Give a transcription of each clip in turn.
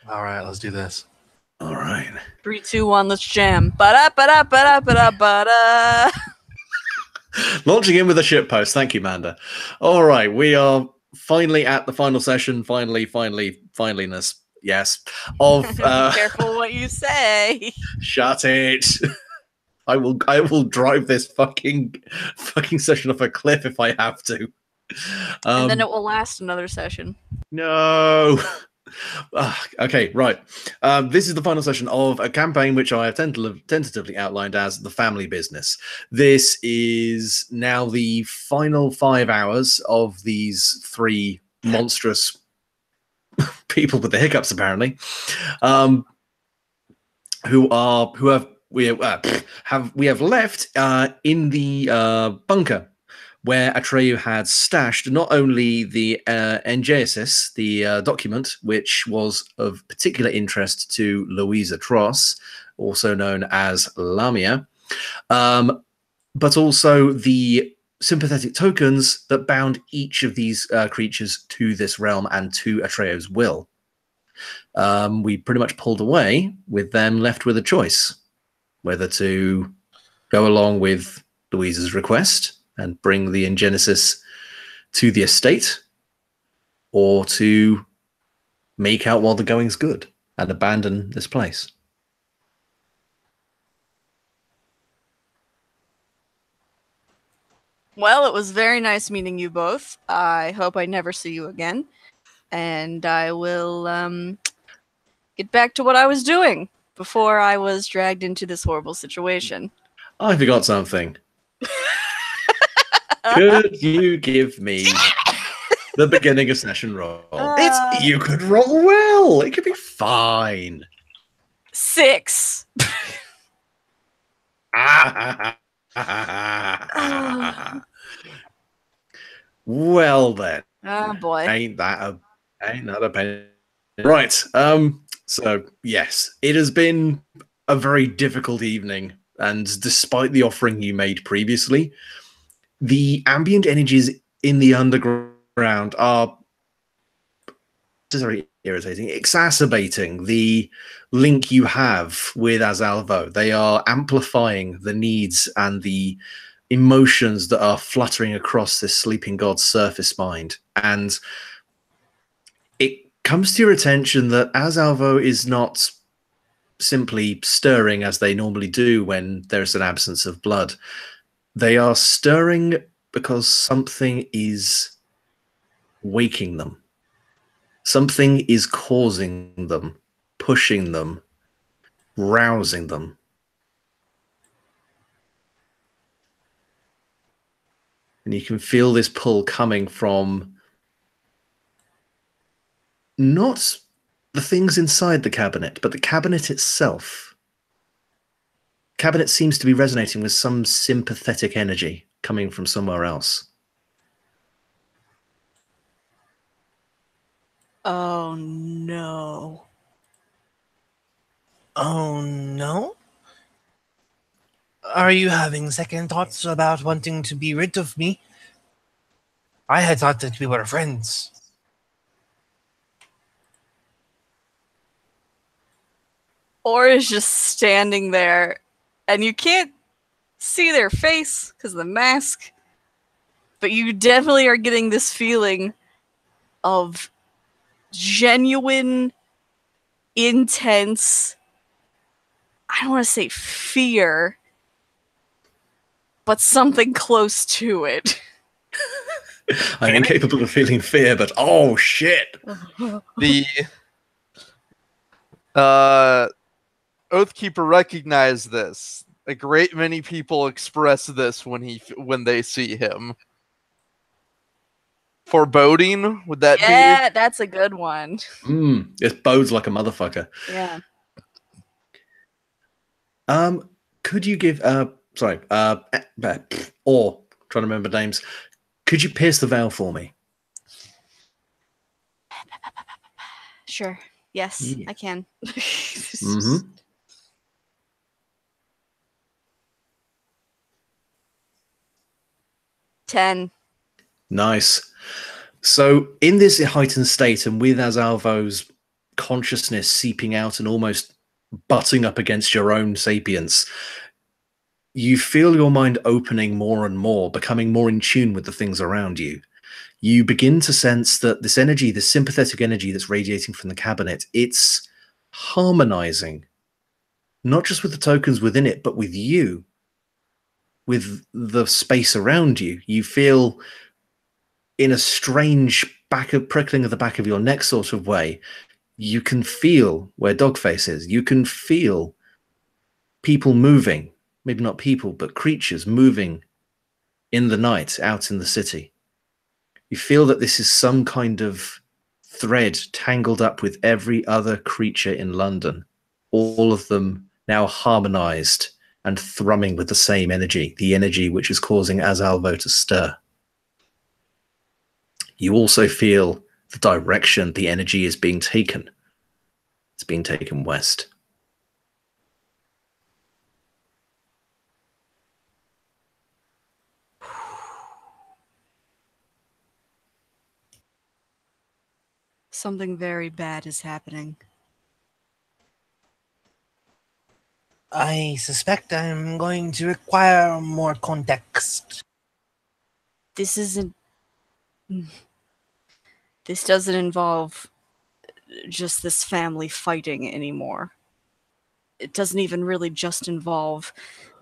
All right, let's do this. All right. 3, 2, 1, let's jam. Ba-da, ba-da, ba-da, ba-da, ba-da. Launching in with a shitpost. Thank you, Manda. All right, we are finally at the final session. Finaliness. Yes. Of Careful what you say. Shut it. I will drive this fucking session off a cliff if I have to. And then it will last another session. No. Okay, right. This is the final session of a campaign which I have tentatively outlined as the family business. This is now the final 5 hours of these 3 monstrous people with the hiccups, apparently, we have left in the bunker where Atreyu had stashed not only the Engesis, the document, which was of particular interest to Louisa Tross, also known as Lamia, but also the sympathetic tokens that bound each of these creatures to this realm and to Atreyu's will. We pretty much pulled away with them left with a choice, whether to go along with Louisa's request and bring the Ingenesis to the estate, or to make out while the going's good and abandon this place. Well, it was very nice meeting you both. I hope I never see you again. And I will get back to what I was doing before I was dragged into this horrible situation. I forgot something. Could you give me the beginning of session roll? You could roll well. It could be fine. 6. Well then. Oh boy. Ain't that a pain? Right. So yes, it has been a very difficult evening, and despite the offering you made previously, the ambient energies in the underground are very irritating, exacerbating the link you have with Azalvo. They are amplifying the needs and the emotions that are fluttering across this sleeping god's surface mind. And it comes to your attention that Azalvo is not simply stirring as they normally do when there's an absence of blood. They are stirring because something is waking them. Something is causing them, pushing them, rousing them. And you can feel this pull coming from not the things inside the cabinet, but the cabinet itself. The cabinet seems to be resonating with some sympathetic energy coming from somewhere else. Oh no. Oh no? Are you having second thoughts about wanting to be rid of me? I had thought that we were friends. Or is just standing there, and you can't see their face because of the mask, but you definitely are getting this feeling of genuine, intense, I don't want to say fear, but something close to it. I'm incapable of feeling fear, but oh shit! The Oathkeeper recognized this. A great many people express this when they see him. Foreboding, would that be? Yeah, that's a good one. It bodes like a motherfucker. Yeah. Could you give or trying to remember names. Could you pierce the veil for me? Sure. Yes, Yeah. I can. Mm-hmm. $10. Nice. So in this heightened state, and with Azalvo's consciousness seeping out and almost butting up against your own sapience, you feel your mind opening more and more, becoming more in tune with the things around you. You begin to sense that this energy, this sympathetic energy that's radiating from the cabinet, it's harmonizing, not just with the tokens within it, but with you, with the space around you. You feel in a strange prickling of the back of your neck sort of way. You can feel where Dogface is. You can feel people moving, maybe not people, but creatures moving in the night out in the city. You feel that this is some kind of thread tangled up with every other creature in London, all of them now harmonized and thrumming with the same energy, the energy which is causing Azalvo to stir. You also feel the direction the energy is being taken. It's being taken west. Something very bad is happening. I suspect I'm going to require more context. This isn't... This doesn't involve just this family fighting anymore. It doesn't even really just involve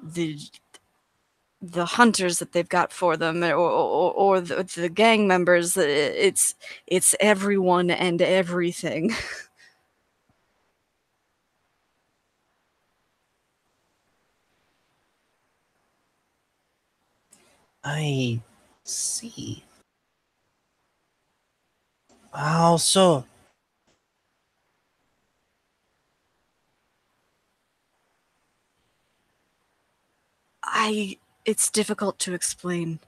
the hunters that they've got for them, or the gang members. It's everyone and everything. I see. How so? It's difficult to explain.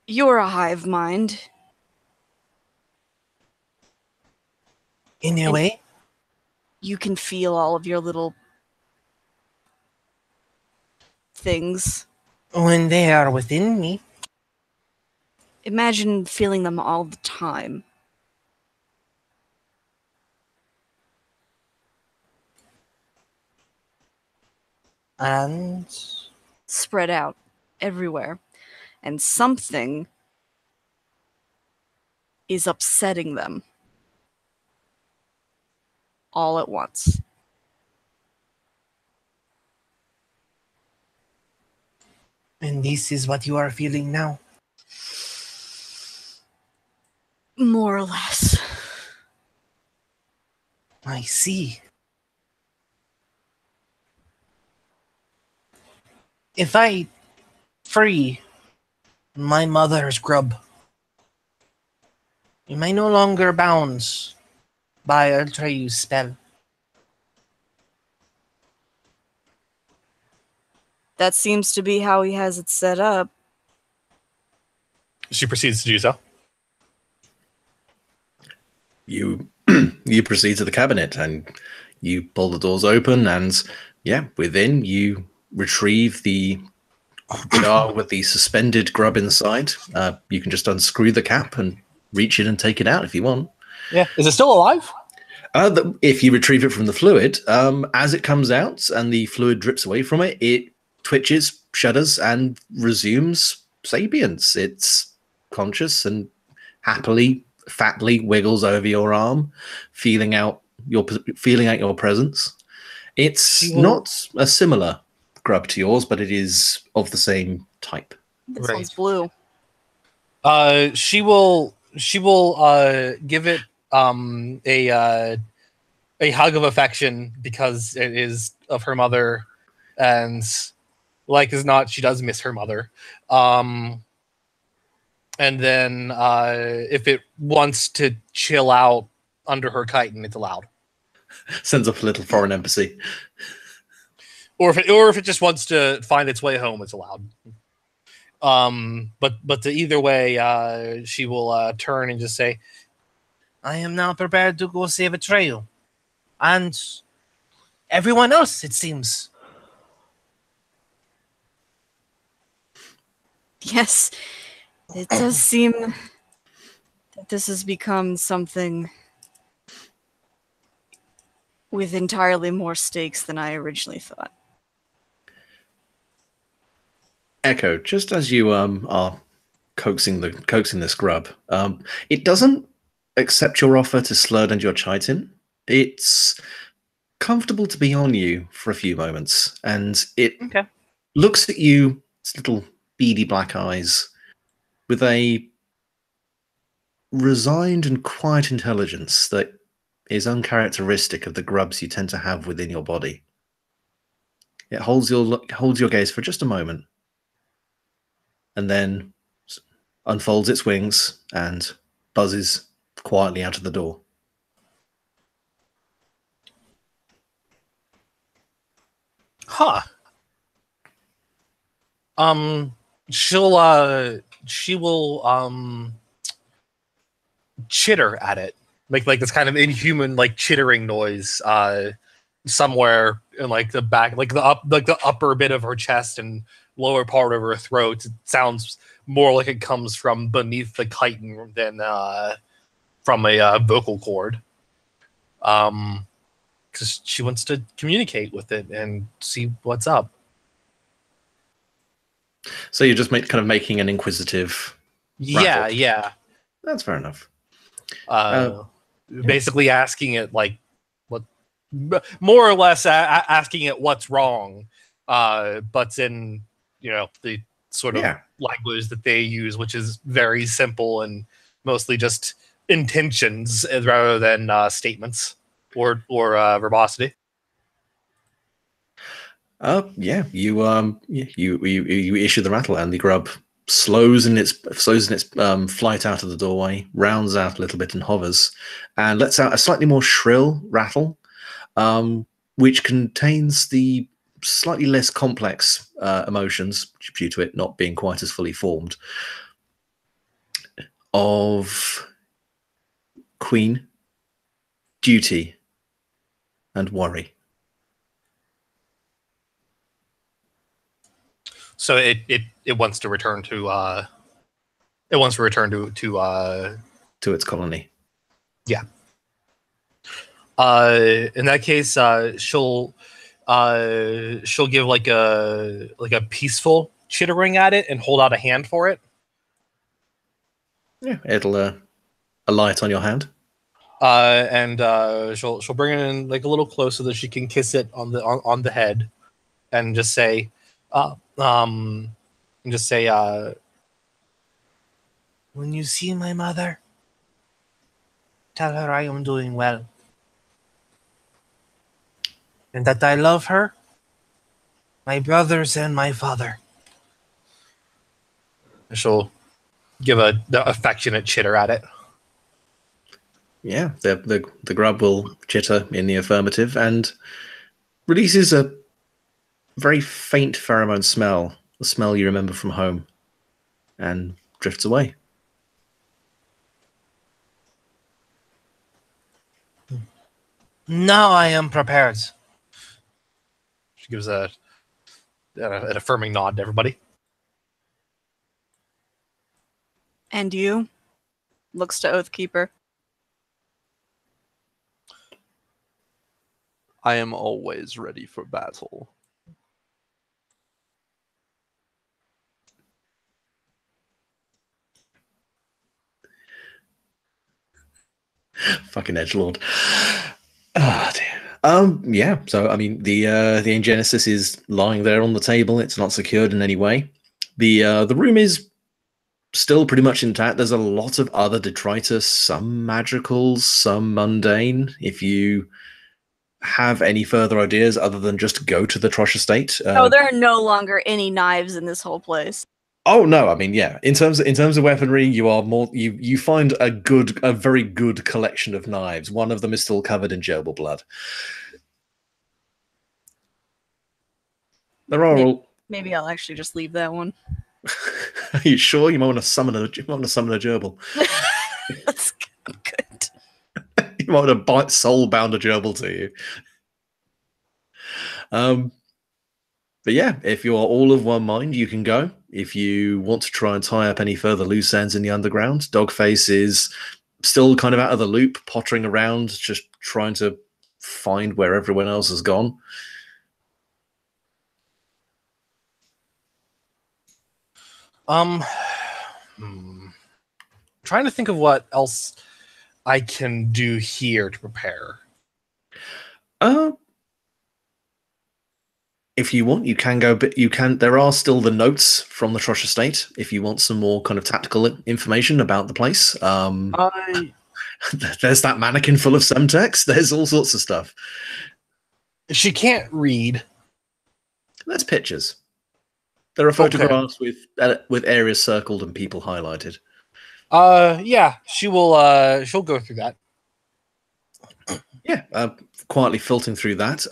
You're a hive mind. In a way? You can feel all of your little things. When they are within me. Imagine feeling them all the time. And? Spread out everywhere. And something is upsetting them. All at once. And this is what you are feeling now? More or less. I see. If I free my mother's grub, am I no longer bound by Ultrayu's spell? That seems to be how he has it set up. She proceeds to do so. You proceed to the cabinet and you pull the doors open, and within you retrieve the jar with the suspended grub inside. You can just unscrew the cap and reach in and take it out if you want. Yeah. Is it still alive? If you retrieve it from the fluid, as it comes out and the fluid drips away from it, it twitches, shudders, and resumes sapience. It's conscious and happily, fatly wiggles over your arm, feeling out your presence. It's not a similar grub to yours, but it is of the same type. This one's blue. She will give it a hug of affection because it is of her mother, and like as not, she does miss her mother. And then if it wants to chill out under her chitin, it's allowed. Sends up a little foreign embassy. Or if it just wants to find its way home, it's allowed. But either way, she will turn and just say, I am now prepared to go save Atreyu. And everyone else, it seems. Yes, It does seem that this has become something with entirely more stakes than I originally thought. Echo, just as you are coaxing the scrub, it doesn't accept your offer to slur and your chitin. It's comfortable to be on you for a few moments, and it Okay. looks at you, its little beady black eyes, with a resigned and quiet intelligence that is uncharacteristic of the grubs you tend to have within your body. It holds your gaze for just a moment, and then unfolds its wings and buzzes quietly out of the door. Huh. She will chitter at it. Like this kind of inhuman like chittering noise somewhere in like the back, like the upper bit of her chest and lower part of her throat. It sounds more like it comes from beneath the chitin than from a vocal cord. Because she wants to communicate with it and see what's up. So you're just kind of making an inquisitive Yeah, rattle. yeah. That's fair enough. Basically asking it like what, more or less asking it what's wrong, but in the sort of language that they use, which is very simple and mostly just intentions rather than statements or verbosity. You issue the rattle, and the grub slows in its flight out of the doorway, rounds out a little bit and hovers, and lets out a slightly more shrill rattle, which contains the slightly less complex emotions due to it not being quite as fully formed of queen, duty, and worry. So it wants to return to to its colony. Yeah. In that case, she'll give like a peaceful chittering at it and hold out a hand for it. Yeah, it'll alight on your hand. And she'll bring it in like a little closer so that she can kiss it on the head, and just say, when you see my mother, tell her I am doing well, and that I love her, my brothers, and my father. She'll give the affectionate chitter at it. Yeah, the grub will chitter in the affirmative and releases a very faint pheromone smell, the smell you remember from home, and drifts away. Now I am prepared. She gives an affirming nod to everybody. And you? Looks to Oathkeeper. I am always ready for battle. Fucking edgelord. Oh dear. Yeah. So I mean, the Angenesis is lying there on the table. It's not secured in any way. The room is still pretty much intact. There's a lot of other detritus, some magical, some mundane. If you have any further ideas other than just go to the Trosh estate, there are no longer any knives in this whole place. Oh no, I mean, yeah. In terms of weaponry, you are more you find a very good collection of knives. One of them is still covered in gerbil blood. There are maybe I'll actually just leave that one. Are you sure? You might want to summon a gerbil. That's good. You might want to soul bound a gerbil to you. But yeah, if you are all of one mind, you can go. If you want to try and tie up any further loose ends in the underground, Dogface is still kind of out of the loop, pottering around, just trying to find where everyone else has gone. Trying to think of what else I can do here to prepare. If you want, you can go, but you can. There are still the notes from the Trosh estate. If you want some more kind of tactical information about the place, there's that mannequin full of semtex. There's all sorts of stuff. She can't read. That's pictures. There are photographs with areas circled and people highlighted. Yeah, she will. She'll go through that. Yeah, quietly filtering through that.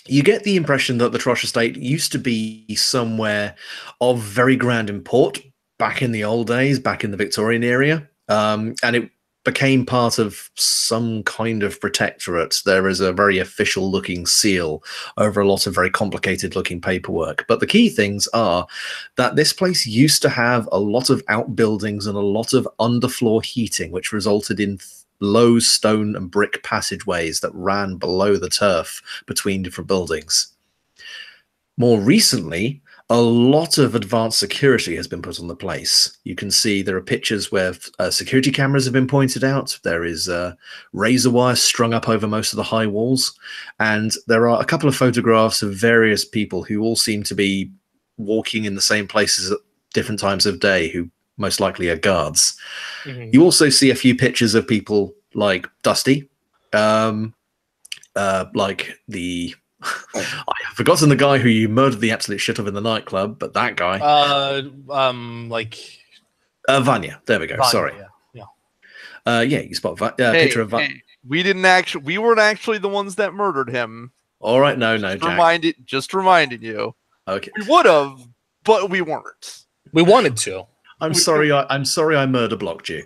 You get the impression that the Trosh estate used to be somewhere of very grand import back in the old days, back in the Victorian area, and it became part of some kind of protectorate. There is a very official-looking seal over a lot of very complicated-looking paperwork. But the key things are that this place used to have a lot of outbuildings and a lot of underfloor heating, which resulted in low stone and brick passageways that ran below the turf between different buildings. More recently, a lot of advanced security has been put on the place. You can see there are pictures where security cameras have been pointed out. There is razor wire strung up over most of the high walls. And there are a couple of photographs of various people who all seem to be walking in the same places at different times of day, who most likely are guards. Mm-hmm. You also see a few pictures of people like Dusty, like the... I have forgotten the guy who you murdered the absolute shit of in the nightclub, but that guy. Vanya. There we go. Vanya, sorry. Yeah. You spot picture of Vanya. Hey, we weren't actually the ones that murdered him. All right, no, Jack. Just reminding you. Okay. We would have, but we weren't. We wanted to. I'm sorry I murder blocked you.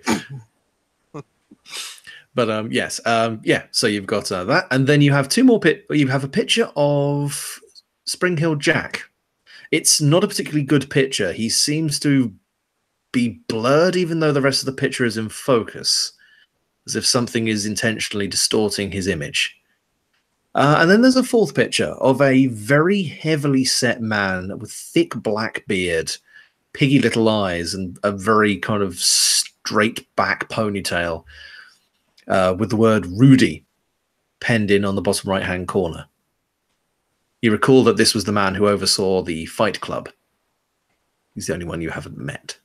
But yes, yeah. So you've got that, and then you have two more. You have a picture of Spring Hill Jack. It's not a particularly good picture. He seems to be blurred, even though the rest of the picture is in focus, as if something is intentionally distorting his image. And then there's a fourth picture of a very heavily set man with thick black beard, piggy little eyes, and a very kind of straight back ponytail. With the word Rudy penned in on the bottom right-hand corner. You recall that this was the man who oversaw the Fight Club. He's the only one you haven't met.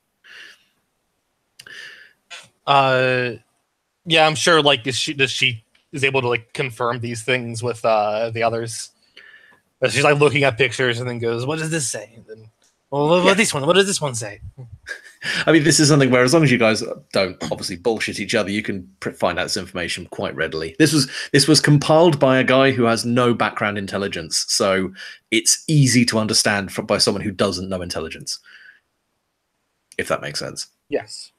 Yeah, I'm sure. Like, she is able to like confirm these things with the others. But she's like looking at pictures and then goes, "What does this say?" And then, well, what this one? What does this one say? I mean, this is something where, as long as you guys don't obviously bullshit each other, you can find out this information quite readily. This was compiled by a guy who has no background intelligence, so it's easy to understand by someone who doesn't know intelligence, if that makes sense. Yes.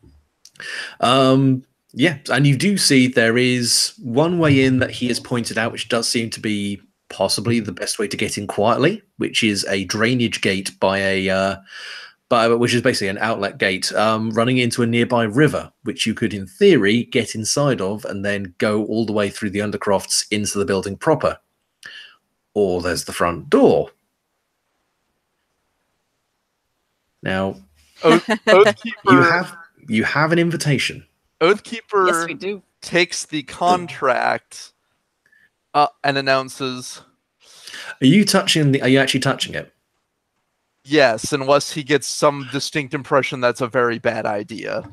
Yeah, and you do see there is one way in that he has pointed out, which does seem to be possibly the best way to get in quietly, which is a drainage gate which is basically an outlet gate running into a nearby river, which you could, in theory, get inside of and then go all the way through the undercrofts into the building proper. Or there's the front door. Now, Oathkeeper, you have an invitation. Oathkeeper, yes, we do. Takes the contract and announces, Are you actually touching it? Yes, unless he gets some distinct impression that's a very bad idea.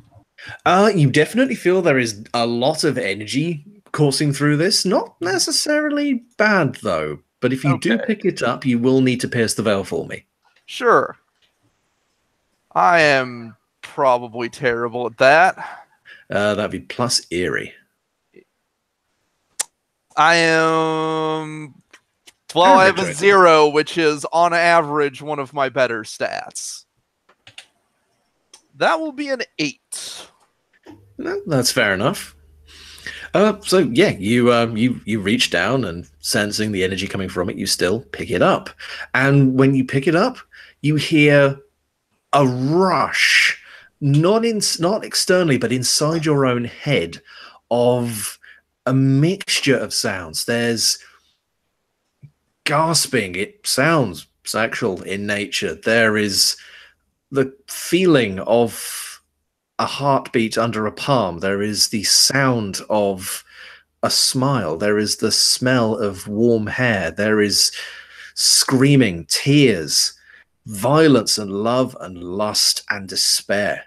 You definitely feel there is a lot of energy coursing through this. Not necessarily bad, though. But if you do pick it up, you will need to pierce the veil for me. Sure. I am probably terrible at that. That'd be plus eerie. I am... Well, I have a 0, which is, on average, one of my better stats. That will be an 8. No, that's fair enough. So yeah, you reach down and sensing the energy coming from it, you still pick it up, and when you pick it up, you hear a rush, not externally, but inside your own head, of a mixture of sounds. There's gasping. It sounds sexual in nature. There is the feeling of a heartbeat under a palm. There is the sound of a smile. There is the smell of warm hair. There is screaming, tears, violence and love and lust and despair.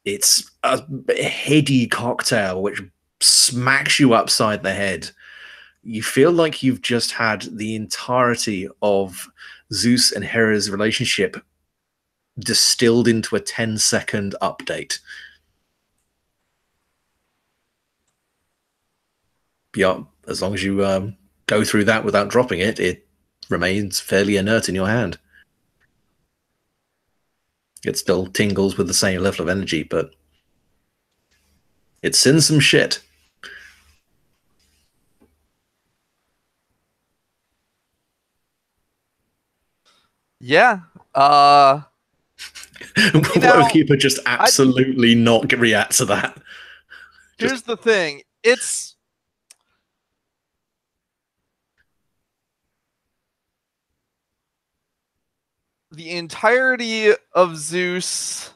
It's a heady cocktail which smacks you upside the head. You feel like you've just had the entirety of Zeus and Hera's relationship distilled into a 10-second update. Yeah, as long as you go through that without dropping it, it remains fairly inert in your hand. It still tingles with the same level of energy, but it's in some shit. Yeah. Keeper just absolutely not react to that. Here's the thing. It's the entirety of Zeus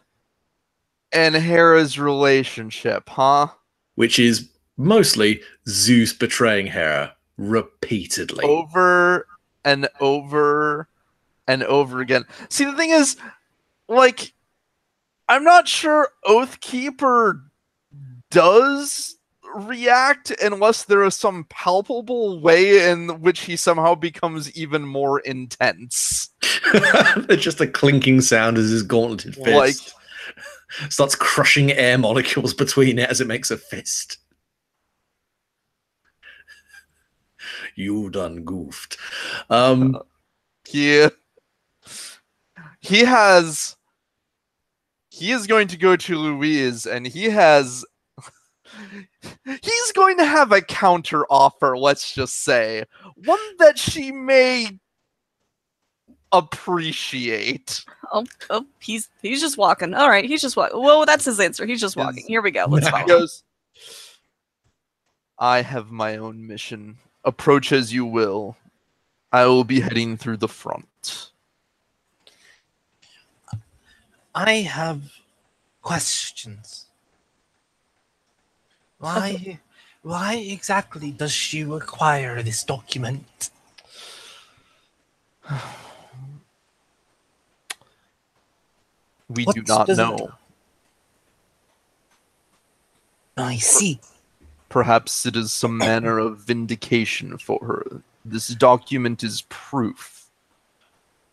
and Hera's relationship, huh? Which is mostly Zeus betraying Hera repeatedly. Over and over and over again. See, the thing is, like, I'm not sure Oathkeeper does react unless there is some palpable way in which he somehow becomes even more intense. There's just a clinking sound as his gauntleted fist starts crushing air molecules between it as it makes a fist. You done goofed. Yeah. He is going to go to Louise, and he's going to have a counter offer, let's just say. One that she may appreciate. Oh, he's just walking. All right, he's just walking. Well, that's his answer. He's just walking. Here we go. Let's follow. He goes, I have my own mission. Approach as you will. I will be heading through the front. I have questions. Why exactly does she require this document? We do not know. I see. Perhaps it is some manner of vindication for her. This document is proof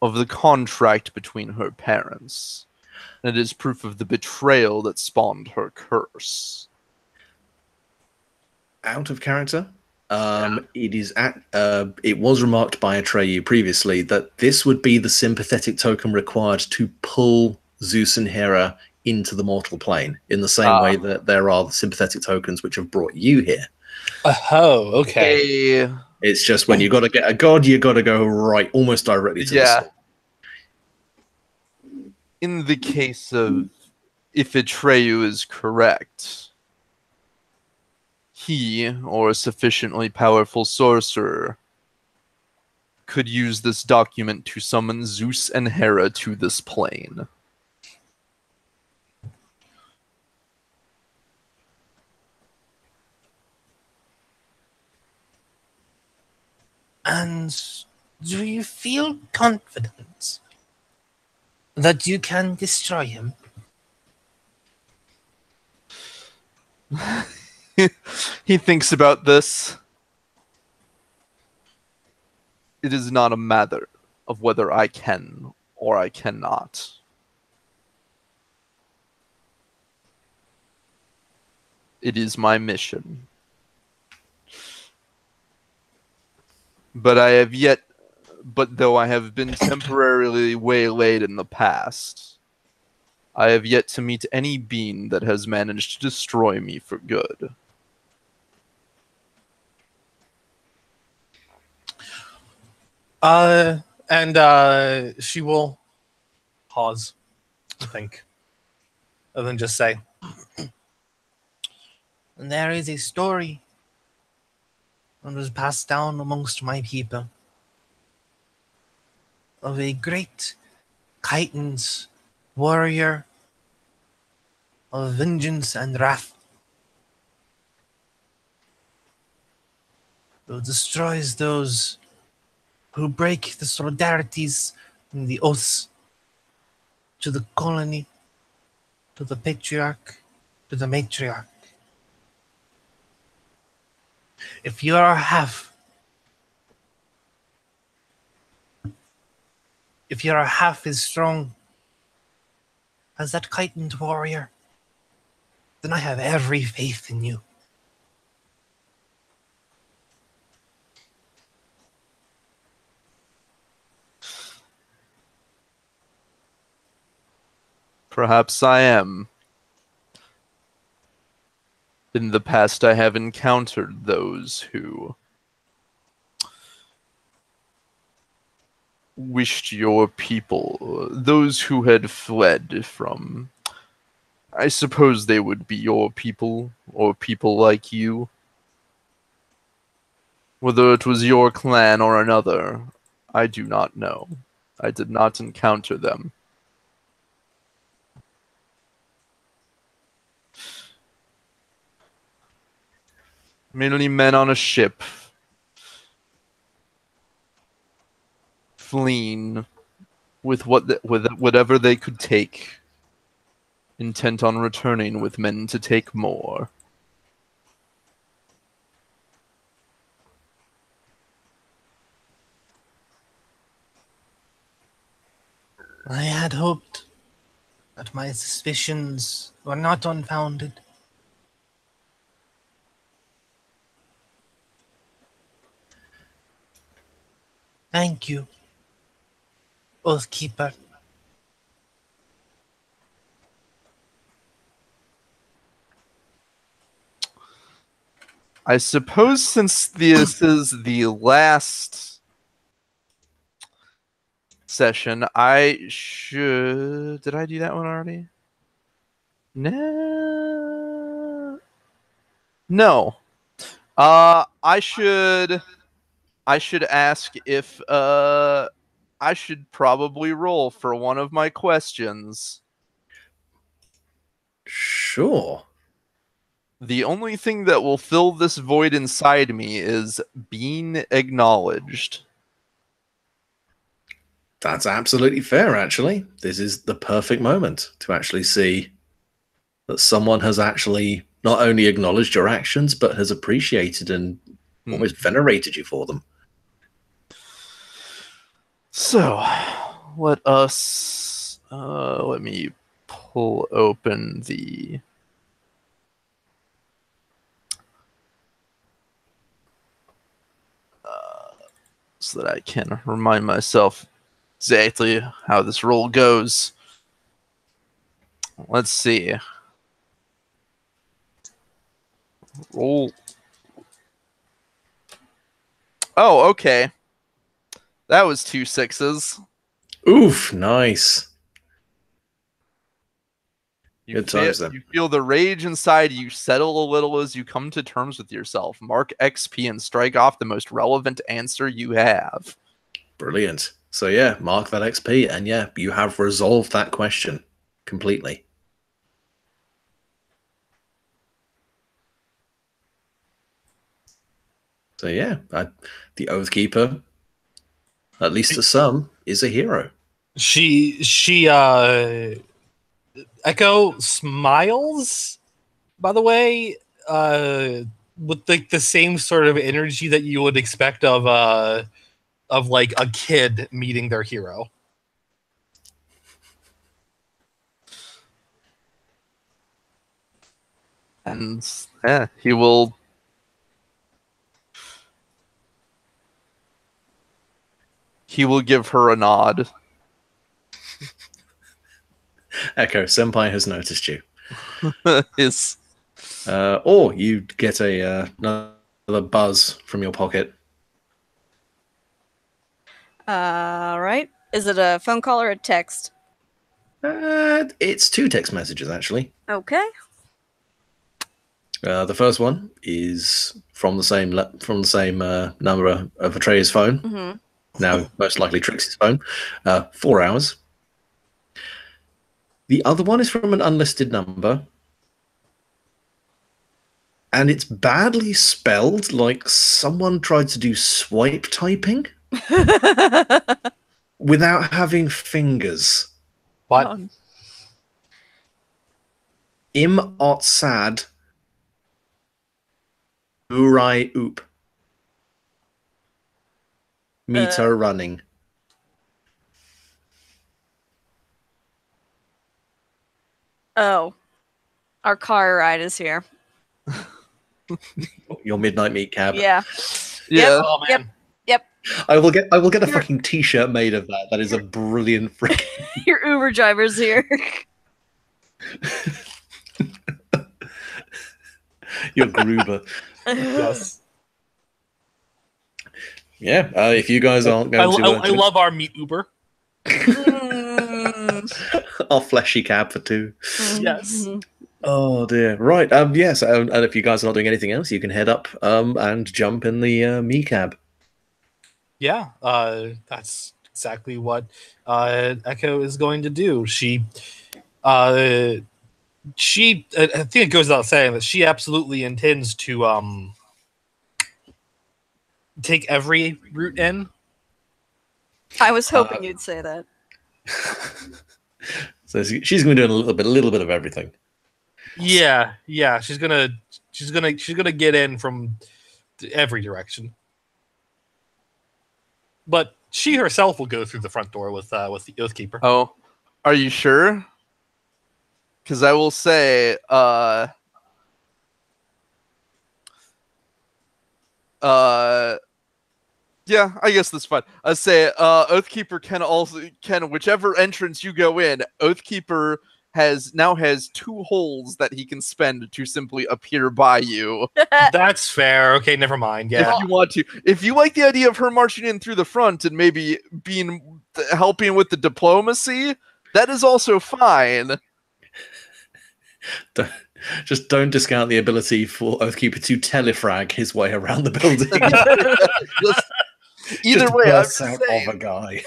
of the contract between her parents. And it is proof of the betrayal that spawned her curse. Out of character, it was remarked by Atreyu previously that this would be the sympathetic token required to pull Zeus and Hera into the mortal plane, in the same way that there are the sympathetic tokens which have brought you here. Oh, okay. It's just when you got to get a god, you got to go right, almost directly to the soul. In the case of if Atreyu is correct, he, or a sufficiently powerful sorcerer, could use this document to summon Zeus and Hera to this plane. And do you feel confident that you can destroy him? He thinks about this. It is not a matter of whether I can or I cannot. It is my mission. But though I have been temporarily waylaid in the past, I have yet to meet any being that has managed to destroy me for good. And she will pause, I think, and then just say, And there is a story that was passed down amongst my people of a great Chitin's warrior of vengeance and wrath, who destroys those who break the solidarities and the oaths to the colony, to the patriarch, to the matriarch. If you are half as strong as that Chitin's warrior, then I have every faith in you. Perhaps I am. In the past, I have encountered those who wished your people, those who had fled from, I suppose they would be your people, or people like you. Whether it was your clan or another, I do not know. I did not encounter them. Merely men on a ship, fleeing with whatever they could take, intent on returning with men to take more. I had hoped that my suspicions were not unfounded. Thank you, Oathkeeper. I suppose since this is the last session, I should... Did I do that one already? No. No. I should ask if I should probably roll for one of my questions. Sure. The only thing that will fill this void inside me is being acknowledged. That's absolutely fair, actually. This is the perfect moment to actually see that someone has actually not only acknowledged your actions, but has appreciated and almost venerated you for them. So, let us... let me pull open the... so that I can remind myself exactly how this roll goes. Let's see. Roll. Oh, okay. That was 2 6s. Oof, nice. You feel the rage inside you settle a little as you come to terms with yourself. Mark XP and strike off the most relevant answer you have. Brilliant. So yeah, mark that XP, and yeah, you have resolved that question completely. So yeah, the Oathkeeper, at least to some, is a hero. Echo smiles, by the way, with like the same sort of energy that you would expect of like a kid meeting their hero. And yeah, he will give her a nod. Echo, Senpai has noticed you. His... or you get another buzz from your pocket. All right. Is it a phone call or a text? It's 2 text messages, actually. Okay. The first one is from the same number of Atreya's phone. Mm-hmm. Now, most likely Trixie's phone. 4 hours. The other one is from an unlisted number. And it's badly spelled, like someone tried to do swipe typing without having fingers. What? Um, Im ot sad. Urai oop. Meter running. Oh. Our car ride is here. Your midnight meat cab. Yeah. Yeah. Oh man. Yep. I will get a fucking t-shirt made of that. That is a brilliant freaking Your Uber driver's here. your Gruber. Yes. Yeah, if you guys aren't going I love our meat Uber. our fleshy cab for 2. Yes. Oh dear. Right. Yes. And if you guys are not doing anything else, you can head up and jump in the me cab. Yeah. That's exactly what Echo is going to do. I think it goes without saying that she absolutely intends to take every route in. I was hoping you'd say that. So she's going to do a little bit of everything. Yeah. She's gonna get in from every direction. But she herself will go through the front door with the Oathkeeper. Oh, are you sure? Because I will say, yeah, I guess that's fine. I say, Oathkeeper can whichever entrance you go in. Oathkeeper now has 2 holes that he can spend to simply appear by you. That's fair. Okay, never mind. Yeah. If you want to, if you like the idea of her marching in through the front and maybe helping with the diplomacy, that is also fine. Just don't discount the ability for Oathkeeper to telefrag his way around the building. Either Just way, I'm bursts just out saying. of a guy.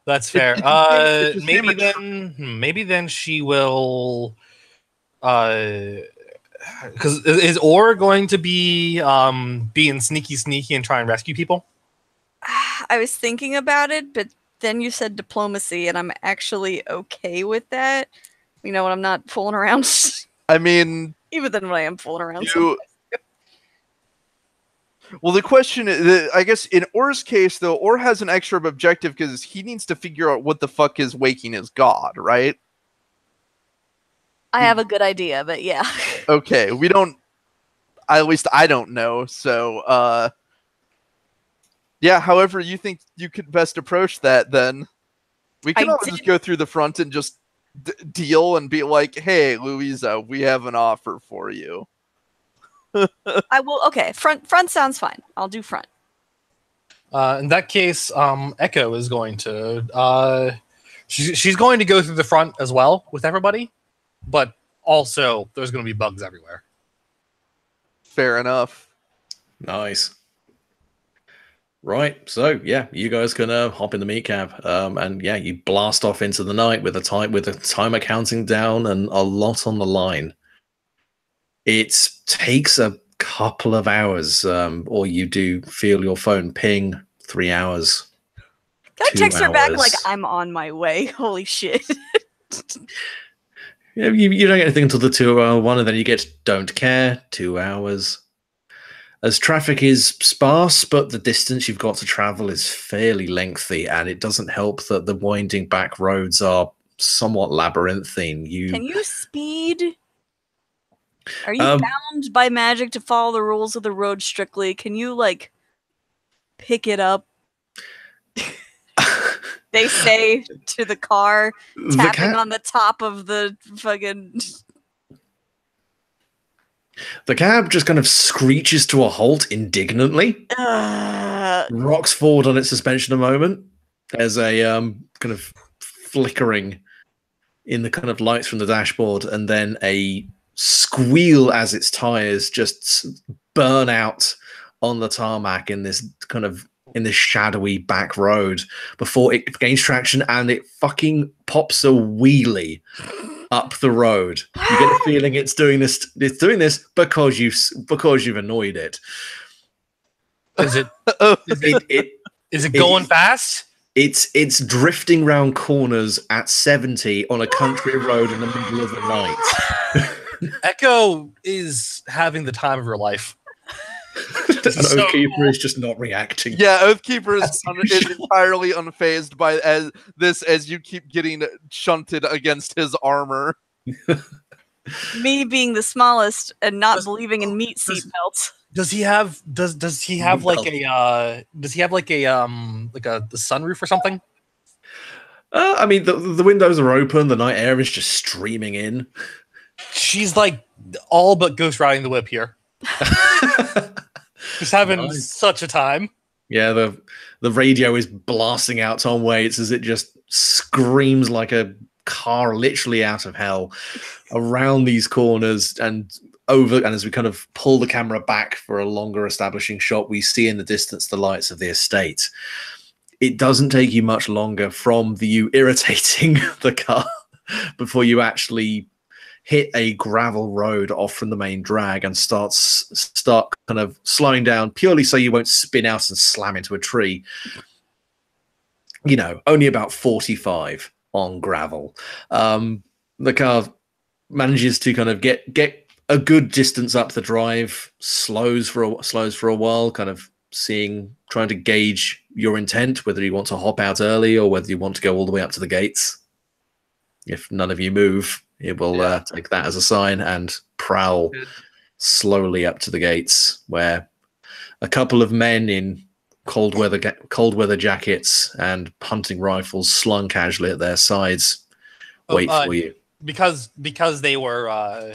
That's fair. It's Maybe then she will. Because is Or going to be being sneaky and try and rescue people? I was thinking about it, but then you said diplomacy, and I'm actually okay with that. You know, when I'm not fooling around. I mean, Even then, when I am fooling around. Well, the question is, I guess in Or's case, though, Or has an extra objective because he needs to figure out what the fuck is waking his god, right? I have a good idea, but yeah. Okay, we don't. At least I don't know. So, yeah. However, you think you could best approach that, then we can always just go through the front and just deal and be like, "Hey, Louisa, we have an offer for you." I will. Okay, front sounds fine. I'll do front. In that case, Echo is going to. She's going to go through the front as well with everybody, but also there's going to be bugs everywhere. Fair enough. Nice. Right, so yeah, you guys can hop in the meat cab, and yeah, you blast off into the night with the timer counting down and a lot on the line. It takes a couple of hours, or you do feel your phone ping. 3 hours. Can I 2 text her back hours. like I'm on my way? Holy shit. Yeah, you don't get anything until the 2-hour one, and then you get don't care, 2 hours. As traffic is sparse, but the distance you've got to travel is fairly lengthy, and it doesn't help that the winding back roads are somewhat labyrinthine. Can you speed? Are you bound by magic to follow the rules of the road strictly? Can you, like, pick it up? They say to the car, tapping on the top of the fucking... The cab just kind of screeches to a halt indignantly, rocks forward on its suspension a moment. There's a kind of flickering in the kind of lights from the dashboard, and then a squeal as its tires just burn out on the tarmac in this shadowy back road before it gains traction, and it fucking pops a wheelie up the road. You get a feeling it's doing this. It's doing this because you've annoyed it. Is it? Is it going fast? It's drifting round corners at 70 on a country road in the middle of the night. Echo is having the time of her life. Oathkeeper is just not reacting. Yeah, Oathkeeper is entirely unfazed by as you keep getting shunted against his armor. Me being the smallest and not believing in meat seatbelts. Does he have like a the sunroof or something? I mean, the windows are open. The night air is just streaming in. She's like all but ghost riding the whip here. Just having such a time. Yeah, the radio is blasting out Tom Waits as it just screams like a car literally out of hell around these corners and over. And as we kind of pull the camera back for a longer establishing shot, we see in the distance the lights of the estate. It doesn't take you much longer from you irritating the car before you actually hit a gravel road off from the main drag and start kind of slowing down purely so you won't spin out and slam into a tree. You know, only about 45 on gravel. The car manages to kind of get a good distance up the drive, slows for a while, kind of trying to gauge your intent, whether you want to hop out early or whether you want to go all the way up to the gates. If none of you move, it will take that as a sign and prowl slowly up to the gates, where a couple of men in cold weather jackets and hunting rifles slung casually at their sides wait for you. Because they were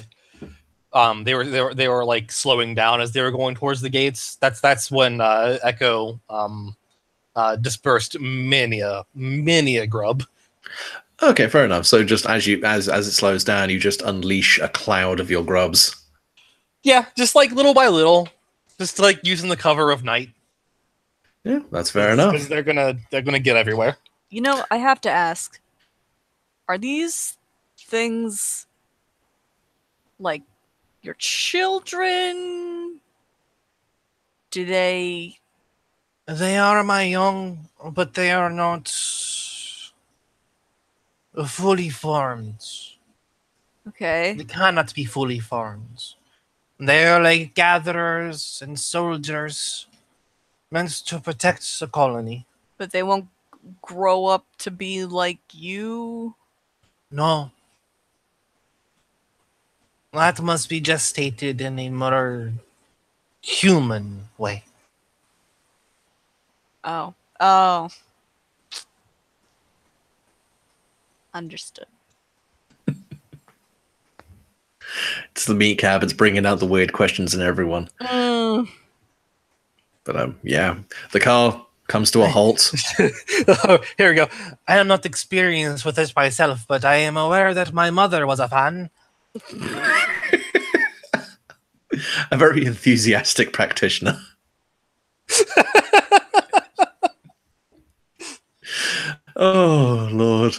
they were like slowing down as they were going towards the gates. That's when Echo dispersed many a grub. Okay, fair enough. So just as it slows down, you just unleash a cloud of your grubs. Yeah, just like little by little, just like using the cover of night. Yeah, that's fair enough. Because they're gonna get everywhere. You know, I have to ask: are these things like your children? Do they? They are my young, but they are not fully formed. Okay. They cannot be fully formed. They are like gatherers and soldiers meant to protect the colony. But they won't grow up to be like you? No. That must be gestated in a more human way. Oh. Understood. It's the meat cab. It's bringing out the weird questions in everyone. But yeah, the car comes to a halt. Here we go. I am not experienced with this myself, but I am aware that my mother was a fan. A very enthusiastic practitioner. Oh Lord.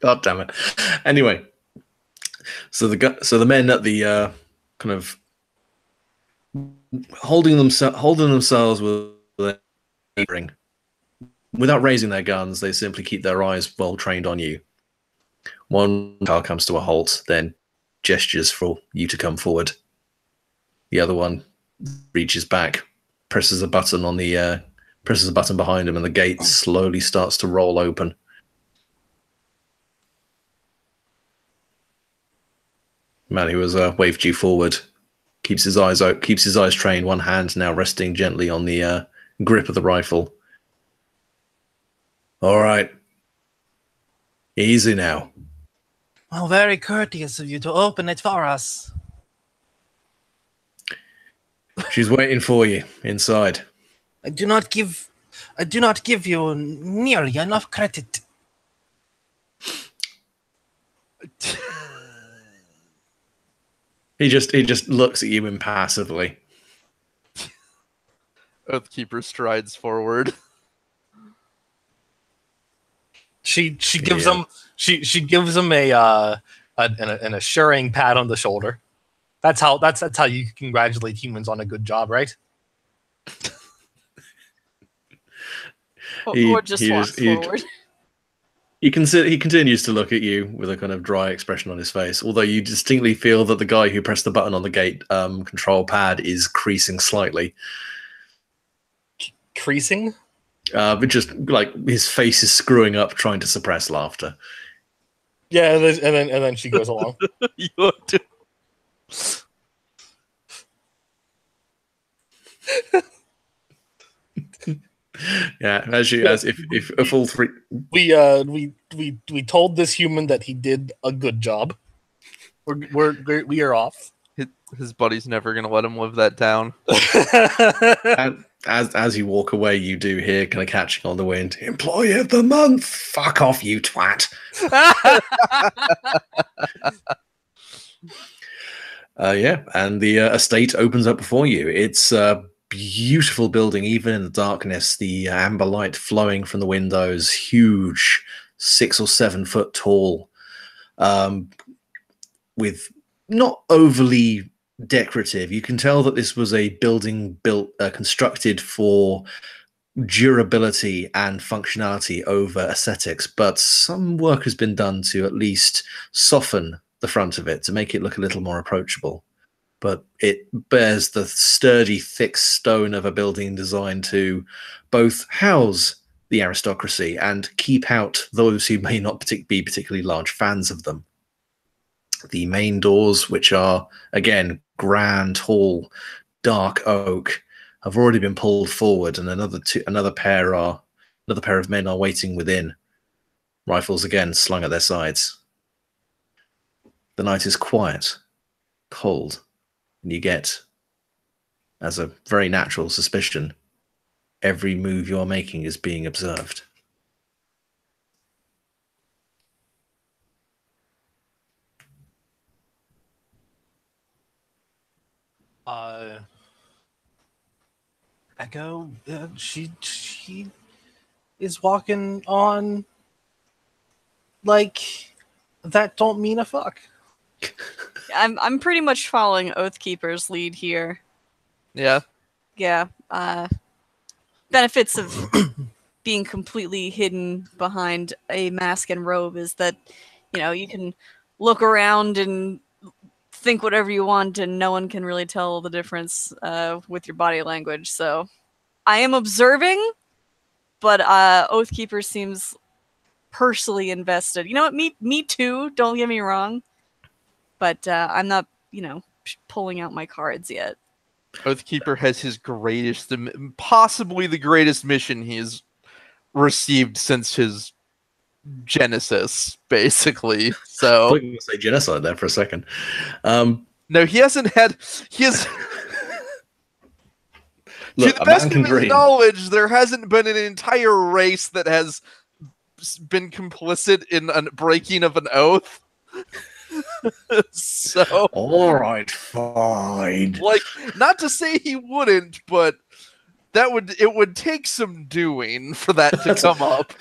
God damn it. Anyway, so the men at the kind of holding themselves with without raising their guns, they simply keep their eyes well trained on you. One car comes to a halt, then gestures for you to come forward. The other one reaches back, presses a button behind him, and the gate slowly starts to roll open. Man who has waved you forward keeps his eyes trained, one hand now resting gently on the grip of the rifle. All right. Easy now. How very courteous of you to open it for us. She's waiting for you inside. I do not give you nearly enough credit. He just looks at you impassively. Oathkeeper strides forward. She gives him an assuring pat on the shoulder. That's how you congratulate humans on a good job, right? Or just walks forward. He continues to look at you with a kind of dry expression on his face, although you distinctly feel that the guy who pressed the button on the gate control pad is creasing slightly. Creasing? But just like his face is screwing up, trying to suppress laughter. Yeah, and then she goes along. Yeah, as if all three. We told this human that he did a good job. We are off. His buddy's never gonna let him live that down. As you walk away, you do hear kind of catching on the wind, "Employee of the month! Fuck off, you twat!" Yeah, and the estate opens up before you. It's a beautiful building, even in the darkness. The amber light flowing from the windows, huge, 6 or 7 foot tall, with not overly decorative. You can tell that this was a building constructed for durability and functionality over aesthetics, but some work has been done to at least soften the front of it to make it look a little more approachable. But it bears the sturdy, thick stone of a building designed to both house the aristocracy and keep out those who may not be particularly large fans of them. The main doors, which are, again, grand, tall, dark oak, have already been pulled forward, and another pair of men are waiting within, rifles again slung at their sides. The night is quiet, cold, and you get, as a very natural suspicion, every move you're making is being observed. Echo, she is walking on like that don't mean a fuck. I'm pretty much following Oathkeeper's lead here. Yeah. Yeah. Benefits of being completely hidden behind a mask and robe is that, you can look around and think whatever you want and no one can really tell the difference with your body language. So I am observing, but Oathkeeper seems personally invested. You know what? Me too. Don't get me wrong. But I'm not, pulling out my cards yet. Oathkeeper has his possibly the greatest mission he's received since his Genesis, basically. So I thought you were going to say genocide there for a second. No, he hasn't had. He has. Look, to the best of his knowledge, there hasn't been an entire race that has been complicit in a breaking of an oath. So, all right, fine. Like, not to say he wouldn't, but it would take some doing for that to come up.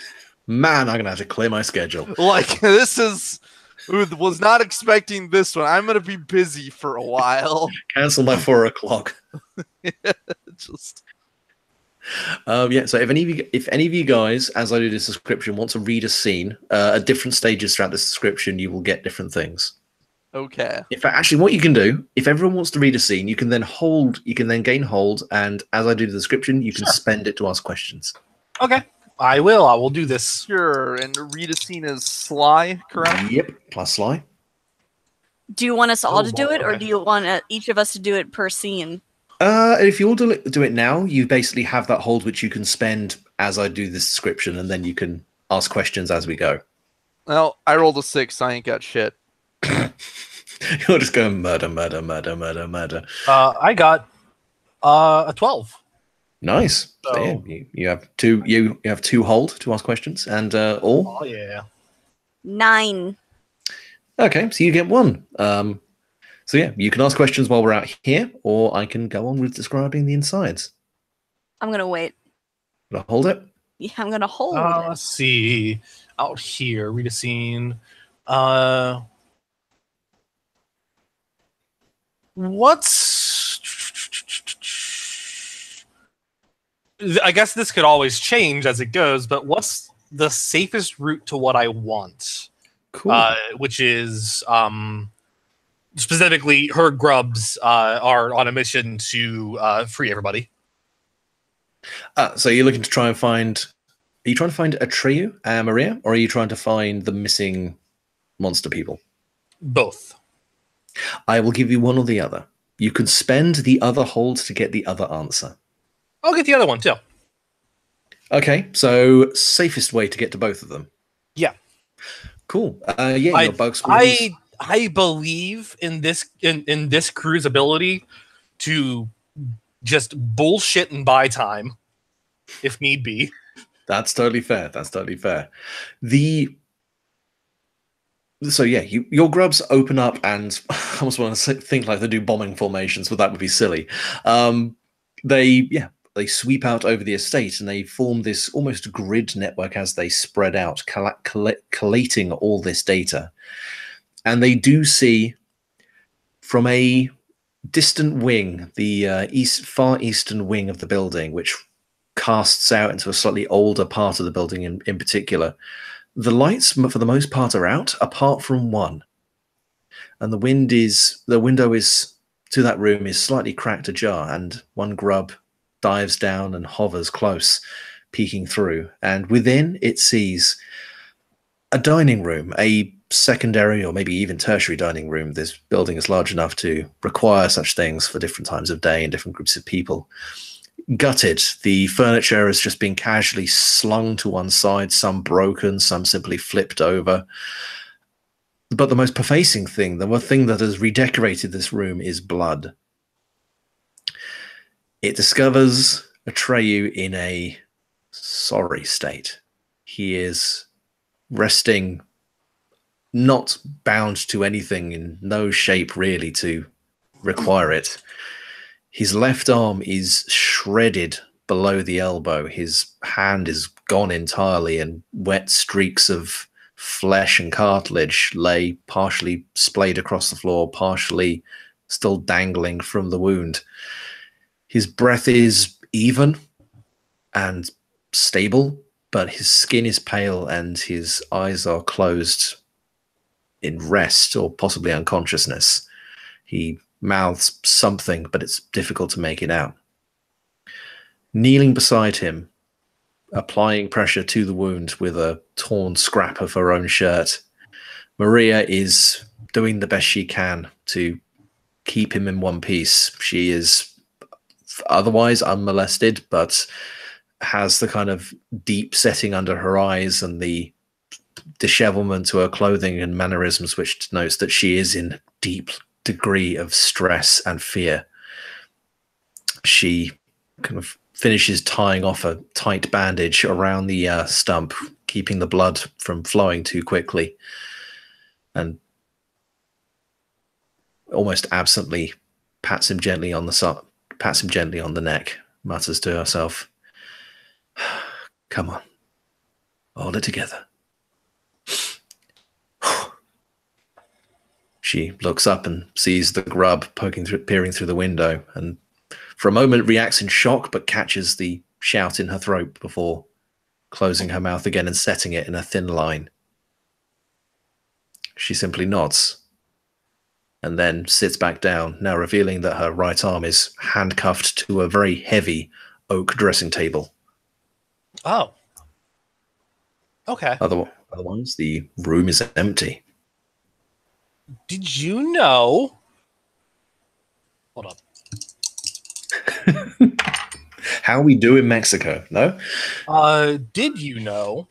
Man, I'm gonna have to clear my schedule. Like, was not expecting this one. I'm gonna be busy for a while. Cancel my 4 o'clock. Just. Yeah. So if any of you guys, as I do this description, want to read a scene at different stages throughout this description, you will get different things. Okay. In fact, actually, what you can do, if everyone wants to read a scene, you can then gain hold, and as I do the description, you can spend it to ask questions. Okay. I will do this. Sure. And read a scene as Sly, correct? Yep. Plus Sly. Do you want us all to do it, or do you want each of us to do it per scene? If you all do it now, you basically have that hold which you can spend as I do this description, and then you can ask questions as we go. Well, I rolled a 6. I ain't got shit. You're just going murder, murder, murder, murder, murder. I got a 12. Nice. So yeah, So- you have two. You have two hold to ask questions, and all. Oh yeah. 9. Okay, so you get one. So yeah, you can ask questions while we're out here, or I can go on with describing the insides. I'm gonna wait. Gonna hold it. Yeah, I'm gonna hold it. Let's see. Out here, read a scene. What's? I guess this could always change as it goes, but what's the safest route to what I want? Cool. Which is specifically her grubs are on a mission to free everybody. So you're looking to try and find. Are you trying to find Atreyu and Maria, or are you trying to find the missing monster people? Both. I will give you one or the other. You can spend the other hold to get the other answer. I'll get the other one too. Okay, so safest way to get to both of them. Yeah. Cool. Yeah, your bug swarms. I believe in this crew's ability to just bullshit and buy time, if need be. That's totally fair. That's totally fair. So yeah, your grubs open up, and I almost want to think like they do bombing formations, but that would be silly. They sweep out over the estate, and they form this almost grid network as they spread out, collating all this data. And they do see from a distant wing, the far eastern wing of the building, which casts out into a slightly older part of the building in particular. The lights, for the most part, are out, apart from one. And the window is to that room is slightly cracked ajar, and one grub dives down and hovers close, peeking through. And within, it sees a dining room, a secondary or maybe even tertiary dining room. This building is large enough to require such things for different times of day and different groups of people. Gutted. The furniture has just been casually slung to one side, some broken, some simply flipped over. But the most pervasive thing, the one thing that has redecorated this room, is blood. It discovers Atreyu in a sorry state. He is resting, not bound to anything, in no shape really to require it. His left arm is shredded below the elbow. His hand is gone entirely, and wet streaks of flesh and cartilage lay partially splayed across the floor, partially still dangling from the wound. His breath is even and stable, but his skin is pale and his eyes are closed in rest or possibly unconsciousness. He mouths something, but it's difficult to make it out. Kneeling beside him, applying pressure to the wound with a torn scrap of her own shirt, Maria is doing the best she can to keep him in one piece. She is otherwise unmolested, but has the kind of deep setting under her eyes and the dishevelment to her clothing and mannerisms, which denotes that she is in deep degree of stress and fear. She kind of finishes tying off a tight bandage around the stump, keeping the blood from flowing too quickly, and almost absently pats him gently on the neck, mutters to herself, "Come on, hold it together." She looks up and sees the grub peering through the window, and for a moment reacts in shock, but catches the shout in her throat before closing her mouth again and setting it in a thin line. She simply nods and then sits back down, now revealing that her right arm is handcuffed to a very heavy oak dressing table. Oh. Okay. Otherwise, the room is empty. Did you know? Hold up. How we do in Mexico, no? Did you know?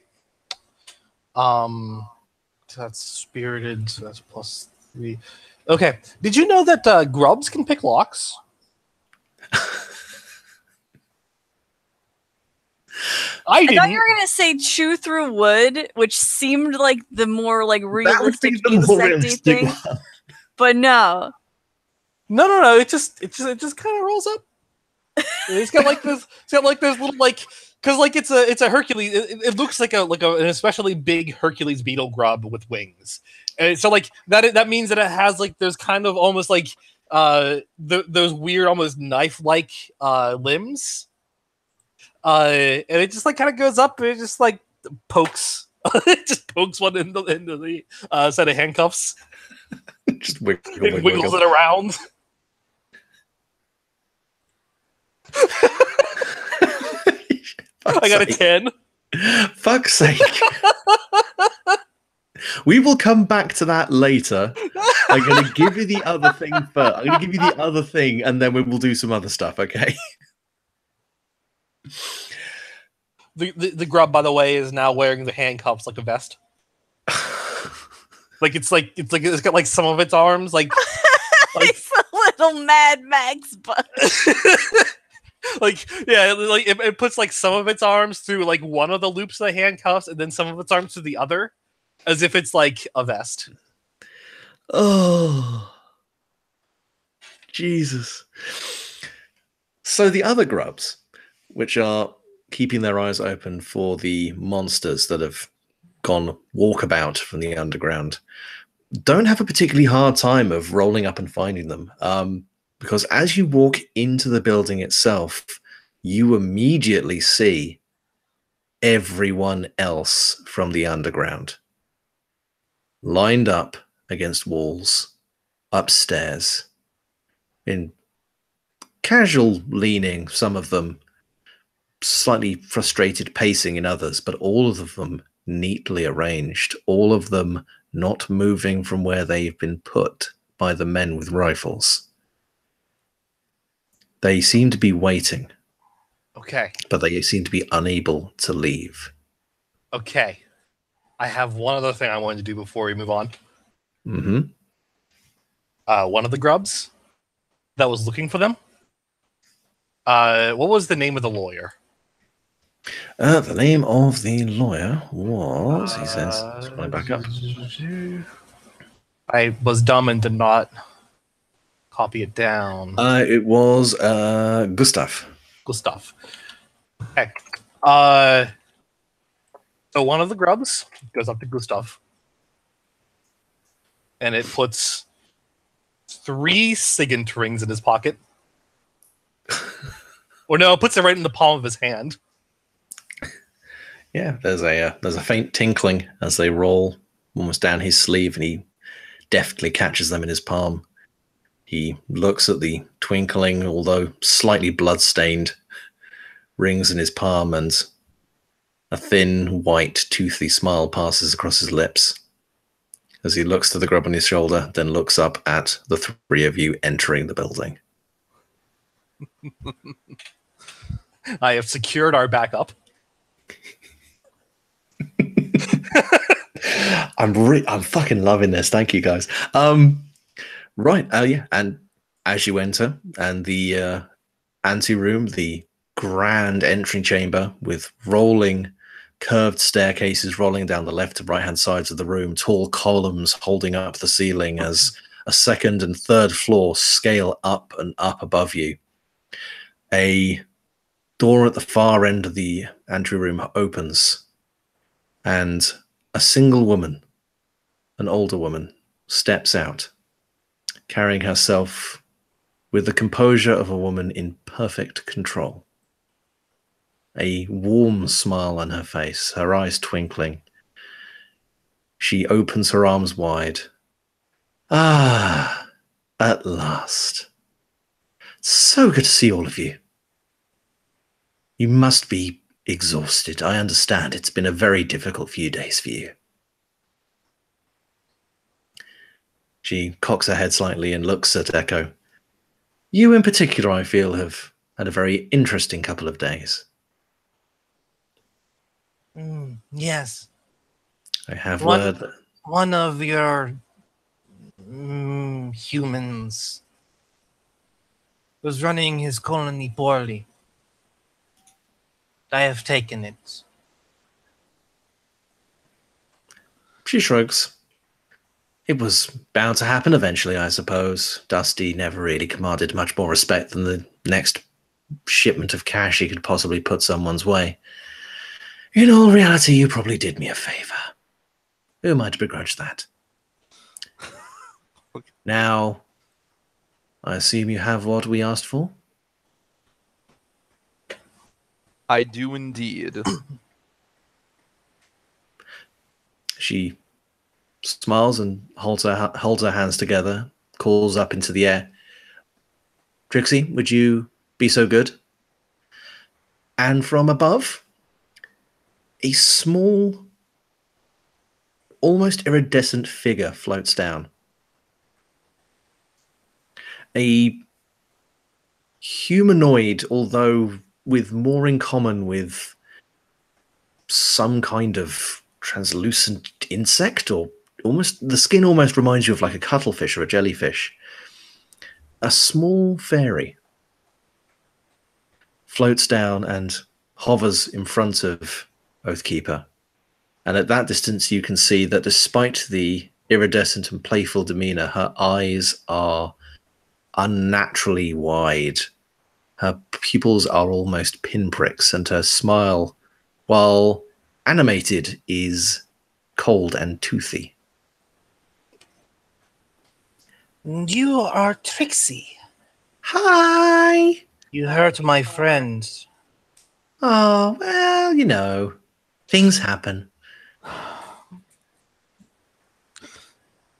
That's spirited, so that's +3. Okay. Did you know that grubs can pick locks? I I thought didn't. you were gonna say chew through wood, which seemed like the more like That would realistic be the more insecty realistic thing. one. But no. No. It just kind of rolls up. It's got like this. It's got like this little like because like it's a Hercules. It looks like an especially big Hercules beetle grub with wings. And so like that means that it has like there's kind of almost like those weird almost knife like limbs. And it just like kind of goes up and it just like pokes. It just pokes one into the set of handcuffs. Just wiggle, It wiggles it around. I got a 10. Fuck's sake. We will come back to that later. I'm going to give you the other thing first. I'm going to give you the other thing, and then we will do some other stuff, okay? The grub, by the way, is now wearing the handcuffs like a vest. It's got like some of its arms like It's a little Mad Max butt. like it puts like some of its arms through like one of the loops of the handcuffs and then some of its arms through the other as if it's like a vest. Oh, Jesus. So the other grubs, which are keeping their eyes open for the monsters that have gone walkabout from the underground, don't have a particularly hard time of rolling up and finding them. Because as you walk into the building itself, you immediately see everyone else from the underground lined up against walls, upstairs, in casual leaning, some of them slightly frustrated pacing in others, but all of them neatly arranged, all of them not moving from where they've been put by the men with rifles. They seem to be waiting. Okay. But they seem to be unable to leave. Okay. I have one other thing I wanted to do before we move on. Mm-hmm. One of the grubs that was looking for them. What was the name of the lawyer? The name of the lawyer was, he says, scrolling back up. I was dumb and did not copy it down. It was Gustav. Gustav. Okay. So one of the grubs goes up to Gustav, and it puts 3 SIGINT rings in his pocket. Or no, it puts it right in the palm of his hand. Yeah, there's a faint tinkling as they roll almost down his sleeve, and he deftly catches them in his palm. He looks at the twinkling, although slightly blood-stained, rings in his palm, and a thin, white, toothy smile passes across his lips as he looks to the grub on his shoulder, then looks up at the 3 of you entering the building. I have secured our backup. I'm fucking loving this. Thank you, guys. Right. Yeah. And as you enter, and the anteroom, the grand entry chamber with rolling, curved staircases rolling down the left and right hand sides of the room, tall columns holding up the ceiling as a second and third floor scale up and up above you. A door at the far end of the anteroom opens, and a single woman, an older woman, steps out, carrying herself with the composure of a woman in perfect control. A warm smile on her face, her eyes twinkling. She opens her arms wide. Ah, at last. So good to see all of you. You must be exhausted. I understand. It's been a very difficult few days for you. She cocks her head slightly and looks at Echo. You in particular, I feel, have had a very interesting couple of days. Yes. I have One- word that... One of your humans was running his colony poorly. I have taken it. She shrugs. It was bound to happen eventually, I suppose. Dusty never really commanded much more respect than the next shipment of cash he could possibly put someone's way. In all reality, you probably did me a favor. Who am I to begrudge that? Now, I assume you have what we asked for? I do indeed. She smiles and holds her hands together, calls up into the air. Trixie, would you be so good? And from above, a small, almost iridescent figure floats down. A humanoid, although with more in common with some kind of translucent insect, or almost the skin almost reminds you of like a cuttlefish or a jellyfish. A small fairy floats down and hovers in front of Oathkeeper. And at that distance, you can see that despite the iridescent and playful demeanor, her eyes are unnaturally wide. Her pupils are almost pinpricks, and her smile, while animated, is cold and toothy. You are Trixie. Hi! You hurt my friend. Oh, well, you know, things happen.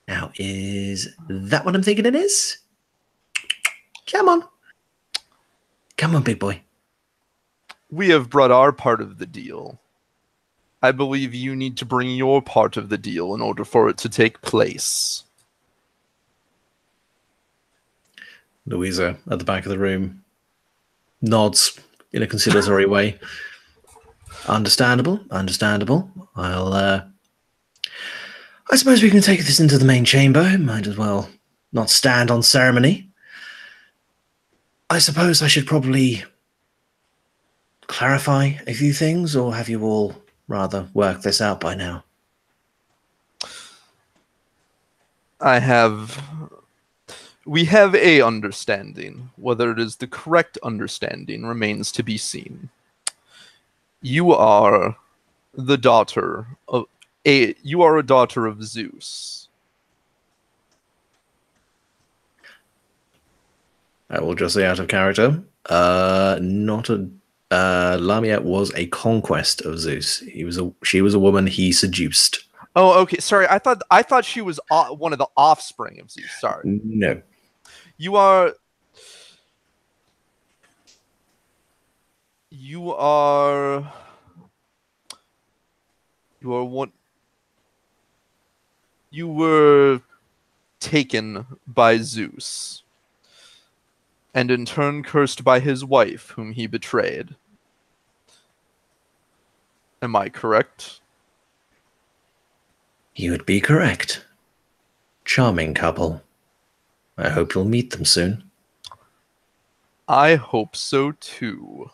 Now, is that what I'm thinking it is? Come on. Come on, big boy. We have brought our part of the deal. I believe you need to bring your part of the deal in order for it to take place. Louisa, at the back of the room, nods in a conciliatory way. Understandable, understandable. I suppose we can take this into the main chamber. Might as well not stand on ceremony. I suppose I should probably clarify a few things, or have you all rather worked this out by now? We have a understanding. Whether it is the correct understanding remains to be seen. You are a daughter of Zeus. I will just say out of character. Lamia was a conquest of Zeus. She was a woman he seduced. Oh, okay. Sorry, I thought she was one of the offspring of Zeus. Sorry. No. You are what? You were taken by Zeus, and in turn cursed by his wife, whom he betrayed. Am I correct? You would be correct. Charming couple. I hope you'll meet them soon. I hope so too.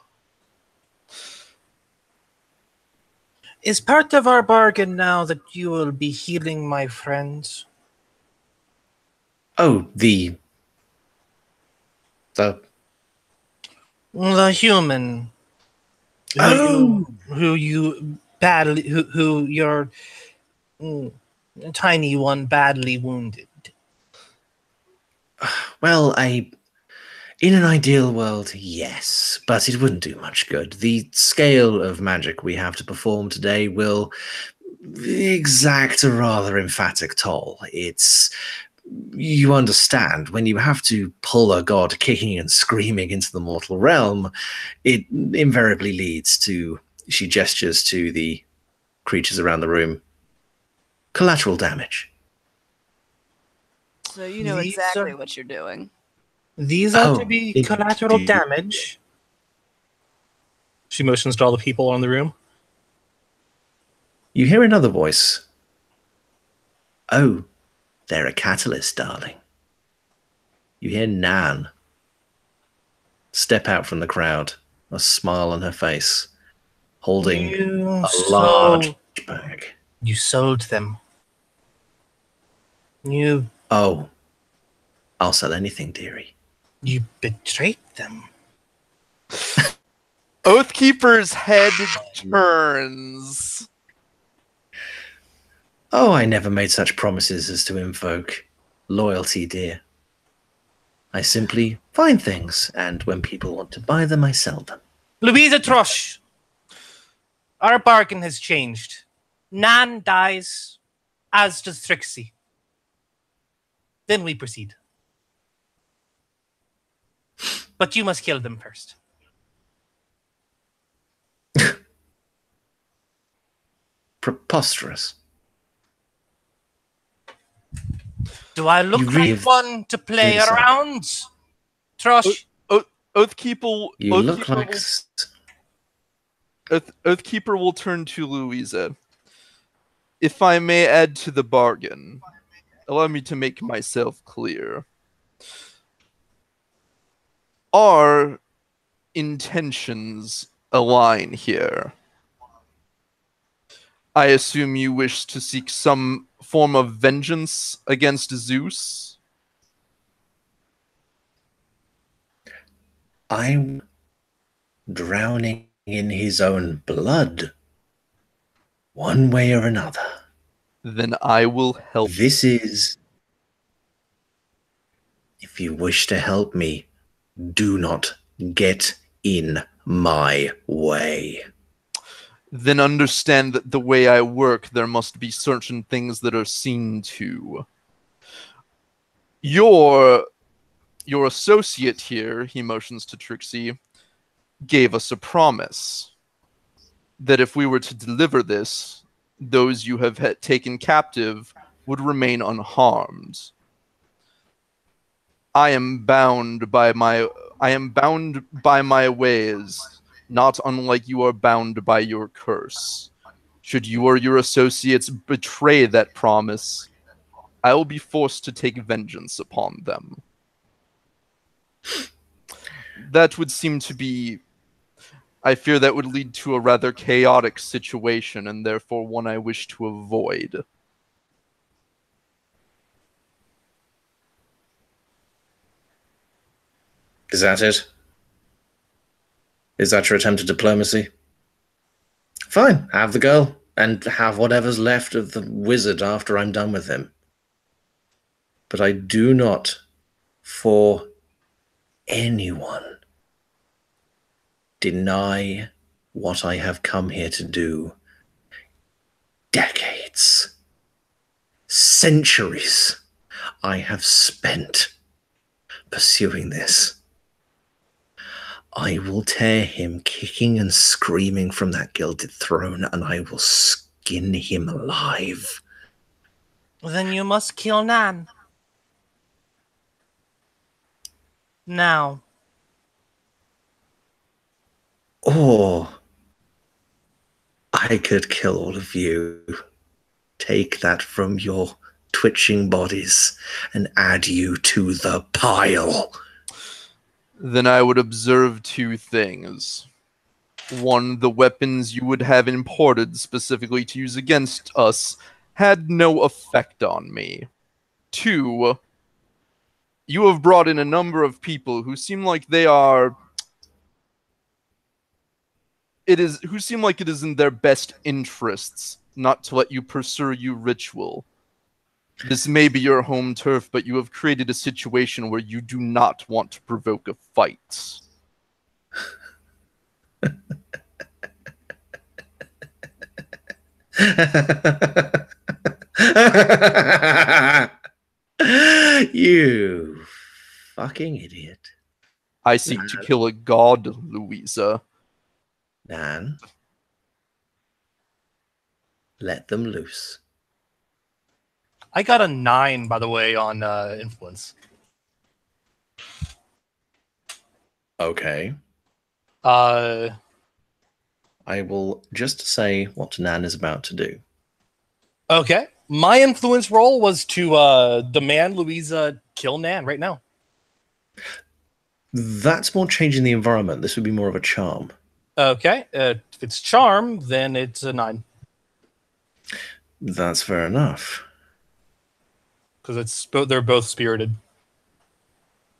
Is part of our bargain now that you will be healing my friends? Oh, the human. Oh! Who you badly, who your tiny one badly wounded. Well, in an ideal world, yes, but it wouldn't do much good. The scale of magic we have to perform today will exact a rather emphatic toll. You understand, when you have to pull a god kicking and screaming into the mortal realm, it invariably leads to, she gestures to the creatures around the room, collateral damage. So you know exactly what you're doing. These are to be collateral damage. She motions to all the people in the room. You hear another voice. Oh, They're a catalyst, darling. You hear Nan step out from the crowd, a smile on her face, holding a large bag. You sold them. You Oh, I'll sell anything, dearie. you betrayed them. Oathkeeper's head turns. Oh, I never made such promises as to invoke loyalty, dear. I simply find things, and when people want to buy them, I sell them. Louisa Trush, our bargain has changed. Nan dies, as does Trixie. Then we proceed. But you must kill them first. Preposterous. Do I look like one to play around? Trush? Oathkeeper. You look like... Oathkeeper will turn to Louisa. If I may add to the bargain, allow me to make myself clear. Our intentions align here. I assume you wish to seek some form of vengeance against Zeus? I'm drowning in his own blood, one way or another. Then I will help. This is... If you wish to help me, do not get in my way. Then understand that the way I work, there must be certain things that are seen to. Your associate here, he motions to Trixie, gave us a promise that if we were to deliver this, those you have taken captive would remain unharmed. I am bound by my ways, not unlike you are bound by your curse. Should you or your associates betray that promise, I will be forced to take vengeance upon them. That would seem to be... I fear that would lead to a rather chaotic situation, and therefore one I wish to avoid. Is that it? Is that your attempt at diplomacy? Fine, have the girl, and have whatever's left of the wizard after I'm done with him. But I do not, for anyone, deny what I have come here to do. Decades, centuries I have spent pursuing this. I will tear him kicking and screaming from that gilded throne, and I will skin him alive. Then you must kill Nan. Now. Or I could kill all of you, take that from your twitching bodies, and add you to the pile. Then I would observe two things. One, the weapons you would have imported specifically to use against us had no effect on me. Two, you have brought in a number of people who seem like they are... who seem like it is in their best interests not to let you pursue your ritual. This may be your home turf, but you have created a situation where you do not want to provoke a fight. You fucking idiot. I seek to kill a god, Louisa. Nan, let them loose. I got a 9, by the way, on influence. Okay. Uh, I will just say what Nan is about to do. okay. My influence role was to demand Louisa kill Nan right now. That's more changing the environment. This would be more of a charm. Okay, if it's charm, then it's a 9. That's fair enough. Because they're both spirited.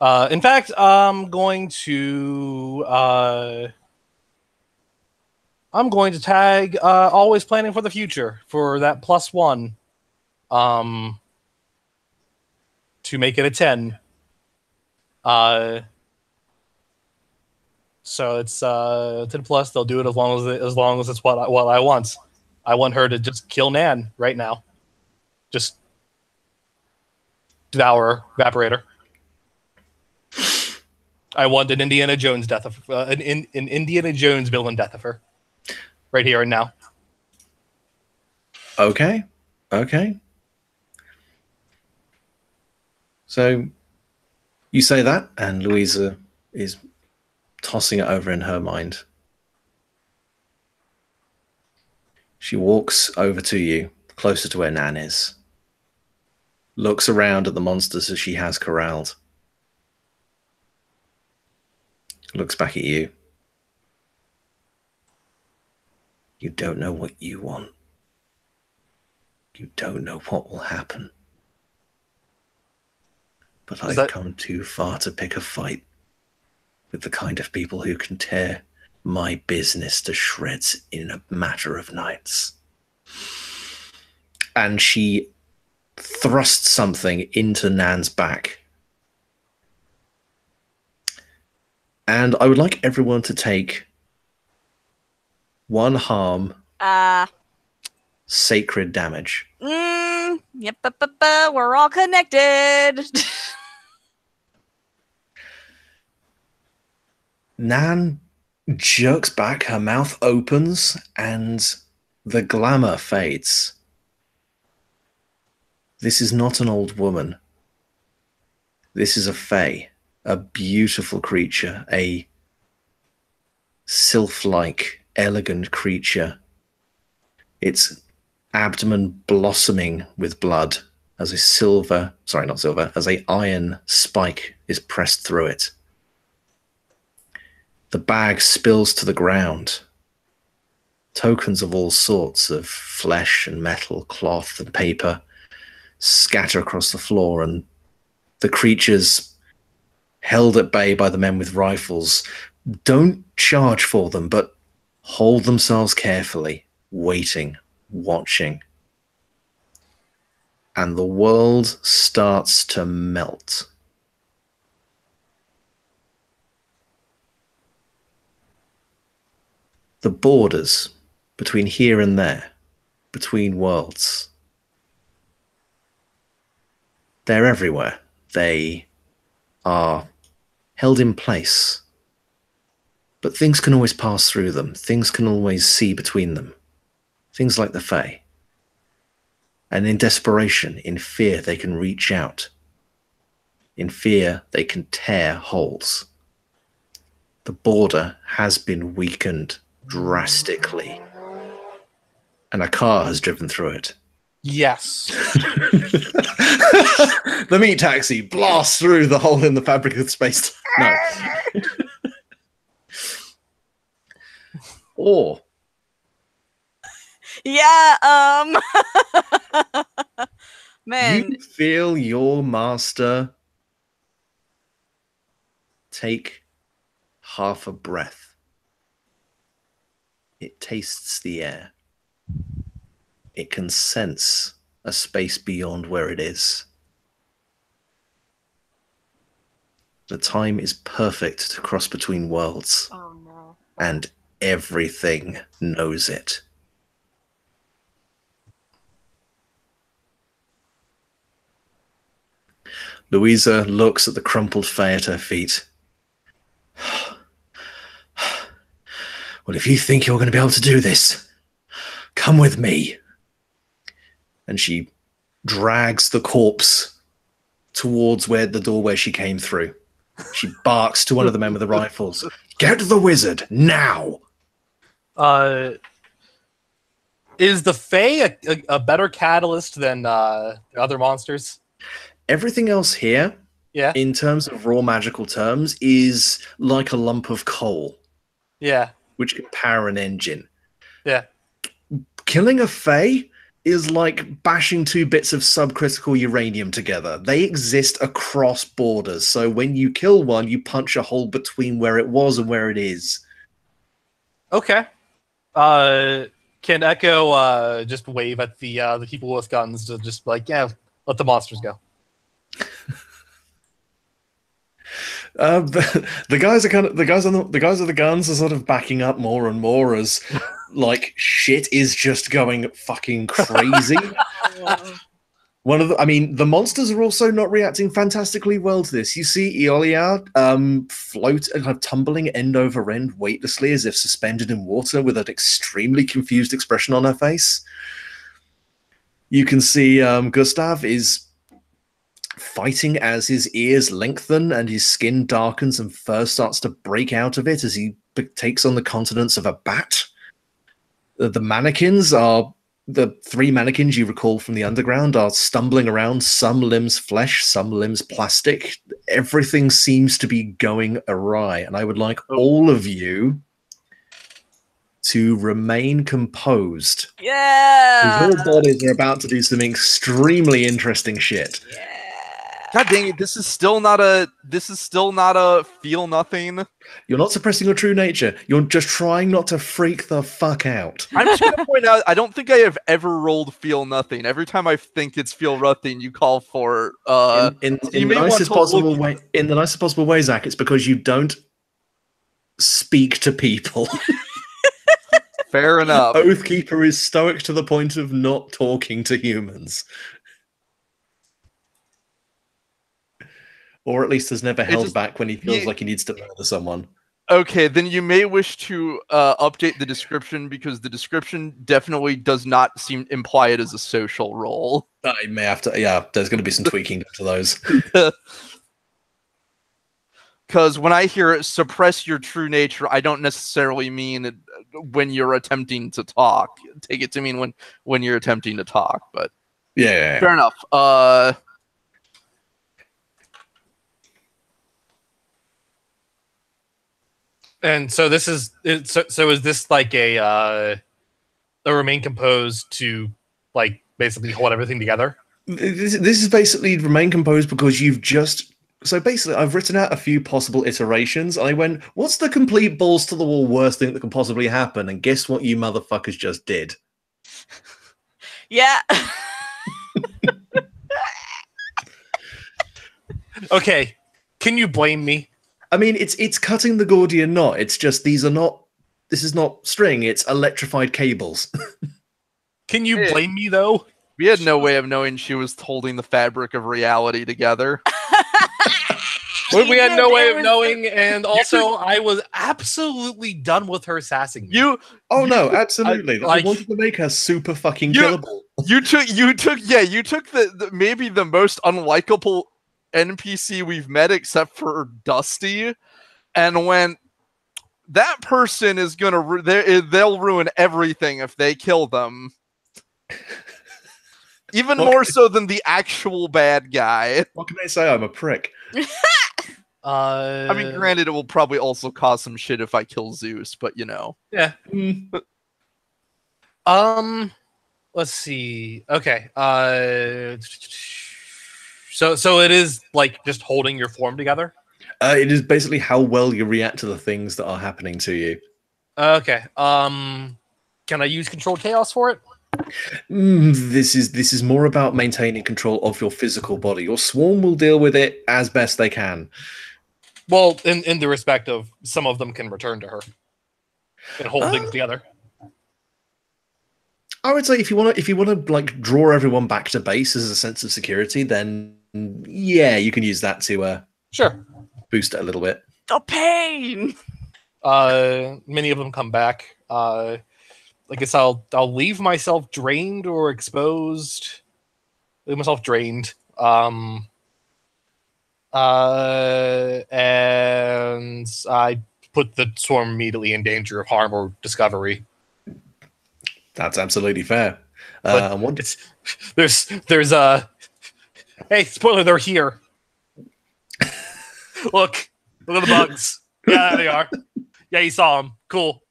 In fact, I'm going to tag always planning for the future for that +1. To make it a 10. So it's 10 plus. They'll do it as long as it's what I want. I want her to just kill Nan right now. Just devour her, evaporate her. I want an Indiana Jones death of an Indiana Jones villain death of her, right here and now. Okay. So you say that, and Louisa is tossing it over in her mind. She walks over to you, closer to where Nan is. Looks around at the monsters that she has corralled. Looks back at you. You don't know what you want. You don't know what will happen. But I've come too far to pick a fight with the kind of people who can tear my business to shreds in a matter of nights. And she thrusts something into Nan's back. And I would like everyone to take 1 harm sacred damage. Yep, we're all connected. Nan jerks back, her mouth opens, and the glamour fades. This is not an old woman. This is a fae, a beautiful creature, a sylph-like, elegant creature. Its abdomen blossoming with blood as as an iron spike is pressed through it. The bag spills to the ground. Tokens of all sorts of flesh and metal, cloth and paper scatter across the floor, and the creatures held at bay by the men with rifles don't charge for them, but hold themselves carefully, waiting, watching. And the world starts to melt. The borders between here and there, between worlds, they're everywhere. They are held in place. But things can always pass through them. Things can always see between them. Things like the Fae. And in desperation, in fear, they can reach out. In fear, they can tear holes. The border has been weakened drastically. And a car has driven through it. Yes. The meat taxi blasts through the hole in the fabric of space. No. Or Yeah, man. you feel your master take half a breath. It tastes the air. It can sense a space beyond where it is. The time is perfect to cross between worlds. Oh no. And everything knows it. Louisa looks at the crumpled Fae at her feet. Well, if you think you're going to be able to do this, come with me. And she drags the corpse towards where the doorway she came through. She barks to one of the men with the rifles. Get the wizard now! Is the Fae a better catalyst than the other monsters? Everything else here, Yeah. in terms of raw magical terms, is like a lump of coal, Yeah. which can power an engine. Yeah. Killing a Fae is like bashing two bits of subcritical uranium together. They exist across borders, so when you kill one, you punch a hole between where it was and where it is. Okay. Can Echo just wave at the people with guns to just like, yeah, let the monsters go? The guys are kind of the guys with the guns are sort of backing up more and more as like shit is just going fucking crazy. The monsters are also not reacting fantastically well to this. You see Eolia float and kind of tumbling end over end weightlessly as if suspended in water with an extremely confused expression on her face. You can see Gustav is fighting as his ears lengthen and his skin darkens and fur starts to break out of it as he takes on the countenance of a bat. The mannequins are the three mannequins you recall from the underground are stumbling around, some limbs flesh, some limbs plastic. Everything seems to be going awry, and I would like all of you to remain composed. Yeah. Your bodies are about to do some extremely interesting shit. Yeah. God dang it! This is still not a feel nothing. You're not suppressing your true nature. You're just trying not to freak the fuck out. I'm just gonna point out, I don't think I have ever rolled feel nothing. Every time I think it's feel nothing, you call for In you the may want nicest to possible look- way. In the nicest possible way, Zach. It's because you don't speak to people. Fair enough. Oathkeeper is stoic to the point of not talking to humans. Or at least has never held just- back when he feels like he needs to murder someone. Okay, then you may wish to update the description because the description definitely does not seem imply it as a social role. I may have to. Yeah, there's going to be some tweaking to those. Because when I hear suppress your true nature, I don't necessarily mean when you're attempting to talk. Take it to mean when you're attempting to talk. But Yeah. fair enough. And so this is so is this like a remain composed to like basically hold everything together? This is basically remain composed because you've just. So basically, I've written out a few possible iterations. And I went, what's the complete balls to the wall worst thing that can possibly happen? And guess what you motherfuckers just did? Yeah. Okay, can you blame me? I mean, it's cutting the Gordian knot. It's just these are not. This is not string. It's electrified cables. Can you blame me though? We had no way of knowing she was holding the fabric of reality together. We had no way of knowing, and also I was absolutely done with her sassing me. No, absolutely. I like- wanted to make her super fucking killable. You took the maybe the most unlikable NPC we've met except for Dusty, and when that person is gonna they'll ruin everything if they kill them. Even more so than the actual bad guy. What can I say? I'm a prick. I mean, granted, it will probably also cause some shit if I kill Zeus, but you know. Yeah. Let's see. Okay. So it is like just holding your form together. It is basically how well you react to the things that are happening to you. Okay. Can I use controlled chaos for it? This is more about maintaining control of your physical body. Your swarm will deal with it as best they can. Well, in the respect of some of them can return to her and hold things together. I would say if you want to like draw everyone back to base as a sense of security, then yeah, you can use that to Sure. boost it a little bit. The pain. Many of them come back. I guess I'll leave myself drained or exposed. Leave myself drained. And I put the swarm immediately in danger of harm or discovery. That's absolutely fair. But And what it's there's hey, spoiler, they're here. Look at the bugs. Yeah, there they are. Yeah, you saw them. Cool.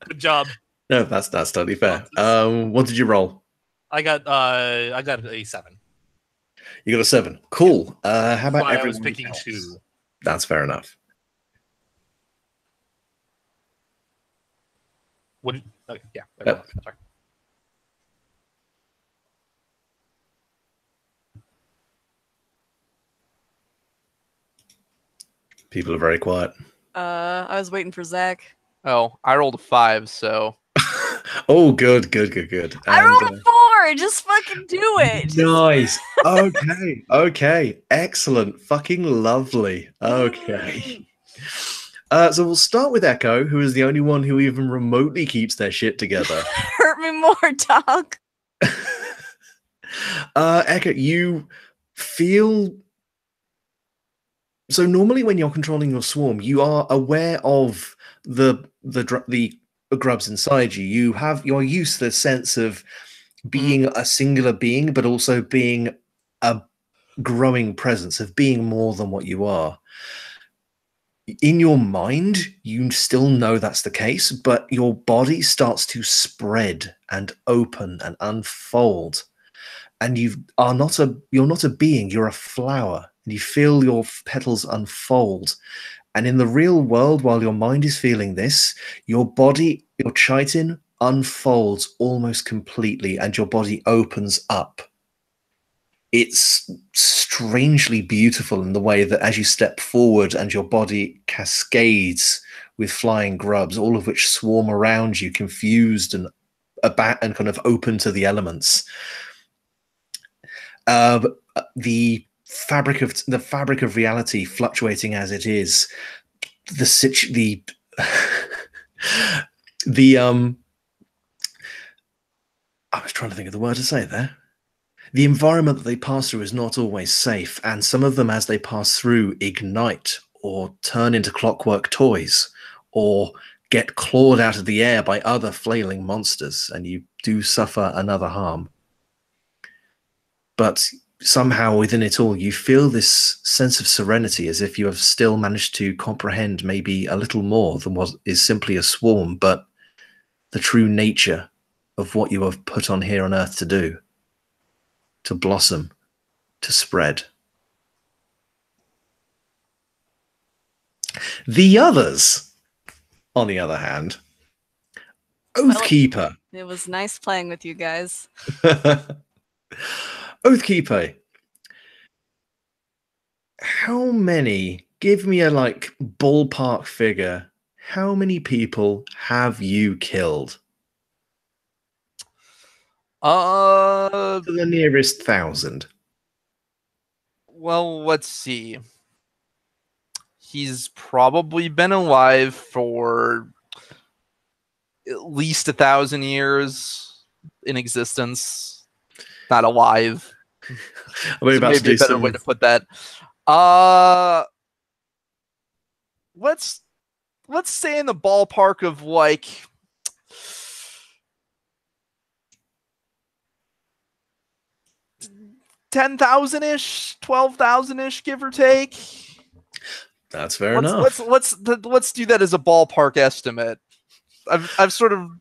Good job. No, that's totally fair. What did you roll? I got a 7. You got a 7. Cool. How That's about why I everyone was picking else? 2. That's fair enough. What? Okay, yeah. Yep. Sorry. People are very quiet. I was waiting for Zach. Oh, I rolled a 5, so Oh, good. I rolled a 4. Just fucking do it. Just- Nice. Okay. Excellent. Fucking lovely. Okay. So we'll start with Echo, who is the only one who even remotely keeps their shit together. Hurt me more, dog. Echo, you feel. So normally, when you're controlling your swarm, you are aware of the grubs inside you. You're used to the sense of being a singular being, but also being a growing presence, of being more than what you are. In your mind, you still know that's the case, but your body starts to spread and open and unfold. And you're not a being, you're a flower. And you feel your petals unfold. And in the real world, while your mind is feeling this, your body, your chitin, unfolds almost completely, and your body opens up. It's strangely beautiful in the way that as you step forward and your body cascades with flying grubs, all of which swarm around you, confused and kind of open to the elements. The fabric of reality fluctuating as it is, I was trying to think of the word to say there. The environment that they pass through is not always safe, and some of them, as they pass through, ignite or turn into clockwork toys or get clawed out of the air by other flailing monsters, and you do suffer another harm. But somehow within it all, you feel this sense of serenity, as if you have still managed to comprehend maybe a little more than what is simply a swarm, but the true nature of what you have put on here on Earth to do. To blossom, to spread. The others, on the other hand, Oathkeeper. It was nice playing with you guys. Oathkeeper. How many, give me a ballpark figure, how many people have you killed? To the nearest 1,000. Well, let's see. He's probably been alive for at least 1,000 years in existence. Not alive. I'm about to do maybe a better way to put that. Let's say in the ballpark of 10,000-ish, 12,000-ish, give or take. That's fair enough. Let's do that as a ballpark estimate. I've sort of.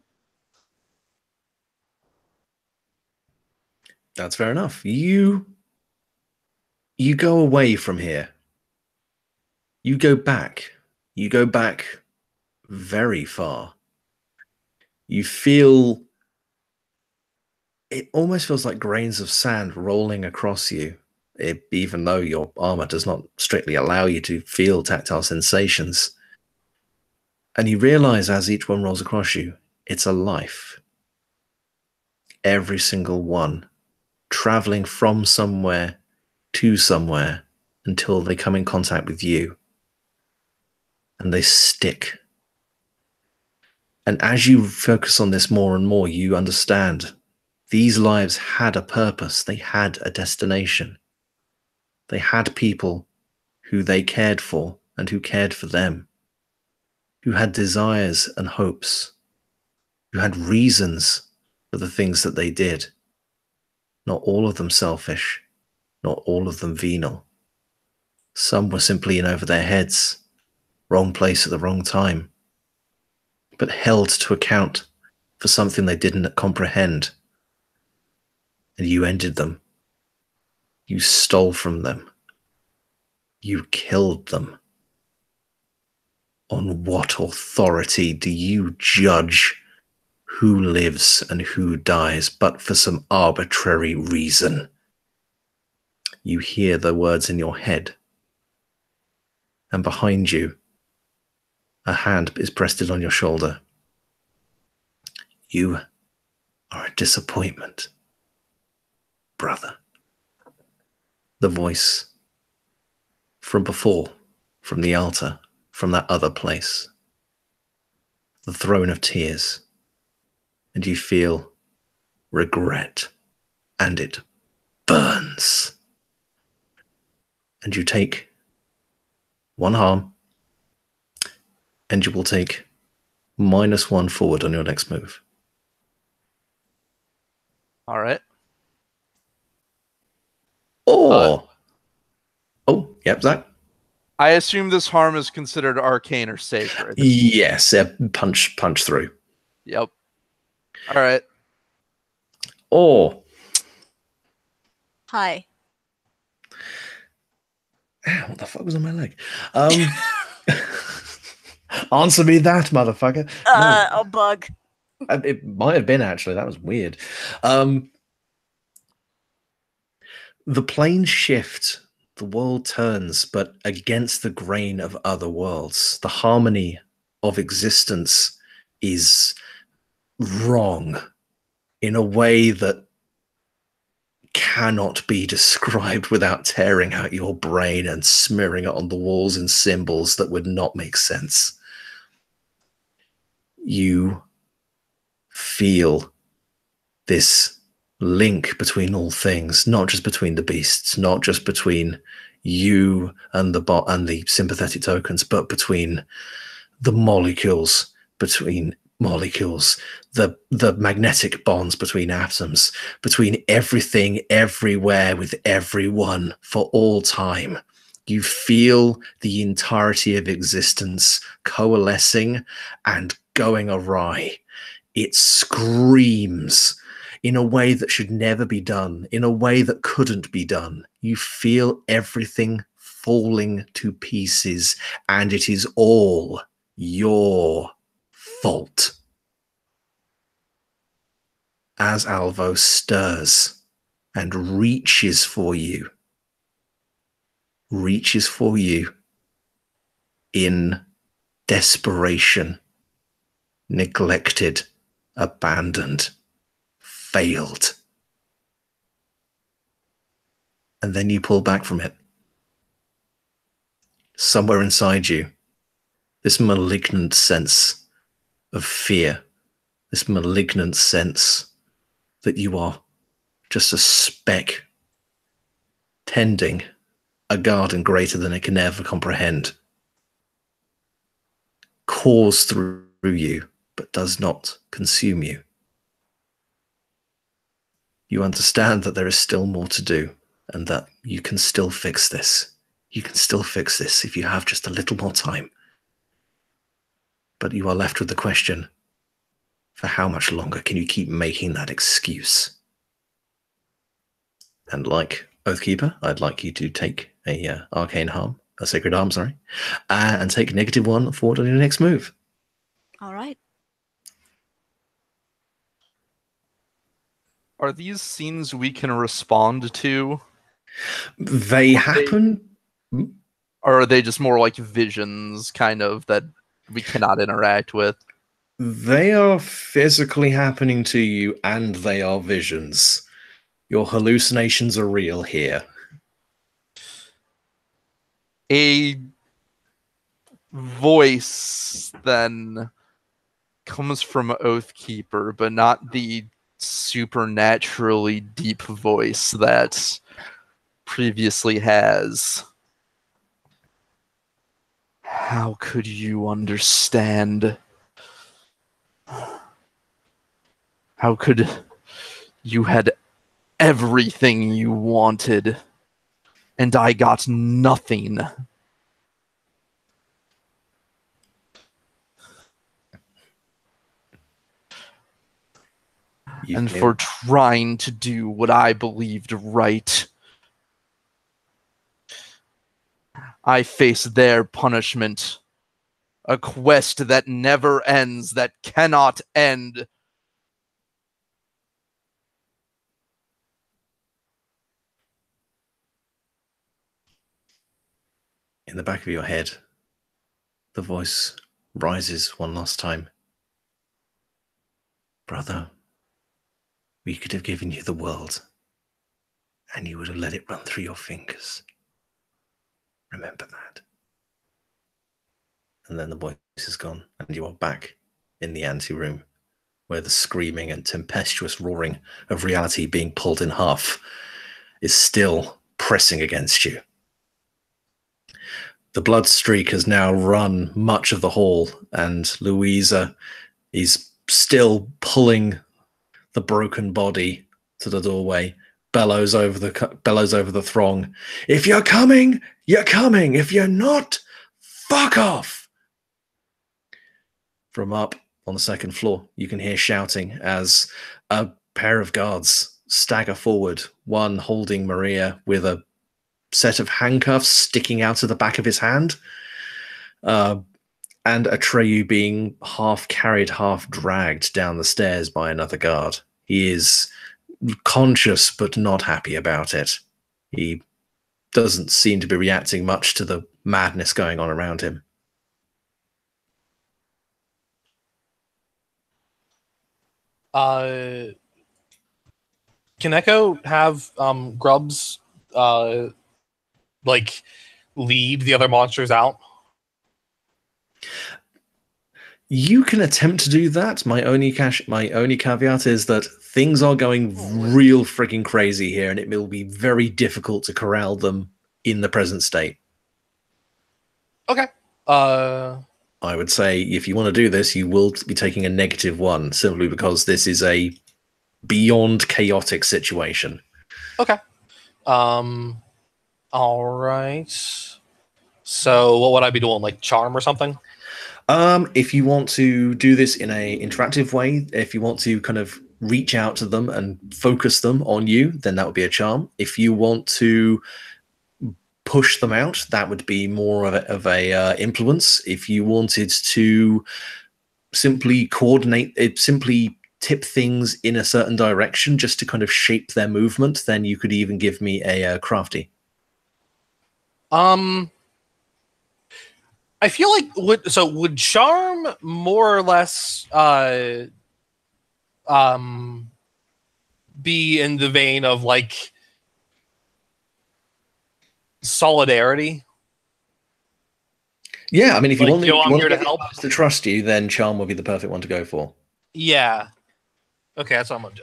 That's fair enough. You go away from here. You go back. You go back very far. You feel. It almost feels like grains of sand rolling across you, even though your armor does not strictly allow you to feel tactile sensations. And you realize as each one rolls across you, it's a life. Every single one, traveling from somewhere to somewhere until they come in contact with you. And they stick. And as you focus on this more and more, you understand these lives had a purpose. They had a destination. They had people who they cared for and who cared for them, who had desires and hopes. You had reasons for the things that they did. Not all of them selfish, not all of them venal. Some were simply in over their heads, wrong place at the wrong time, but held to account for something they didn't comprehend. And you ended them. You stole from them. You killed them. On what authority do you judge who lives and who dies, but for some arbitrary reason? You hear the words in your head, and behind you, a hand is pressed on your shoulder. You are a disappointment, brother. The voice from before, from the altar, from that other place, the throne of tears, and you feel regret, and it burns. And you take one harm, and you will take -1 forward on your next move. All right. Or, yep, Zach. I assume this harm is considered arcane or sacred. Yes, punch through. Yep. All right. Or, Hi. what the fuck was on my leg? Answer me that, motherfucker. No, A bug. it might have been actually. That was weird. The planes shift, the world turns, but against the grain of other worlds. The harmony of existence is wrong in a way that cannot be described without tearing out your brain and smearing it on the walls in symbols that would not make sense. You feel this link between all things, not just between the beasts, not just between you and the bot and the sympathetic tokens, but between the molecules, the magnetic bonds between atoms, between everything, everywhere, with everyone, for all time. You feel the entirety of existence coalescing and going awry. It screams in a way that should never be done, in a way that couldn't be done. You feel everything falling to pieces, and it is all your fault. As Alvo stirs and reaches for you in desperation, neglected, abandoned, failed. And then you pull back from it. Somewhere inside you, this malignant sense of fear, this malignant sense that you are just a speck tending a garden greater than it can ever comprehend, cores through you, but does not consume you. You understand that there is still more to do, and that you can still fix this. You can still fix this if you have just a little more time. But you are left with the question, for how much longer can you keep making that excuse? And like Oathkeeper, I'd like you to take a arcane harm, a sacred harm, sorry, and take -1 forward on your next move. All right. Are these scenes we can respond to? They happen. Or are they just more like visions, kind of, that we cannot interact with? They are physically happening to you, and they are visions. Your hallucinations are real here. A voice then comes from Oathkeeper, but not the supernaturally deep voice that previously has. How could you understand? How could you had everything you wanted, and I got nothing? And for trying to do what I believed right, I face their punishment. A quest that never ends, that cannot end. In the back of your head, the voice rises one last time. Brother, we could have given you the world, and you would have let it run through your fingers. Remember that. And then the voice is gone, and you are back in the anteroom, where the screaming and tempestuous roaring of reality being pulled in half is still pressing against you. The blood streak has now run much of the hall, and Louisa is still pulling the broken body to the doorway, bellows over the throng. If you're coming, you're coming. If you're not, fuck off. From up on the second floor, you can hear shouting as a pair of guards stagger forward, one holding Maria with a set of handcuffs sticking out of the back of his hand, and Atreyu being half carried, half dragged down the stairs by another guard. He is conscious but not happy about it. He doesn't seem to be reacting much to the madness going on around him. Can Echo have Grubs like lead the other monsters out? You can attempt to do that. My only caveat is that things are going real freaking crazy here, and it will be very difficult to corral them in the present state. Okay. I would say if you want to do this, you will be taking a -1, simply because this is a beyond chaotic situation. Okay. All right. So what would I be doing? Like charm or something? If you want to do this in a interactive way, if you want to kind of reach out to them and focus them on you, then that would be a charm. If you want to push them out, that would be more of a influence. If you wanted to simply coordinate it, simply tip things in a certain direction just to kind of shape their movement, then you could even give me a crafty. I feel like would charm more or less be in the vein of like solidarity? Yeah, I mean, if you Like, want I'm here to get help to trust you, then charm would be the perfect one to go for. Yeah. Okay, that's what I'm gonna do.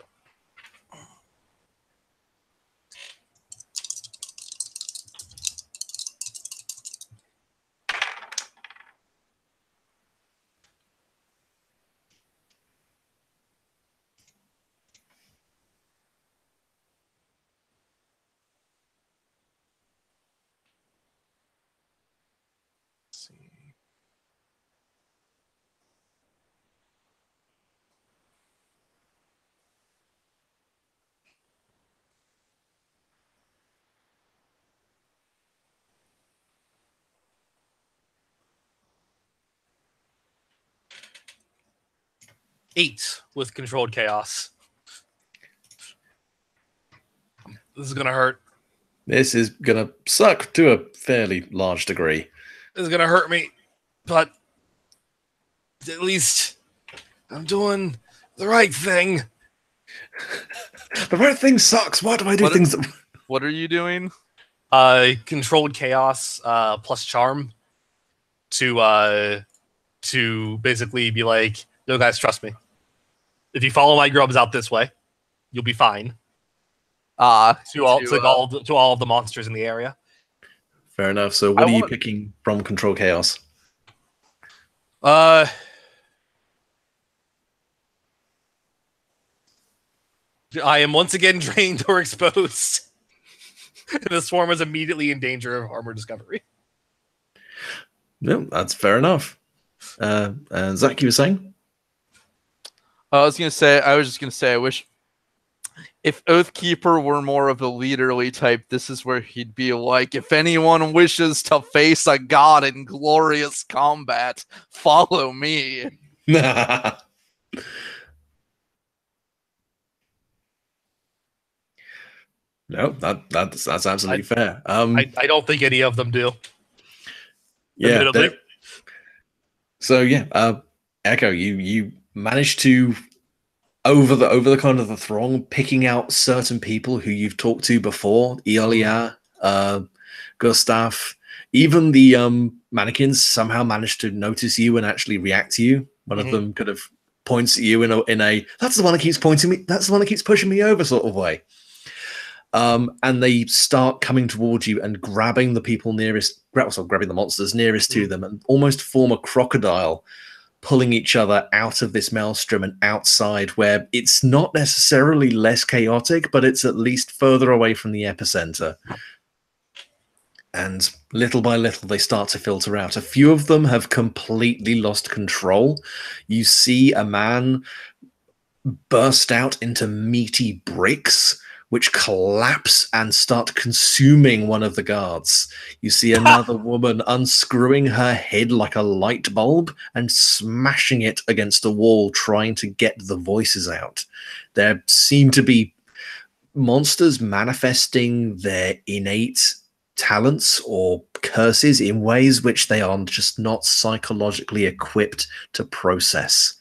Eight with controlled chaos. This is gonna hurt. This is gonna suck to a fairly large degree. This is gonna hurt me, but at least I'm doing the right thing. The right thing sucks. Why do I do things that... What are you doing? Controlled chaos plus charm to basically be like, yo guys, trust me. If you follow my grubs out this way, you'll be fine. To all of the monsters in the area. Fair enough. So what are you picking from Control Chaos? I am once again drained or exposed. The swarm is immediately in danger of armor discovery. No, that's fair enough. And Zach, you were saying? I was just gonna say, I wish if Oathkeeper were more of a leaderly type, this is where he'd be like, if anyone wishes to face a god in glorious combat, follow me. No, that's absolutely fair. I don't think any of them do. Yeah. Admittedly. So yeah, Echo, you managed to over the kind of the throng, picking out certain people who you've talked to before, Eolia, Gustav, even the mannequins somehow managed to notice you and actually react to you. One of them kind of points at you in a that's the one that keeps pointing me, that's the one that keeps pushing me over sort of way. And they start coming towards you and grabbing the people nearest, grabbing the monsters nearest to them, and almost form a crocodile, pulling each other out of this maelstrom and outside, where it's not necessarily less chaotic, but it's at least further away from the epicenter. And little by little, they start to filter out. A few of them have completely lost control. You see a man burst out into meaty bricks, which collapse and start consuming one of the guards. You see another woman unscrewing her head like a light bulb and smashing it against a wall, trying to get the voices out. There seem to be monsters manifesting their innate talents or curses in ways which they are just not psychologically equipped to process.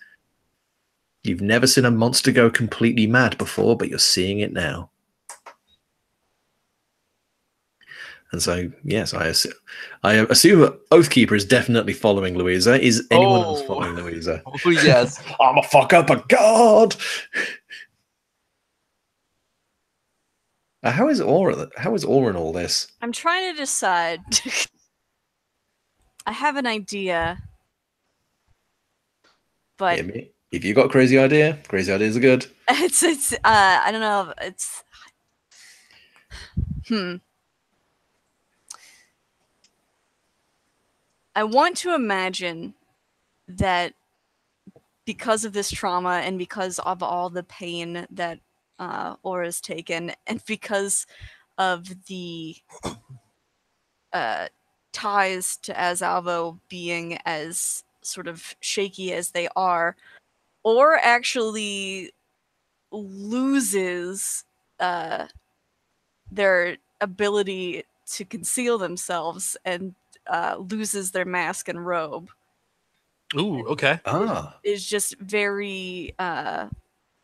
You've never seen a monster go completely mad before, but you're seeing it now. And so, yes, I assume that Oathkeeper is definitely following Louisa. Is anyone else following Louisa? Oh, yes. I'm a fuck up a god. How is Aura? How is Aura in all this? I'm trying to decide. I have an idea, but If you got a crazy ideas are good. it's I don't know. It's I want to imagine that because of this trauma and because of all the pain that Aura's taken, and because of the ties to Azalvo being as sort of shaky as they are, Aura actually loses their ability to conceal themselves and loses their mask and robe. Ooh, okay. Is just very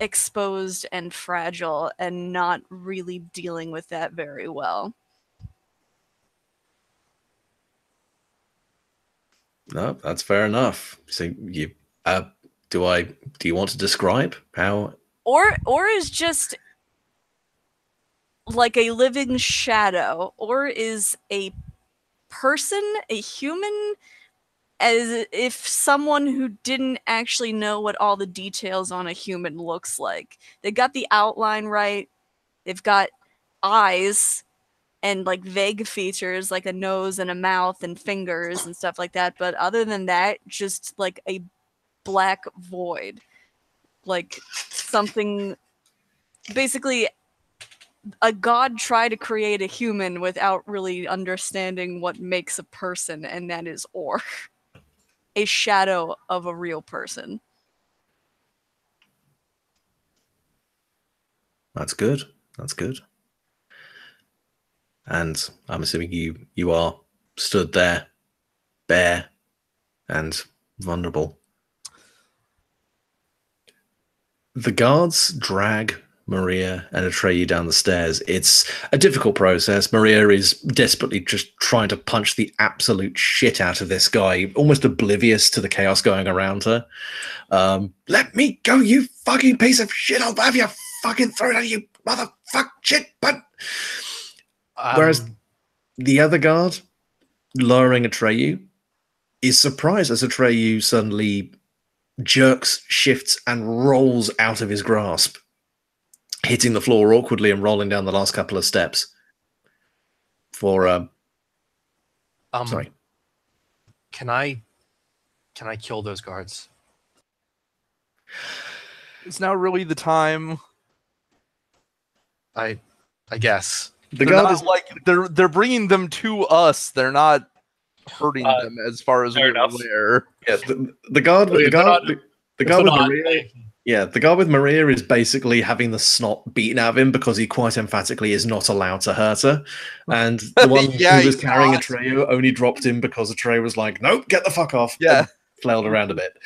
exposed and fragile and not really dealing with that very well. No, that's fair enough. So you do you want to describe how Or is just like a living shadow, or is a person, a human, as if someone who didn't actually know what all the details on a human looks like. They got the outline right. They've got eyes and like vague features like a nose and a mouth and fingers and stuff like that. But other than that, just like a black void. Like something, basically a god tried to create a human without really understanding what makes a person, and that is Or. A shadow of a real person. That's good. That's good. And I'm assuming you are stood there, bare and vulnerable. The guards drag Maria and Atreyu down the stairs. It's a difficult process. Maria is desperately just trying to punch the absolute shit out of this guy, almost oblivious to the chaos going around her. Let me go, you fucking piece of shit! I'll have your fucking throat out of you, motherfuck shit! But whereas the other guard, lowering Atreyu, is surprised as Atreyu suddenly jerks, shifts, and rolls out of his grasp. hitting the floor awkwardly and rolling down the last couple of steps. For sorry, Can I kill those guards? Is now really the time? I guess. the They're guard not is like they're bringing them to us. They're not hurting them as far as fair we're enough. aware. yeah, the guard with the guard the guard with Maria. Yeah, the guy with Maria is basically having the snot beaten out of him because he quite emphatically is not allowed to hurt her. And the one Yeah, who was he's carrying not. Atreyu only dropped him because Atreyu was like, nope, get the fuck off. Yeah. And flailed around a bit.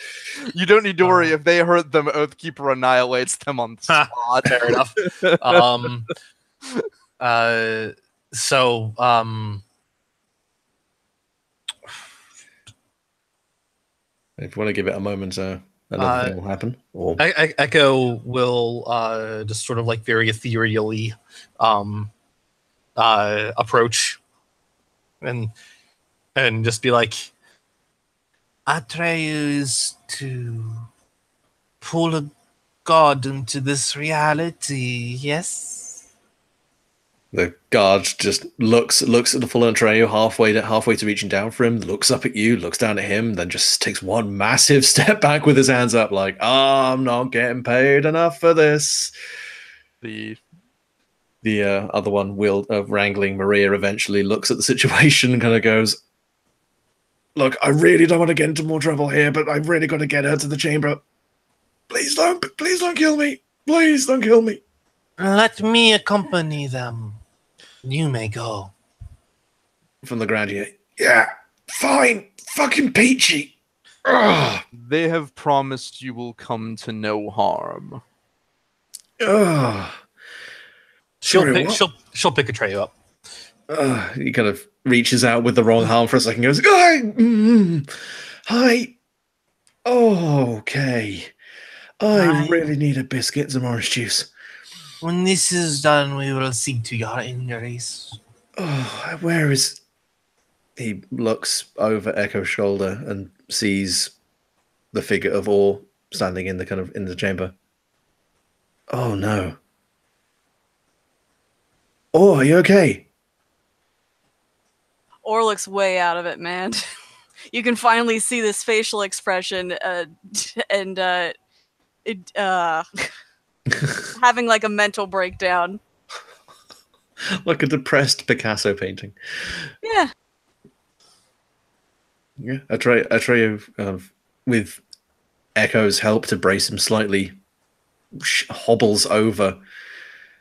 You don't need to worry. If they hurt them, Oathkeeper annihilates them on the spot. Fair enough. If you want to give it a moment, another thing will happen. Or Echo will just sort of like very ethereally approach and just be like, Atreyu is to pull a god into this reality, yes? the guard just looks at the fallen Atreyu halfway to reaching down for him, looks up at you, looks down at him, then just takes one massive step back with his hands up, like, I'm not getting paid enough for this. The other one, wrangling Maria, eventually looks at the situation and kind of goes, look, I really don't want to get into more trouble here, but I've really got to get her to the chamber. Please don't kill me. Please don't kill me. Let me accompany them. You may go. From the ground here. Yeah, fine. Fucking peachy. Ugh. they have promised you will come to no harm. Ugh. she'll Sorry, pick, what? she'll pick Atreyu up. He kind of reaches out with the wrong arm for a second, goes, hi. Oh, okay. I Hi. really need a biscuit and some orange juice. When this is done, we will see to your injuries. Oh, where is... He looks over Echo's shoulder and sees the figure of Orr standing in the chamber. Oh, no. Orr, are you okay? Or looks way out of it, man. You can finally see this facial expression and having like a mental breakdown. Like a depressed Picasso painting. Yeah. Yeah, Atreyu, with Echo's help to brace him slightly, hobbles over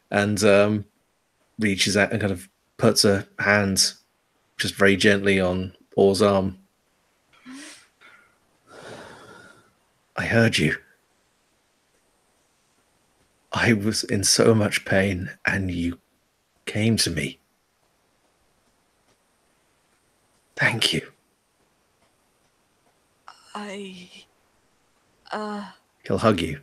and reaches out and kind of puts her hand just very gently on Orr's arm. I heard you. I was in so much pain, and you came to me. Thank you. He'll hug you.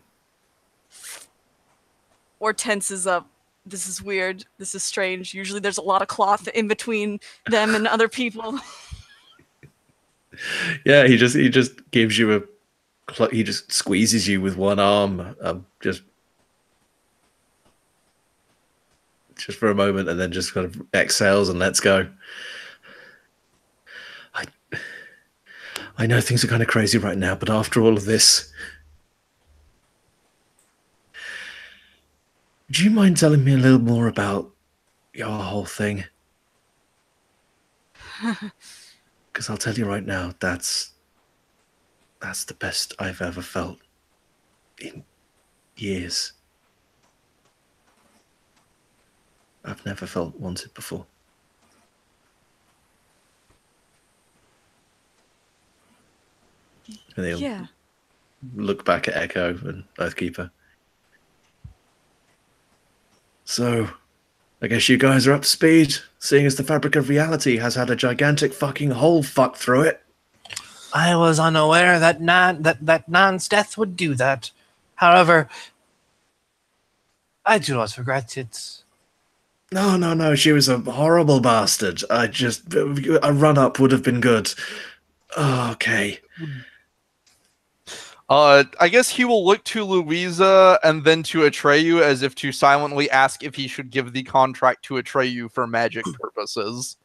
Or tenses up. This is weird. This is strange. Usually there's a lot of cloth in between them and other people. Yeah, he just gives you he just squeezes you with one arm, just for a moment, and then just kind of exhales and lets go. I know things are kind of crazy right now, but after all of this, do you mind telling me a little more about your whole thing? Because I'll tell you right now, that's the best I've ever felt in years. I've never felt wanted before. And they'll Yeah. look back at Echo and Earthkeeper. So, I guess you guys are up to speed, seeing as the fabric of reality has had a gigantic fucking hole fucked through it. I was unaware that Nan's death would do that. However, I do not regret it. No, she was a horrible bastard. A run-up would have been good. Oh, okay. I guess he will look to Louisa and then to Atreyu as if to silently ask if he should give the contract to Atreyu for magic purposes.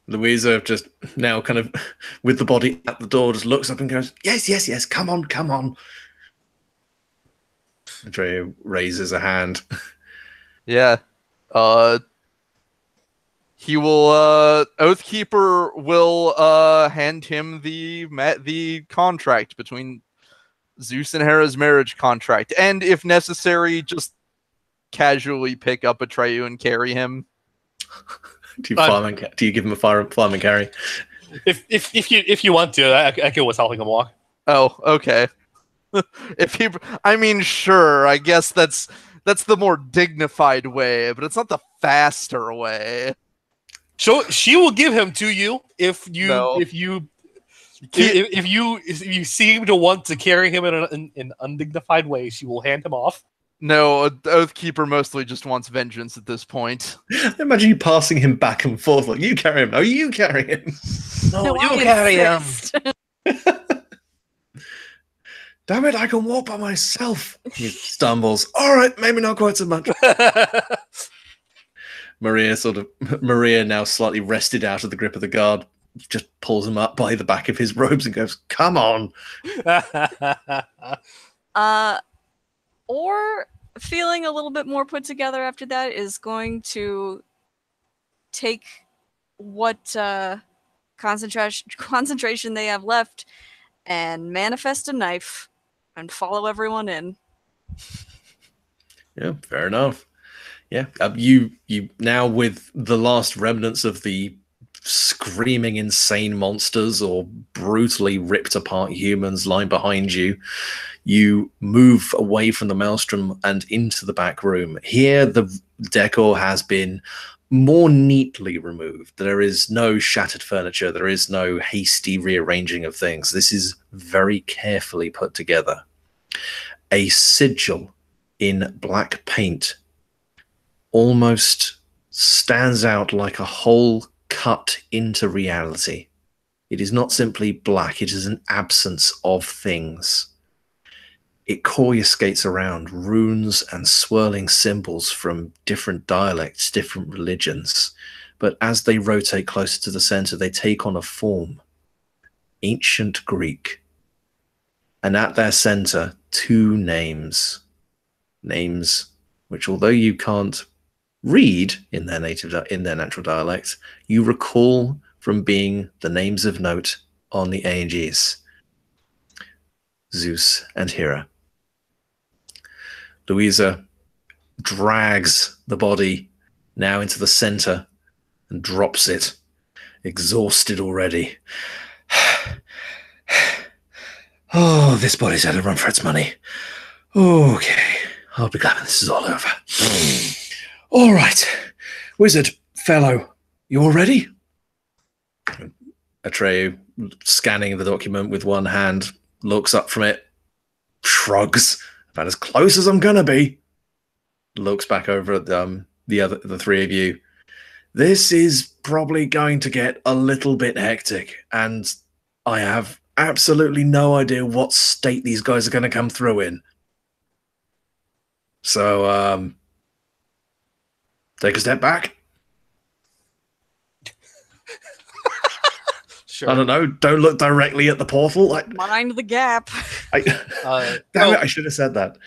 Louisa just now kind of with the body at the door just looks up and goes, yes, yes, yes, come on, come on. Atreyu raises a hand. Yeah. He will, Oathkeeper will, hand him the contract between Zeus and Hera's marriage contract. And if necessary, just casually pick up Atreyu and carry him. Do you give him a fireman carry? If you want to, I go with helping him walk. Oh, okay. Sure, I guess that's the more dignified way, but it's not the faster way. So she will give him to you if you seem to want to carry him in an undignified way. She will hand him off. No, Oathkeeper mostly just wants vengeance at this point. Imagine you passing him back and forth like, you carry him. No, you carry him. No, you carry him. Damn it, I can walk by myself. He stumbles. All right, maybe not quite so much. Maria, now slightly rested out of the grip of the guard, just pulls him up by the back of his robes and goes, come on. Or feeling a little bit more put together after that is going to take what concentration they have left and manifest a knife and follow everyone in. Yeah, fair enough. Yeah, you now with the last remnants of the screaming insane monsters or brutally ripped apart humans lying behind you, you move away from the maelstrom and into the back room. Here, the decor has been more neatly removed. There is no shattered furniture. There is no hasty rearranging of things. This is very carefully put together. A sigil in black paint almost stands out like a hole cut into reality. It is not simply black, it is an absence of things. It coruscates around runes and swirling symbols from different dialects, different religions. But as they rotate closer to the center, they take on a form. Ancient Greek. And at their center, two names. Names which, although you can't read in their natural dialect, you recall from being the names of note on the ANGs. Zeus and Hera. Louisa drags the body now into the center and drops it, exhausted already. Oh, this body's had a run for its money. Okay, I'll be glad when this is all over. All right, wizard fellow, you all ready? Atreyu, scanning the document with one hand, looks up from it, shrugs, about as close as I'm gonna be. Looks back over at the three of you. This is probably going to get a little bit hectic, and I have absolutely no idea what state these guys are going to come through in. So, take a step back. Sure. I don't know. Don't look directly at the portal. Mind the gap. Damn it! I should have said that.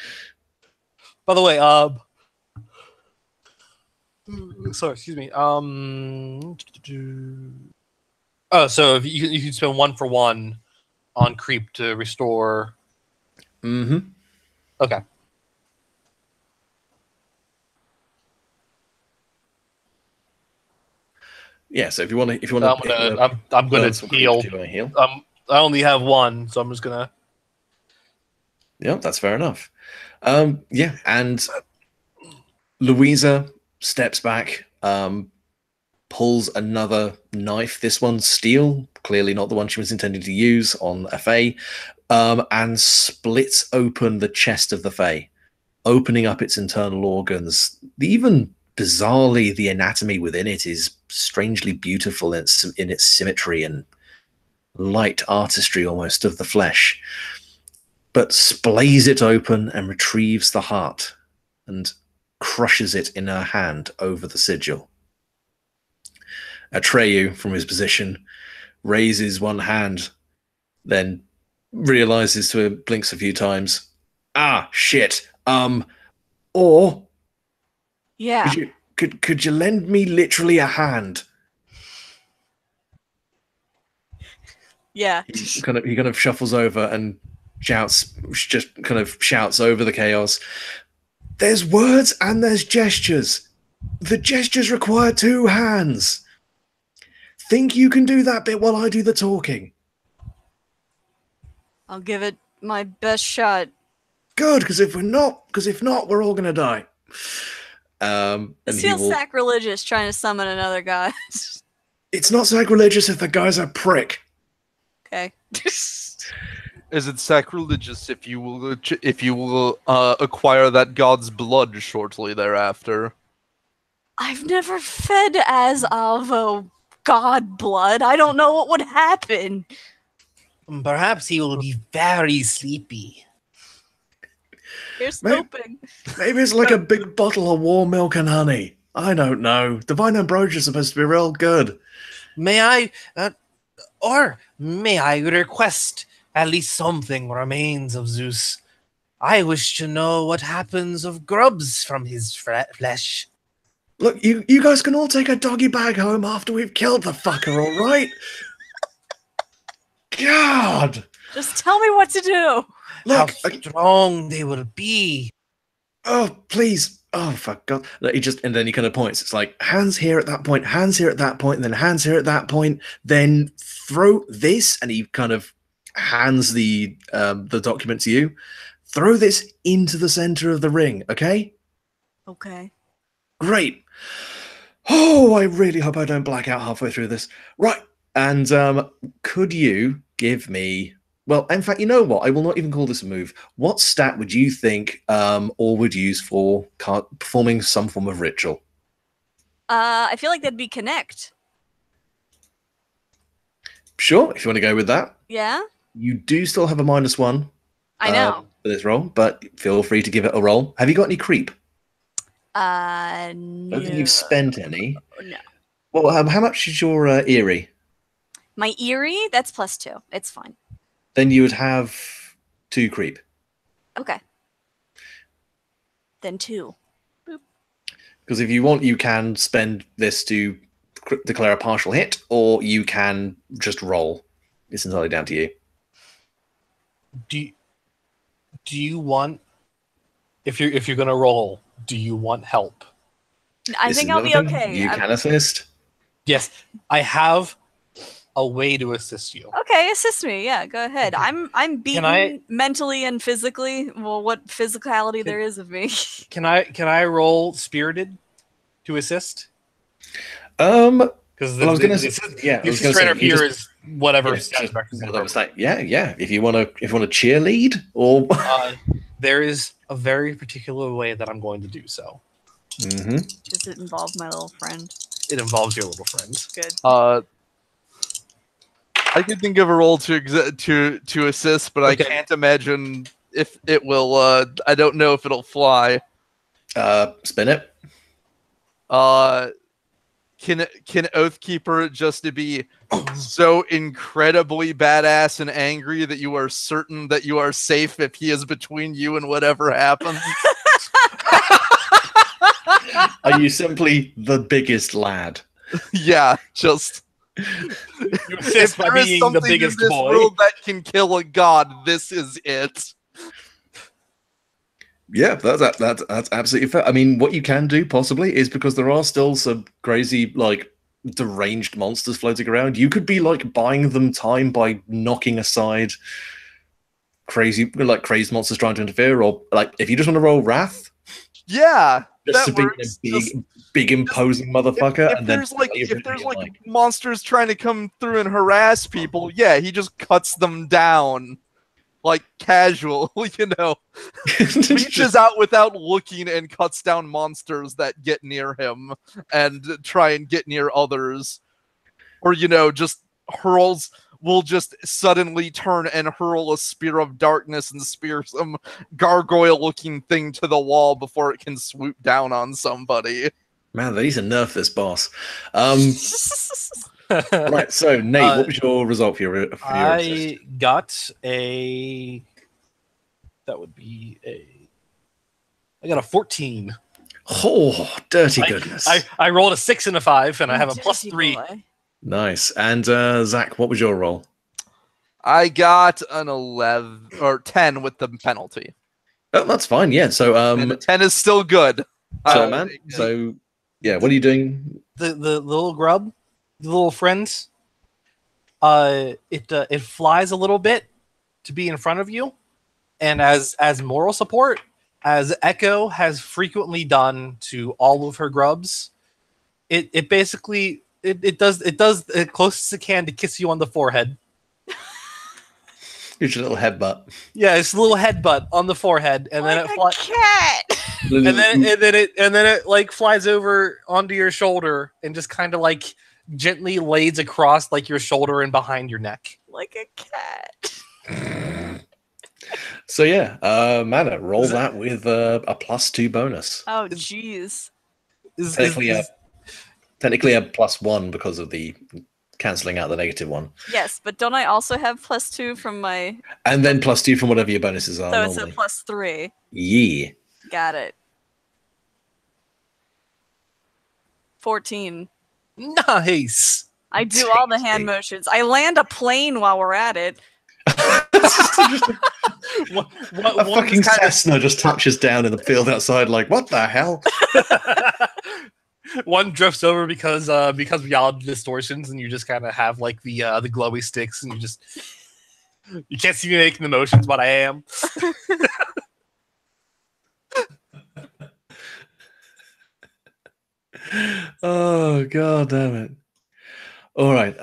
By the way, sorry, excuse me. So if you can spend 1 for 1 on creep to restore. Mm-hmm. Okay. Yeah. So if you want to, I'm gonna heal. Heal. I only have 1, so I'm just gonna. Yeah, that's fair enough. Yeah, and Louisa steps back, pulls another knife. This one's steel, clearly not the one she was intending to use on a Fae, and splits open the chest of the Fae, opening up its internal organs. Even bizarrely, the anatomy within it is strangely beautiful in its symmetry and light artistry almost of the flesh. but splays it open and retrieves the heart and crushes it in her hand over the sigil. Atreyu, from his position, raises one hand, then realizes to blinks a few times. Ah, shit. Or Yeah. could you lend me literally a hand? Yeah. He kind of shuffles over and shouts over the chaos. There's words and there's gestures. The gestures require 2 hands. Think you can do that bit while I do the talking? I'll give it my best shot. Good, because if not, we're all gonna die. And This he feels will. sacrilegious trying to summon another god. It's not sacrilegious if the guy's a prick. Okay. Is it sacrilegious if you will acquire that god's blood shortly thereafter? I've never fed as of a god blood. I don't know what would happen. Perhaps he will be very sleepy. Here's Maybe- hoping. Maybe it's like a big bottle of warm milk and honey. I don't know. Divine ambrosia is supposed to be real good. May I request at least something remains of Zeus? I wish to know what happens of grubs from his flesh. Look, you guys can all take a doggy bag home after we've killed the fucker, all right? God! Just tell me what to do. Look, How strong they will be. oh, please. Oh, fuck God. Look, and then he kind of points. It's like, hands here at that point, hands here at that point, and then hands here at that point. Then throw this, and he kind of hands the document to you. Throw this into the center of the ring, okay? Okay. Great. Oh, I really hope I don't black out halfway through this. Right. And could you give me... Well, in fact, you know what? I will not even call this a move. What stat would you think Or would use for performing some form of ritual? I feel like that'd be connect. Sure, if you want to go with that. Yeah? You do still have a -1 I know. for this roll, but feel free to give it a roll. Have you got any creep? No. I don't think you've spent any. No. Well, how much is your Eerie? My Eerie? That's +2. It's fine. Then you would have 2 creep. Okay. Then 2. Because if you want, you can spend this to declare a partial hit, or you can just roll. It's entirely down to you. Do you want, if you're gonna roll, do you want help? I This think is I'll be another thing. okay. You can assist. Yes, I have a way to assist you. Okay, assist me. Yeah, go ahead. I'm beaten I- mentally and physically. Well, what physicality there is of me. Can I roll spirited to assist? Because Well, I was gonna say, yeah, I the was gonna assist trainer say, you here just- is whatever. Yes, status just- vector is well, that was yeah. If you want to cheerlead, or there is a very particular way that I'm going to do so. Mhm. Does it involve my little friend? It involves your little friend. Good. I could think of a roll to assist, but Okay. I can't imagine if it will. I don't know if it'll fly. Spin it. Can Oathkeeper just to be so incredibly badass and angry that you are certain that you are safe if he is between you and whatever happens? Are you simply the biggest lad? Yeah, just You assist by there is being the something in biggest this boy. world that can kill a god, this is it. Yeah, that's absolutely fair. I mean, what you can do possibly is, because there are still some crazy, like, deranged monsters floating around, you could be like buying them time by knocking aside crazy monsters trying to interfere, or like if you just want to roll wrath, Yeah, just to that be works. a big imposing motherfucker, If and then there's like play if there's everything like monsters trying to come through and harass people, yeah, he just cuts them down. Like casual, you know. Reaches out without looking and cuts down monsters that get near him and try and get near others. Or, you know, just hurls will just suddenly turn and hurl a spear of darkness and spear some gargoyle-looking thing to the wall before it can swoop down on somebody. Man, they need to nerf this boss. Right, so Nate, what was your result for your resist? I got a. That would be a. I got a 14. Oh, dirty goodness. I rolled a 6 and a 5, and I have a Dirty +3. boy. Nice. And Zach, what was your roll? I got an 11 or 10 with the penalty. Oh, that's fine. Yeah. So And a 10 is still good. man. So yeah, what are you doing? The little grub, the little friends. It flies a little bit to be in front of you, and as moral support, as Echo has frequently done to all of her grubs, it basically it does the closest it can to kiss you on the forehead. Here's your little headbutt. Yeah, it's a little headbutt on the forehead, and then Like it a flies. cat. And then it like flies over onto your shoulder and just kind of like gently lays across like your shoulder and behind your neck. Like a cat. So yeah, Mana, roll that with a +2 bonus. Oh, jeez. Technically a +1 because of the cancelling out the negative one. Yes, but don't I also have +2 from my... And then +2 from whatever your bonuses are. So normally. it's a +3. Yeah. Got it. 14. Nice. I do all the hand motions. I land a plane while we're at it. A fucking Cessna just touches down in the field outside, like, what the hell? One drifts over because we all have distortions, and you just kind of have like the glowy sticks, and you can't see me making the motions, but I am. Oh god damn it. All right.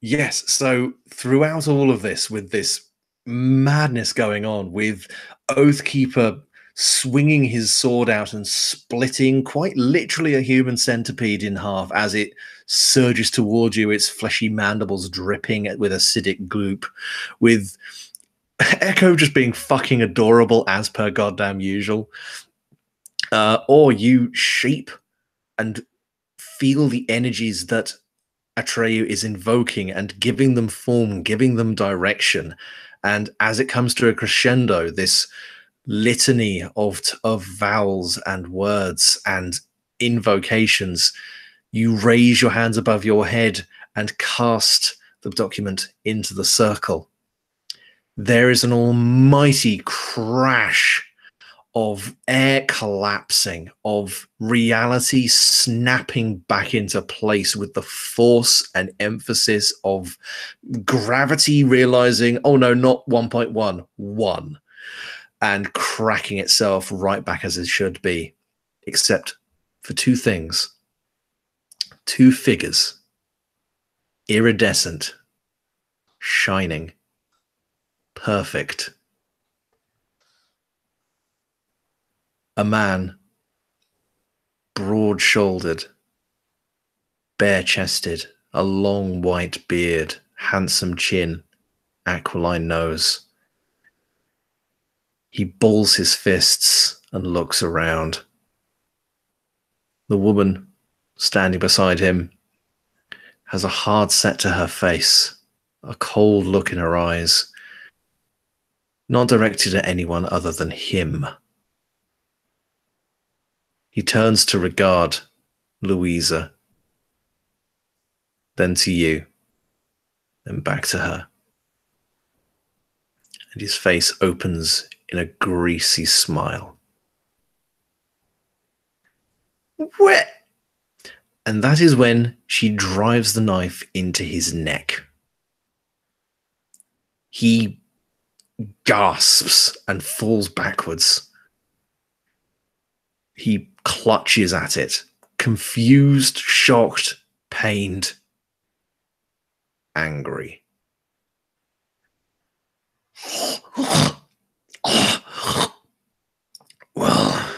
Yes, so throughout all of this, with this madness going on, with Oathkeeper swinging his sword out and splitting quite literally a human centipede in half as it surges towards you, its fleshy mandibles dripping with acidic goop, with Echo just being fucking adorable as per goddamn usual, or you shape and feel the energies that Atreyu is invoking and giving them form, giving them direction. And as it comes to a crescendo, this litany of vowels and words and invocations, you raise your hands above your head and cast the document into the circle. There is an almighty crash of air collapsing, of reality snapping back into place with the force and emphasis of gravity realizing, oh no, not 1.1, 1, and cracking itself right back as it should be, except for two things. Two figures, iridescent, shining, perfect. A man, broad-shouldered, bare-chested, a long white beard, handsome chin, aquiline nose. He balls his fists and looks around. The woman standing beside him has a hard set to her face, a cold look in her eyes, not directed at anyone other than him. He turns to regard Louisa, then to you, then back to her. And his face opens in a greasy smile. Where? And that is when she drives the knife into his neck. He gasps and falls backwards. He clutches at it, confused, shocked, pained, angry. Well,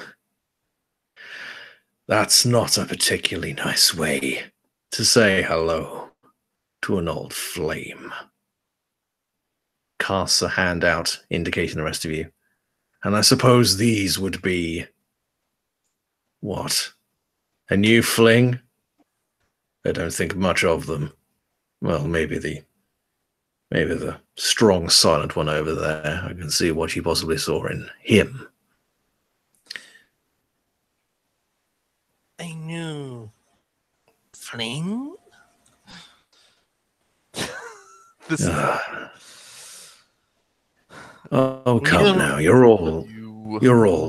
that's not a particularly nice way to say hello to an old flame. casts a hand out, indicating the rest of you. And I suppose these would be... what? A new fling? I don't think much of them. Well, maybe the strong, silent one over there. I can see what you possibly saw in him. A new fling? This Oh, come now. You're all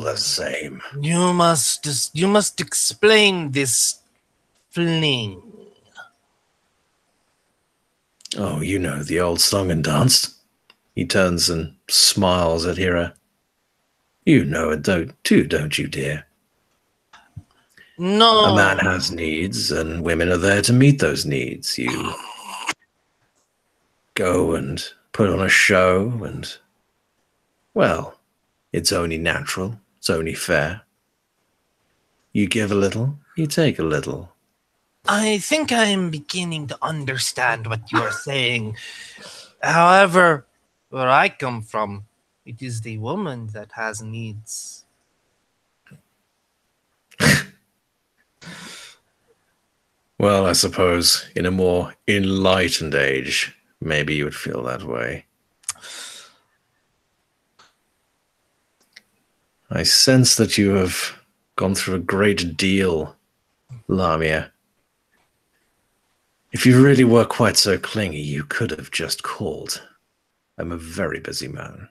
the same. You must explain this fling. Oh, you know, the old song and dance. He turns and smiles at Hira. You know it too, don't you, dear? No. A man has needs, and women are there to meet those needs. You go and put on a show, and, well, it's only natural. It's only fair. You give a little, you take a little. I think I am beginning to understand what you are saying. However, where I come from, it is the woman that has needs. Well, I suppose in a more enlightened age, maybe you would feel that way. I sense that you have gone through a great deal, Lamia. If you really were quite so clingy, you could have just called. I'm a very busy man.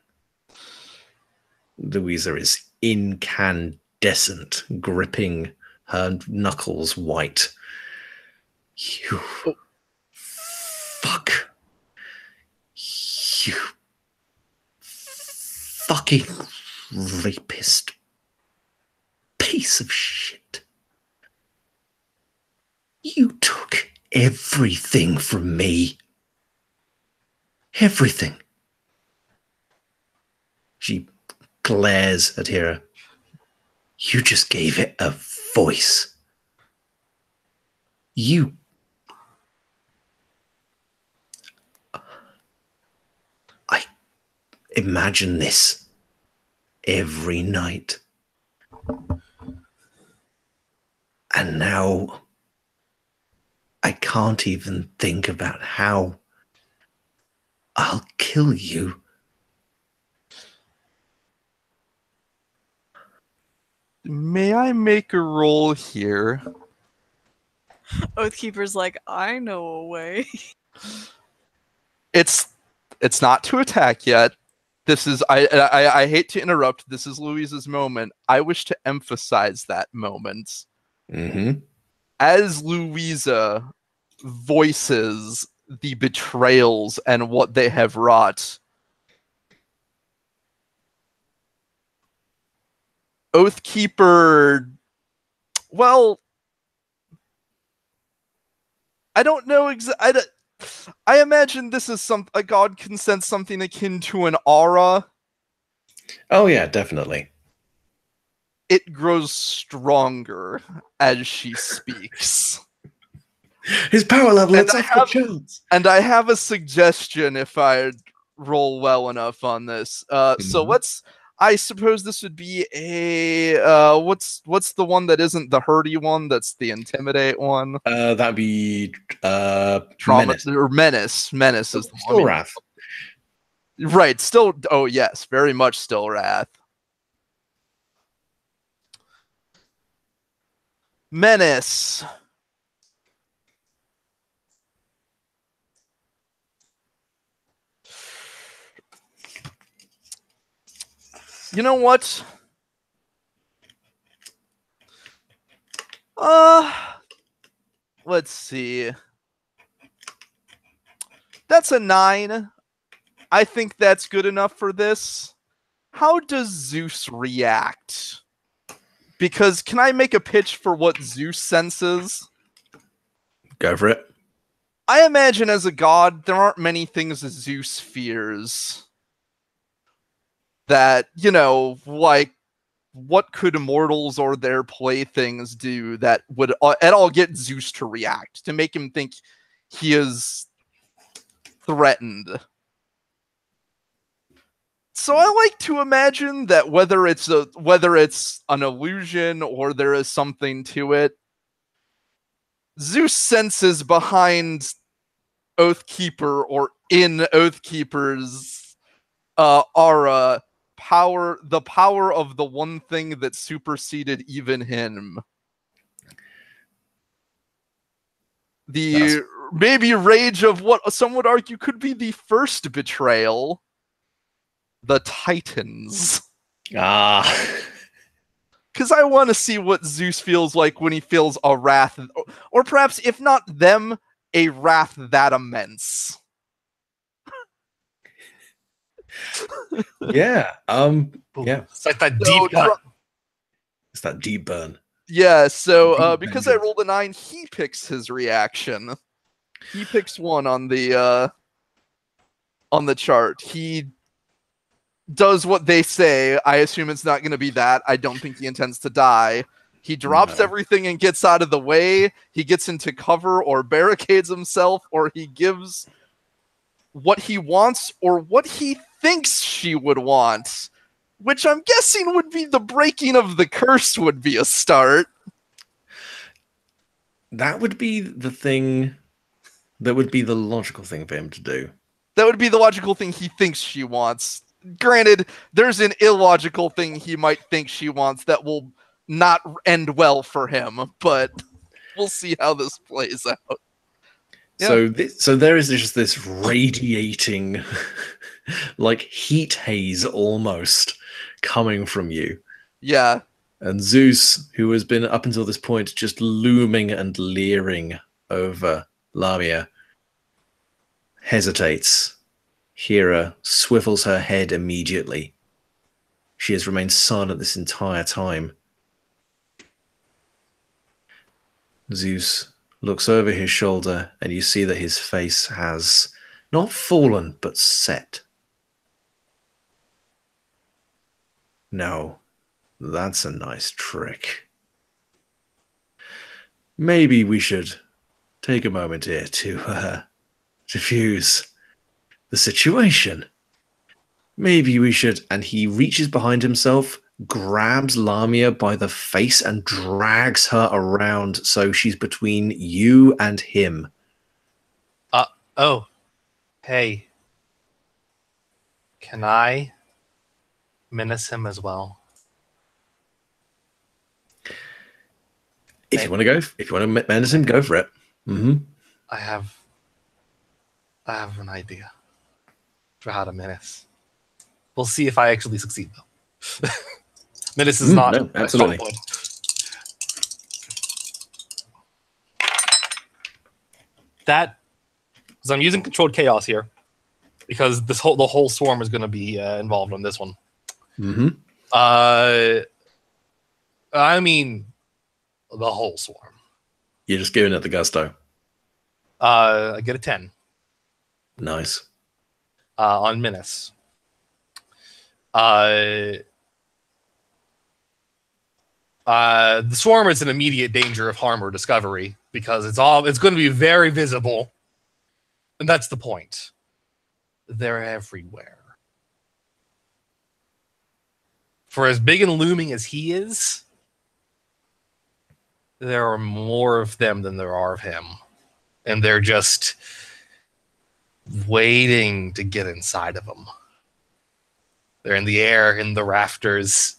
Louisa is incandescent, gripping her knuckles white. You fuck. You fucking rapist. Piece of shit. You took everything from me. Everything. She glares at Hira. You just gave it a voice. You... I imagine this every night. And now I can't even think about how I'll kill you. May I make a roll here? Oathkeeper's like, I know a way. It's not to attack yet. This is I hate to interrupt. This is Louisa's moment. I wish to emphasize that moment. Mm-hmm. As Louisa voices the betrayals and what they have wrought, Oathkeeper, well, I don't know I imagine this is a god can sense something akin to an aura. Oh yeah, definitely. It grows stronger as she speaks. His power level, it's off the charts. And I have a suggestion if I roll well enough on this. So let's. I suppose this would be a what's the one that isn't the hurdy one? That's the intimidate one. That'd be Trauma menace. or menace. Menace is the Still one. wrath. Right. Still. Oh yes, very much still wrath. Menace. You know what? Let's see. That's a 9. I think that's good enough for this. How does Zeus react? Because can I make a pitch for what Zeus senses? Go for it. I imagine as a god, there aren't many things Zeus fears. That, you know, like, what could immortals or their playthings do that would at all get Zeus to react, to make him think he is threatened? So I like to imagine that whether it's an illusion or there is something to it, Zeus senses behind Oathkeeper or in Oathkeeper's aura the power of the one thing that superseded even him. The maybe rage of what some would argue could be the first betrayal. The Titans. Ah. Because I want to see what Zeus feels like when he feels a wrath, or perhaps, if not them, a wrath that immense. Yeah. Yeah. It's like that So, deep cut. It's that deep burn. Yeah, so Deep because I vengeance. rolled a 9, he picks his reaction. He picks 1 on the chart. He does what they say. I assume it's not going to be that. I don't think he intends to die. He drops No. everything and gets out of the way. He gets into cover or barricades himself, or he gives what he wants or what he thinks she would want, which I'm guessing would be the breaking of the curse would be a start. That would be the thing. That would be the logical thing for him to do. That would be the logical thing he thinks she wants. Granted, there's an illogical thing he might think she wants that will not end well for him, but we'll see how this plays out. Yeah. So there is just this radiating, like heat haze almost coming from you. Yeah. And Zeus, who has been up until this point just looming and leering over Lamia, hesitates. Hera swivels her head immediately. She has remained silent this entire time. Zeus looks over his shoulder, and you see that his face has not fallen, but set. No, that's a nice trick. Maybe we should take a moment here to diffuse the situation. Maybe we should... And he reaches behind himself, grabs Lamia by the face and drags her around so she's between you and him. Oh. Hey. Can I menace him as well? If you want to menace him, go for it. Mm-hmm. I have an idea for how to menace. We'll see if I actually succeed, though. Menace is not no, absolutely. my strong point. That, because I'm using controlled chaos here, because the whole swarm is going to be involved on this one. Mm-hmm. I mean, the whole swarm. You're just giving it the gusto. I get a 10 Nice. on menace. The swarm is in immediate danger of harm or discovery because it's going to be very visible, and that's the point. They're everywhere. For as big and looming as he is, there are more of them than there are of him, and they're just waiting to get inside of him. They're in the air, in the rafters,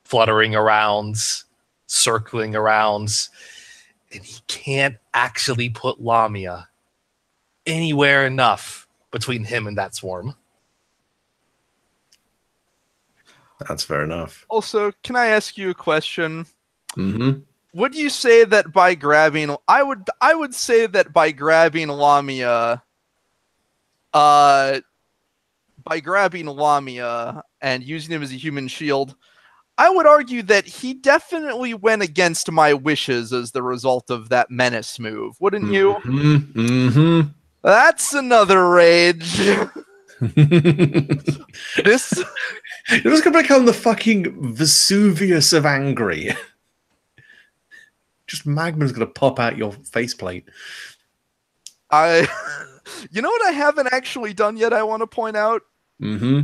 fluttering around, circling around, and he can't actually put Lamia anywhere enough between him and that swarm. That's fair enough. Also, can I ask you a question? Mm-hmm. Would you say that by grabbing... I would say that by grabbing Lamia... by grabbing Lamia and using him as a human shield, I would argue that he definitely went against my wishes as the result of that menace move. Wouldn't you? Mm-hmm. Mm-hmm. That's another rage. This... You're just going to become the fucking Vesuvius of angry. Just magma's going to pop out your faceplate. You know what I haven't actually done yet, I want to point out? Mm-hmm.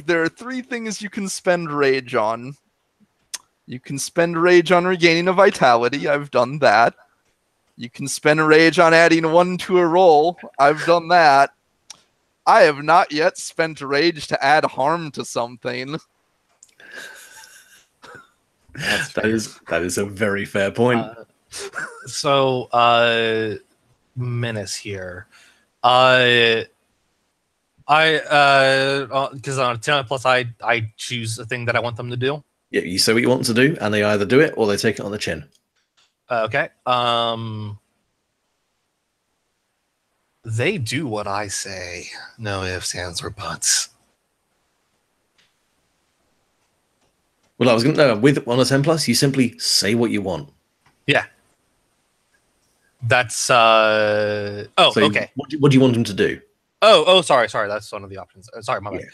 There are 3 things you can spend rage on. You can spend rage on regaining a vitality. I've done that. You can spend rage on adding 1 to a roll. I've done that. I have not yet spent rage to add harm to something. That is a very fair point. Menace here. Because on a 10 plus, I choose a thing that I want them to do. Yeah, you say what you want them to do, and they either do it or they take it on the chin. Okay. They do what I say. No ifs, ands, or buts. Well, I was going to with on a 10 plus, you simply say what you want. Yeah. That's So okay. What do you want them to do? Sorry. That's one of the options. Sorry, my bad.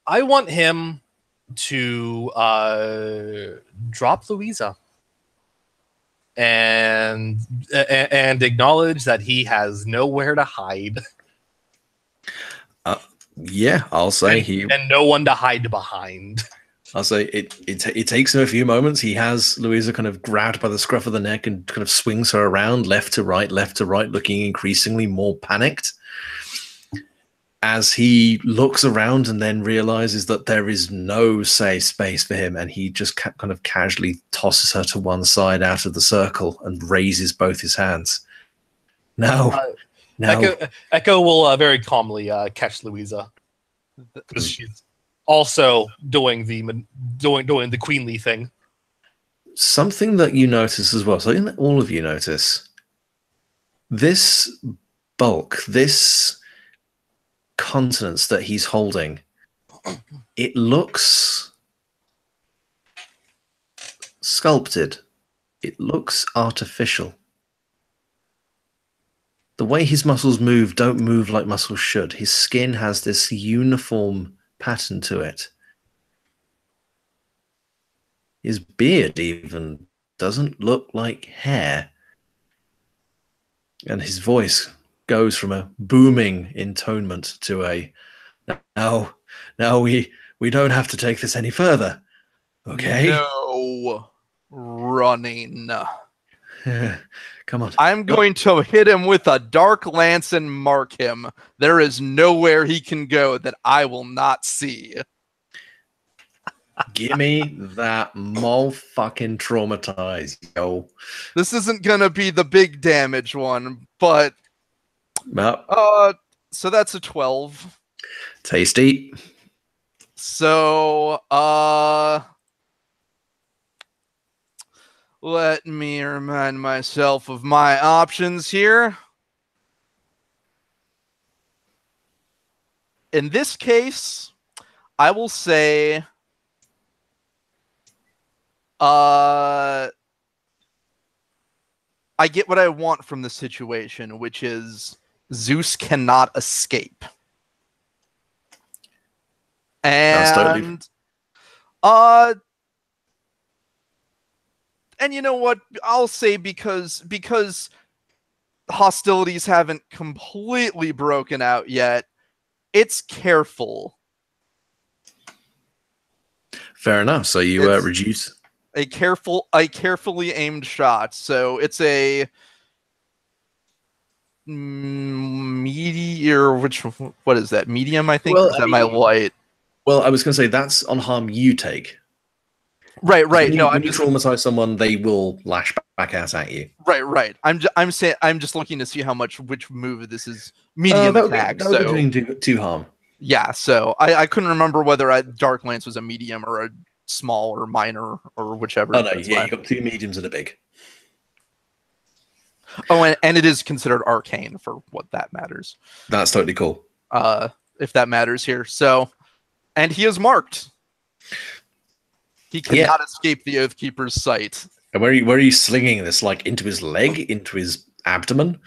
I want him to drop Louisa and acknowledge that he has nowhere to hide. Yeah, I'll say and no one to hide behind. I'll say it takes him a few moments. He has Louisa kind of grabbed by the scruff of the neck and kind of swings her around left to right, looking increasingly more panicked. As he looks around and then realizes that there is no safe space for him, and he just kind of casually tosses her to one side out of the circle and raises both his hands. No. Echo will very calmly catch Louisa because she's also doing the queenly thing. Something that you notice as well, something that all of you notice. This bulk, this continence that he's holding, it looks sculpted. It looks artificial. The way his muscles move don't move like muscles should. His skin has this uniform pattern to it. His beard even doesn't look like hair. And his voice goes from a booming intonement to a now we don't have to take this any further. Okay? No running. Come on. I'm going to hit him with a dark lance and mark him. There is nowhere he can go that I will not see. Give me that fucking traumatize, yo. This isn't gonna be the big damage one, but so that's a 12. Tasty. So let me remind myself of my options here. In this case, I will say I get what I want from the situation, which is Zeus cannot escape. And and you know what? I'll say because hostilities haven't completely broken out yet, it's careful. Fair enough. So you reduce a carefully aimed shot. So it's a what is that? Medium, I think. Well, is that my light? Well, I was going to say that's on harm you take. Right. When you traumatize someone, they will lash back out at you. Right. I'm just looking to see which move this is. Medium attack. That would be doing 2 harm. Yeah. So I couldn't remember whether Dark Lance was a medium or a small or minor or whichever. Oh no, yeah, you got 2 mediums and a big. Oh, and it is considered arcane for what that matters. That's totally cool. If that matters here. So, and he is marked. He cannot escape the Oathkeeper's sight. And where are you slinging this? Like into his leg, into his abdomen?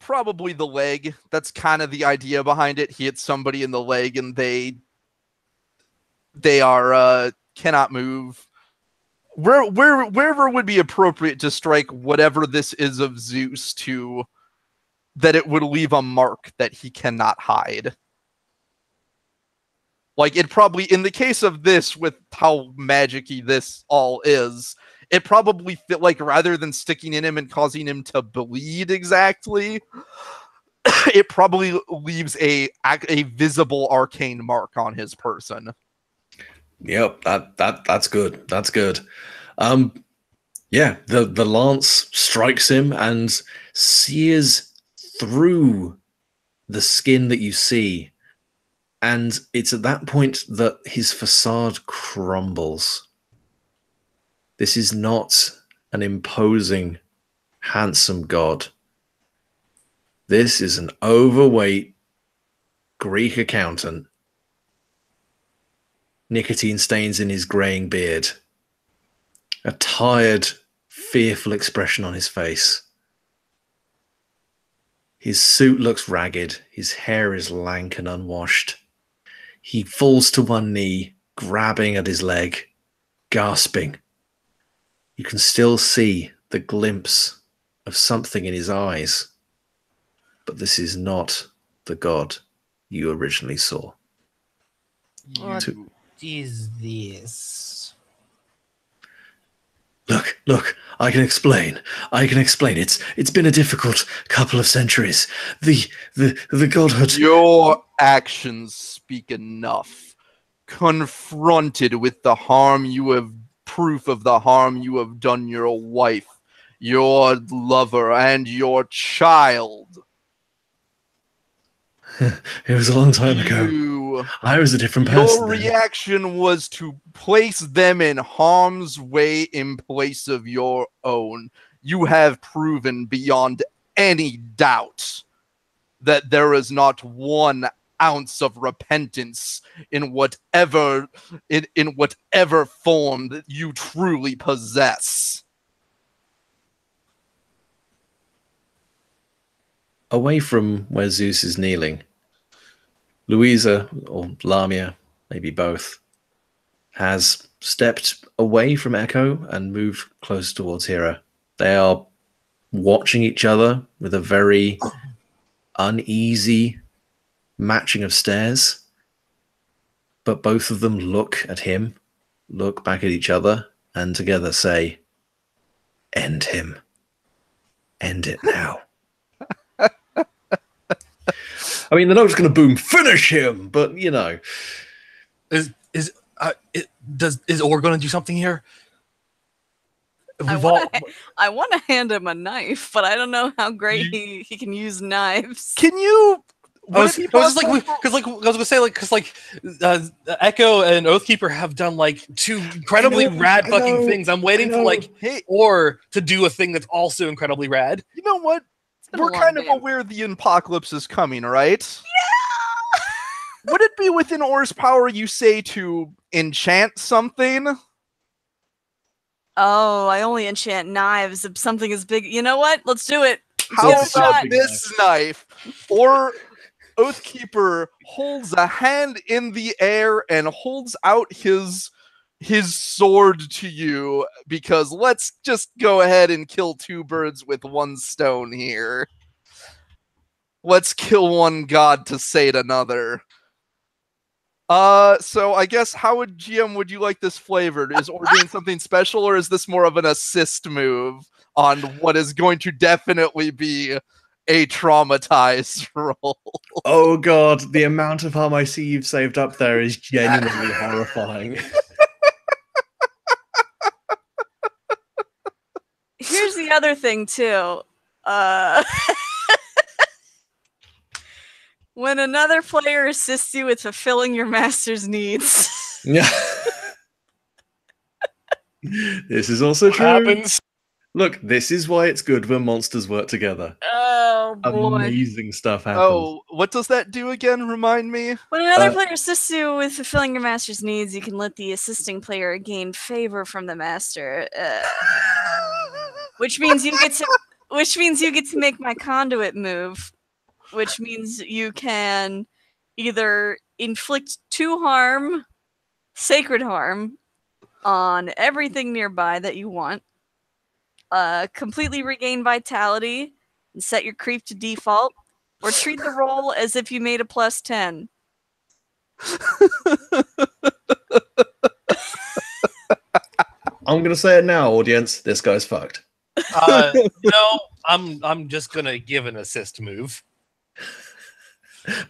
Probably the leg. That's kind of the idea behind it. He hits somebody in the leg, and they are cannot move. wherever would be appropriate to strike whatever this is of Zeus to that it would leave a mark that he cannot hide. Like, it probably, in the case of this, with how magic-y this all is, it probably fit, like, rather than sticking in him and causing him to bleed exactly, it probably leaves a visible arcane mark on his person. Yep, that's good. That's good. Yeah, the lance strikes him and sears through the skin that you see. And it's at that point that his facade crumbles. This is not an imposing, handsome god. This is an overweight Greek accountant. Nicotine stains in his graying beard. A tired, fearful expression on his face. His suit looks ragged. His hair is lank and unwashed. He falls to one knee, grabbing at his leg, gasping. You can still see the glimpse of something in his eyes. But this is not the god you originally saw. What is this? Look, I can explain. It's been a difficult couple of centuries. The godhood. Your actions speak enough. Confronted with the harm you have, proof of the harm you have done your wife, your lover, and your child. It was a long time ago. I was a different person. Your reaction was to place them in harm's way in place of your own. You have proven beyond any doubt that there is not 1 ounce of repentance in whatever form that you truly possess. Away from where Zeus is kneeling, Louisa, or Lamia, maybe both, has stepped away from Echo and moved close towards Hera. They are watching each other with a very uneasy matching of stares, but both of them look at him, look back at each other, and together say, "End him. End it now." I mean, they're not just going to boom, "Finish him," but you know. Is Or going to do something here? I want to hand him a knife, but I don't know how great he can use knives. Can you? I was just like, because I was gonna say, like, because Echo and Oathkeeper have done like 2 incredibly rad fucking things. I'm waiting for or to do a thing that's also incredibly rad. You know what? We're kind of aware the apocalypse is coming, right? Yeah. Would it be within Or's power, you say, to enchant something? Oh, I only enchant knives if something is big. You know what? Let's do it. How about this knife? Or Oathkeeper holds a hand in the air and holds out his sword to you, because let's just go ahead and kill 2 birds with 1 stone here. Let's kill 1 god to sate another. So I guess how would you like this flavored? Is Or doing something special, or is this more of an assist move on what is going to definitely be a traumatized roll? Oh god, the amount of harm I see you've saved up there is genuinely horrifying. Here's the other thing too. When another player assists you with fulfilling your master's needs. Yeah. This is also true. Happens. Look, this is why it's good when monsters work together. Oh boy. Amazing stuff happens. Oh, what does that do again? Remind me. When another player assists you with fulfilling your master's needs, you can let the assisting player gain favor from the master. Which means you get to make my conduit move. Which means you can either inflict 2 harm, sacred harm, on everything nearby that you want. Completely regain vitality and set your creep to default, or treat the roll as if you made a +10. I'm gonna say it now, audience. This guy's fucked. No, I'm just gonna give an assist move.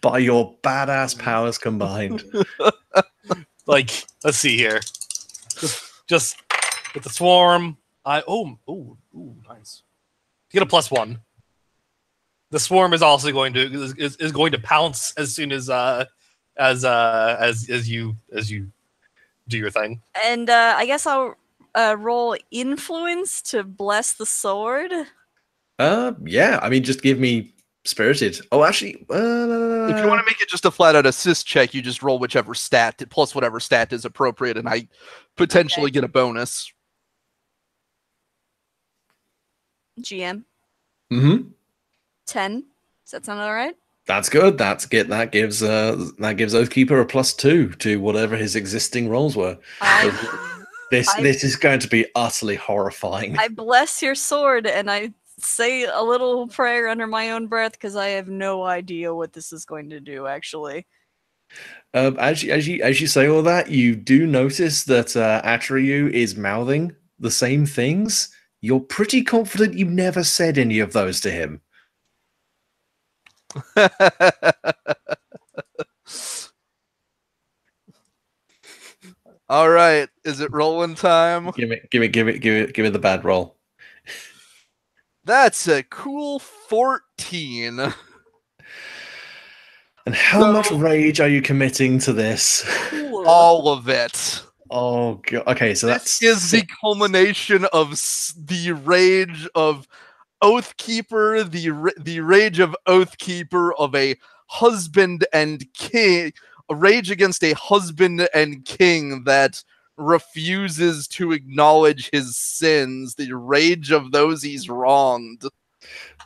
By your badass powers combined. Like, let's see here. Just with the swarm. Nice. You get a +1. The swarm is also going to pounce as soon as you do your thing. And I guess I'll roll influence to bless the sword. Yeah. I mean, just give me spirited. Oh, actually, If you want to make it just a flat out assist check, you just roll whichever stat plus whatever stat is appropriate, and I potentially get a bonus. GM. 10. Does that sound all right? That's good. That gives Oathkeeper a +2 to whatever his existing rolls were. This is going to be utterly horrifying. I bless your sword, and I say a little prayer under my own breath because I have no idea what this is going to do. Actually, as you say all that, you do notice that Atryu is mouthing the same things. You're pretty confident you never said any of those to him. All right, is it rolling time? Give me the bad roll. That's a cool 14. And how much rage are you committing to this? All of it. Oh god. Okay, so This is the culmination of the rage of Oathkeeper, the rage of Oathkeeper of a husband and king, a rage against a husband and king that refuses to acknowledge his sins, the rage of those he's wronged.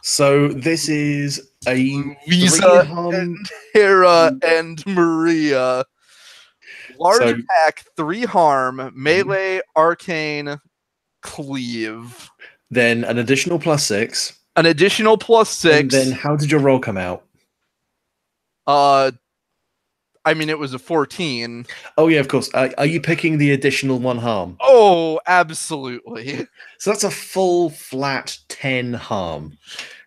So this is a Lisa and Hera and Maria. Large attack, 3 harm, melee, arcane, cleave. Then an additional +6. An additional +6. And then how did your roll come out? I mean, it was a 14. Oh yeah, of course. Are you picking the additional 1 harm? Oh, absolutely. So that's a full flat 10 harm.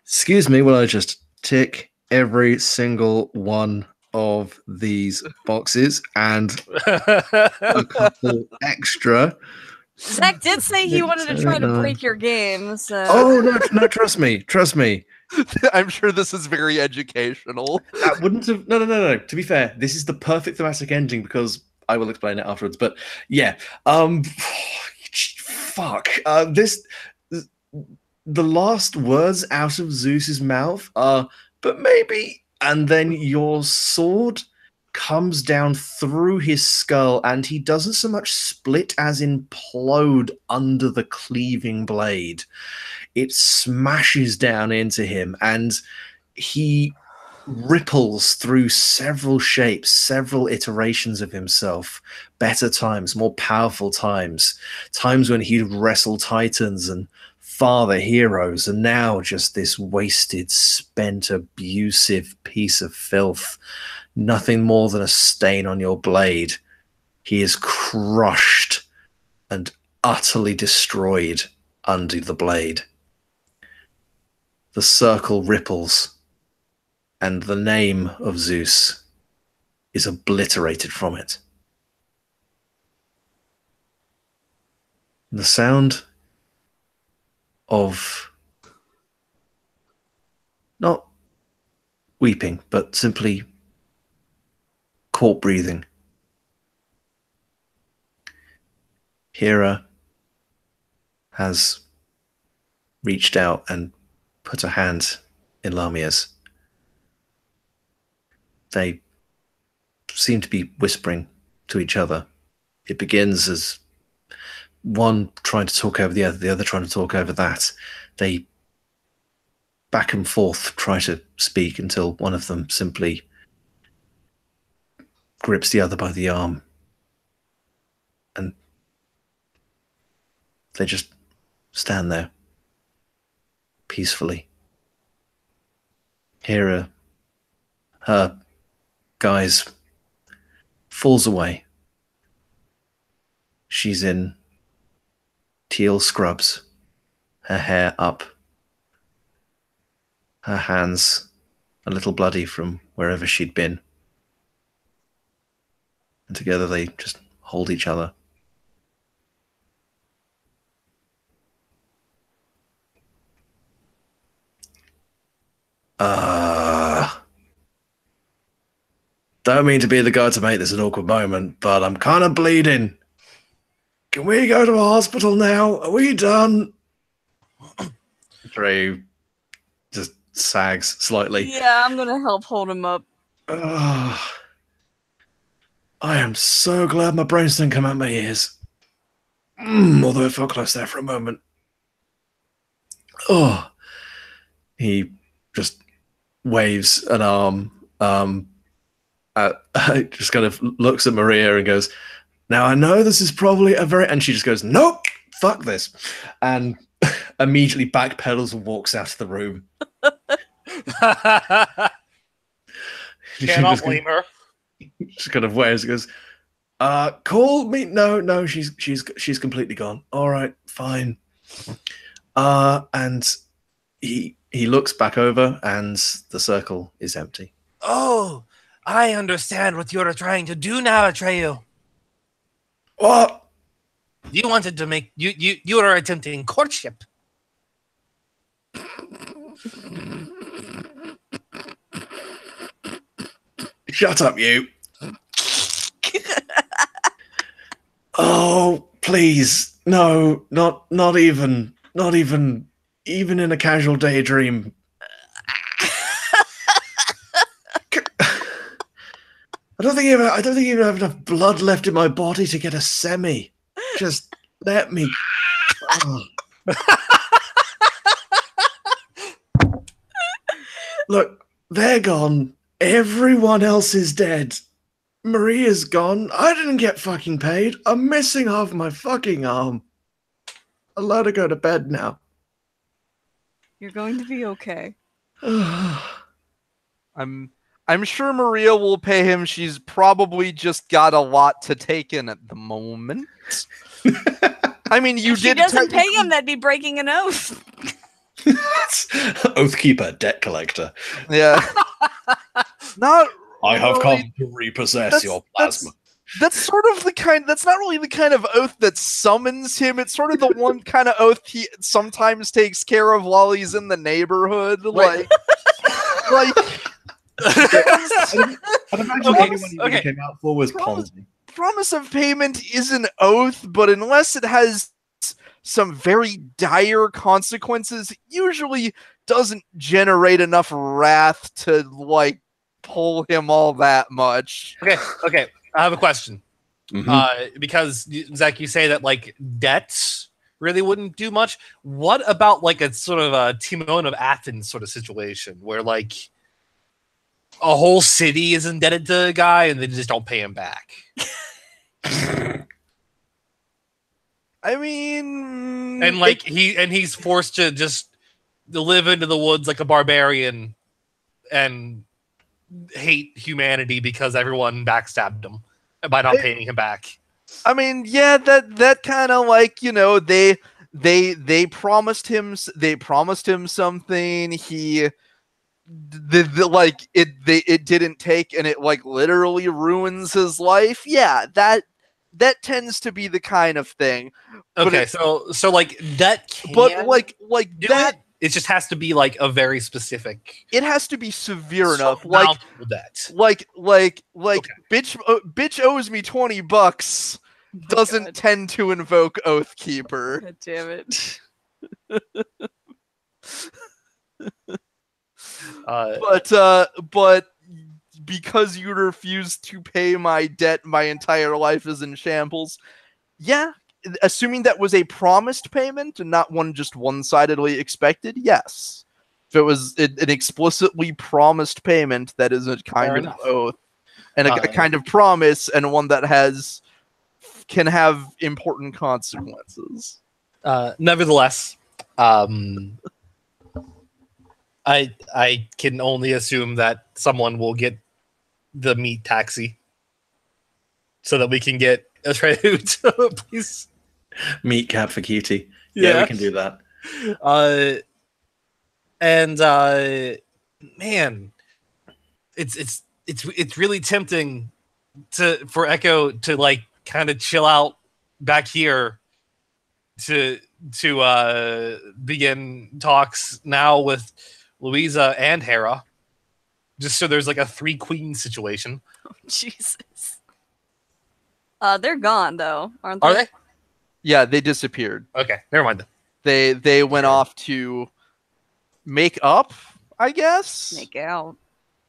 Excuse me while I just tick every single one of these boxes and a couple extra. Zach did say he wanted to try to break your game. So. Oh no! Trust me. I'm sure this is very educational. That wouldn't have. No. To be fair, this is the perfect thematic ending because I will explain it afterwards. But yeah, fuck. The last words out of Zeus's mouth are, "But maybe," and then your sword comes down through his skull, and he doesn't so much split as implode under the cleaving blade. It smashes down into him, and he ripples through several shapes, several iterations of himself, better times, more powerful times, times when he'd wrestle titans and father heroes, and now just this wasted, spent, abusive piece of filth. Nothing more than a stain on your blade. He is crushed and utterly destroyed under the blade. The circle ripples, and the name of Zeus is obliterated from it. The sound of not weeping, but simply caught breathing. Hera has reached out and put her hand in Lamia's. They seem to be whispering to each other. It begins as one trying to talk over the other trying to talk over that. They back and forth try to speak until one of them simply grips the other by the arm and They just stand there peacefully. Hera, her guise falls away. She's in teal scrubs, her hair up, her hands a little bloody from wherever she'd been. And together they just hold each other. Don't mean to be the guy to make this an awkward moment, but I'm kind of bleeding. Can we go to a hospital now? Are we done? Drew just sags slightly. Yeah, I'm gonna help hold him up. I am so glad my brains didn't come out my ears. Although it felt close there for a moment. Oh. He just waves an arm. Just kind of looks at Maria and goes, now I know this is probably and she just goes, nope, fuck this. And immediately backpedals and walks out of the room. Cannot blame her. She kind of waves and goes, call me. No, she's completely gone. All right, fine. And he looks back over and the circle is empty. Oh, I understand what you're trying to do now, Atreyu. What? You wanted to make you are attempting courtship. Shut up, you. Oh, please. No, not even in a casual daydream. I don't think even have enough blood left in my body to get a semi. Just let me. Oh. Look, they're gone. Everyone else is dead. Maria's gone. I didn't get fucking paid. I'm missing half my fucking arm. I'll let her go to bed now. You're going to be okay. I'm sure Maria will pay him. She's probably just got a lot to take in at the moment. I mean, If she doesn't pay him, that'd be breaking an oath. Oathkeeper, debt collector. Yeah. Not I have really. come to repossess your plasma. That's sort of the kind. That's not really the kind of oath that summons him. It's sort of the one kind of oath he sometimes takes care of while he's in the neighborhood. Like. I'd imagine the only one he really came out for was Ponzi. Promise of payment is an oath, but unless it has some very dire consequences, it usually doesn't generate enough wrath to like pull him all that much. Okay. I have a question. Mm-hmm. Because Zach, you say that like debts really wouldn't do much. What about like a sort of a Timon of Athens sort of situation where like a whole city is indebted to a guy and they just don't pay him back? I mean, and like he's forced to just live into the woods like a barbarian and hate humanity because everyone backstabbed him by not paying him back. I mean, yeah, that kind of like, you know, they promised him something. He it didn't take, and it like literally ruins his life. Yeah, that tends to be the kind of thing. Okay, so like that can, but like do that. It just has to be like a very specific. It has to be severe enough. Like that. Like Okay. bitch owes me $20. Doesn't tend to invoke Oathkeeper. God damn it. But because you refuse to pay my debt, my entire life is in shambles. Yeah, assuming that was a promised payment and not one just one-sidedly expected, yes. If it was an explicitly promised payment, that is a kind of oath and a kind of promise, and one that can have important consequences. Nevertheless, I can only assume that someone will get the meat taxi so that we can get Atreyu to please. Meat cab for cutie. Yeah, we can do that. And man, it's really tempting for Echo to like kind of chill out back here to begin talks now with Louisa and Hera, just so there's like a 3 queen situation. Oh, Jesus. They're gone though, aren't they? Are they? Yeah, they disappeared. Okay, never mind then. They went off to make up, I guess. Make out.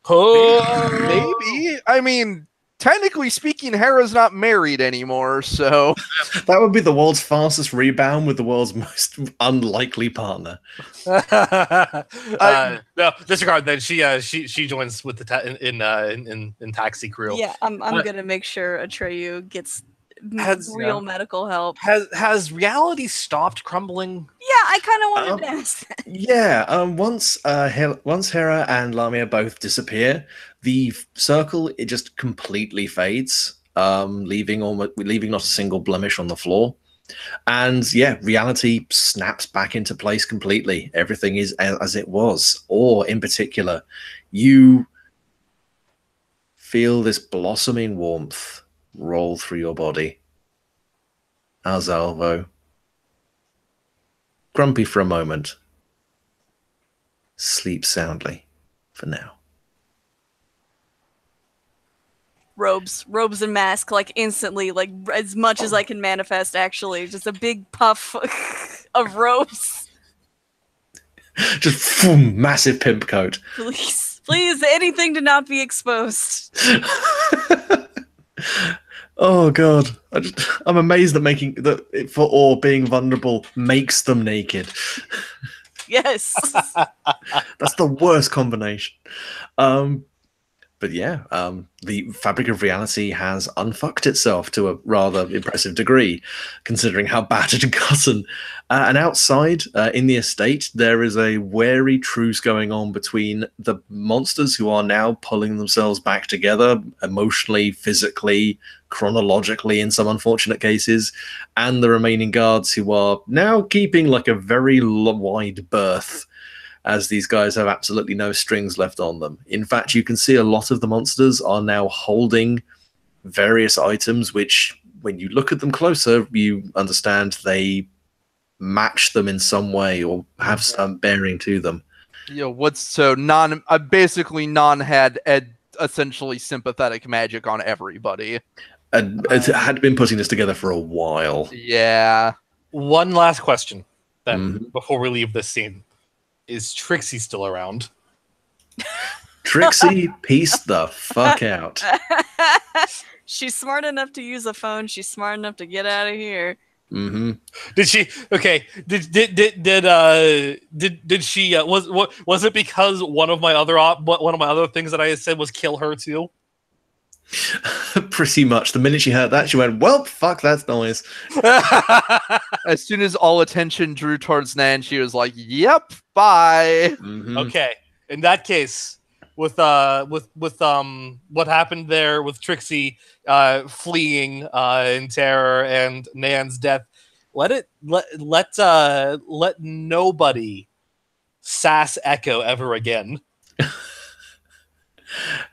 Oh, Maybe. I mean, technically speaking, Hera's not married anymore, so That would be the world's fastest rebound with the world's most unlikely partner. no, disregard that. She joins with the in taxi crew. Yeah, I'm gonna make sure Atreyu gets real medical help. Has reality stopped crumbling? Yeah, I kind of wanted to ask that. Yeah, once Hera and Lamia both disappear, the circle it just completely fades, leaving not a single blemish on the floor. And yeah, reality snaps back into place completely. Everything is as it was. Or in particular, you feel this blossoming warmth roll through your body. Azalvo, grumpy for a moment, sleep soundly for now. Robes and mask, like instantly, like as much as I can manifest. Actually, just a big puff of robes. Just boom, massive pimp coat. Please, anything to not be exposed. Oh god, I'm amazed that for all being vulnerable makes them naked. Yes. That's the worst combination. But yeah, the fabric of reality has unfucked itself to a rather impressive degree, considering how bad it had gotten. And outside, in the estate, there is a wary truce going on between the monsters who are now pulling themselves back together, emotionally, physically, chronologically in some unfortunate cases, and the remaining guards who are now keeping like a very wide berth, as these guys have absolutely no strings left on them. In fact, you can see a lot of the monsters are now holding various items, which, when you look at them closer, you understand they match them in some way or have some bearing to them. Yeah, basically non had essentially sympathetic magic on everybody. And it had been putting this together for a while. Yeah. One last question then before we leave this scene. Is Trixie still around? Trixie pieced the fuck out. She's smart enough to use a phone. She's smart enough to get out of here. Mm-hmm. Did she? Okay. Did she? Was it because one of my other things that I said was kill her too? Pretty much. The minute she heard that, she went, "Well, fuck that noise." As soon as all attention drew towards Nan, she was like, "Yep, bye." Mm-hmm. Okay. In that case, with what happened there with Trixie fleeing in terror and Nan's death, let nobody sass Echo ever again.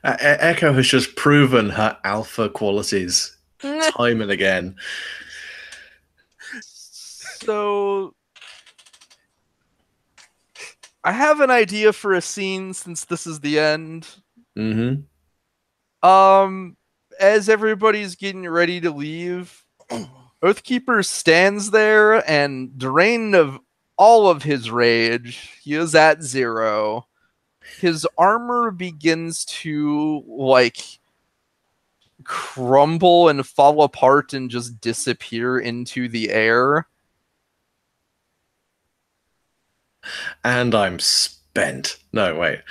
Echo has just proven her alpha qualities time and again. So I have an idea for a scene since this is the end. Mm-hmm. As everybody's getting ready to leave, Oathkeeper stands there and drained of all of his rage. He is at 0. His armor begins to like crumble and fall apart and just disappear into the air. And I'm spent. No, wait.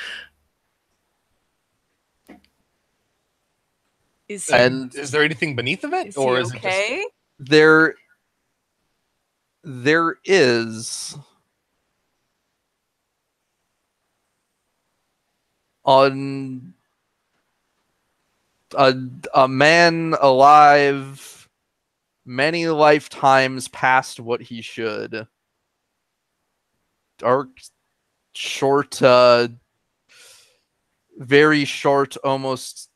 Is there anything beneath of it, is or he is okay? There there is on a man alive many lifetimes past what he should. Dark, short, very short, almost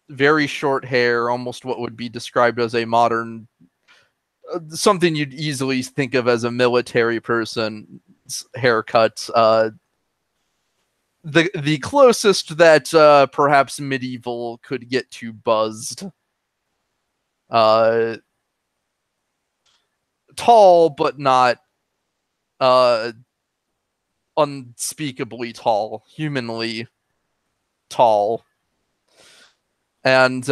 very short hair, almost what would be described as a modern, something you'd easily think of as a military person's haircut. The closest that perhaps medieval could get to buzzed. Tall, but not unspeakably tall, humanly tall, and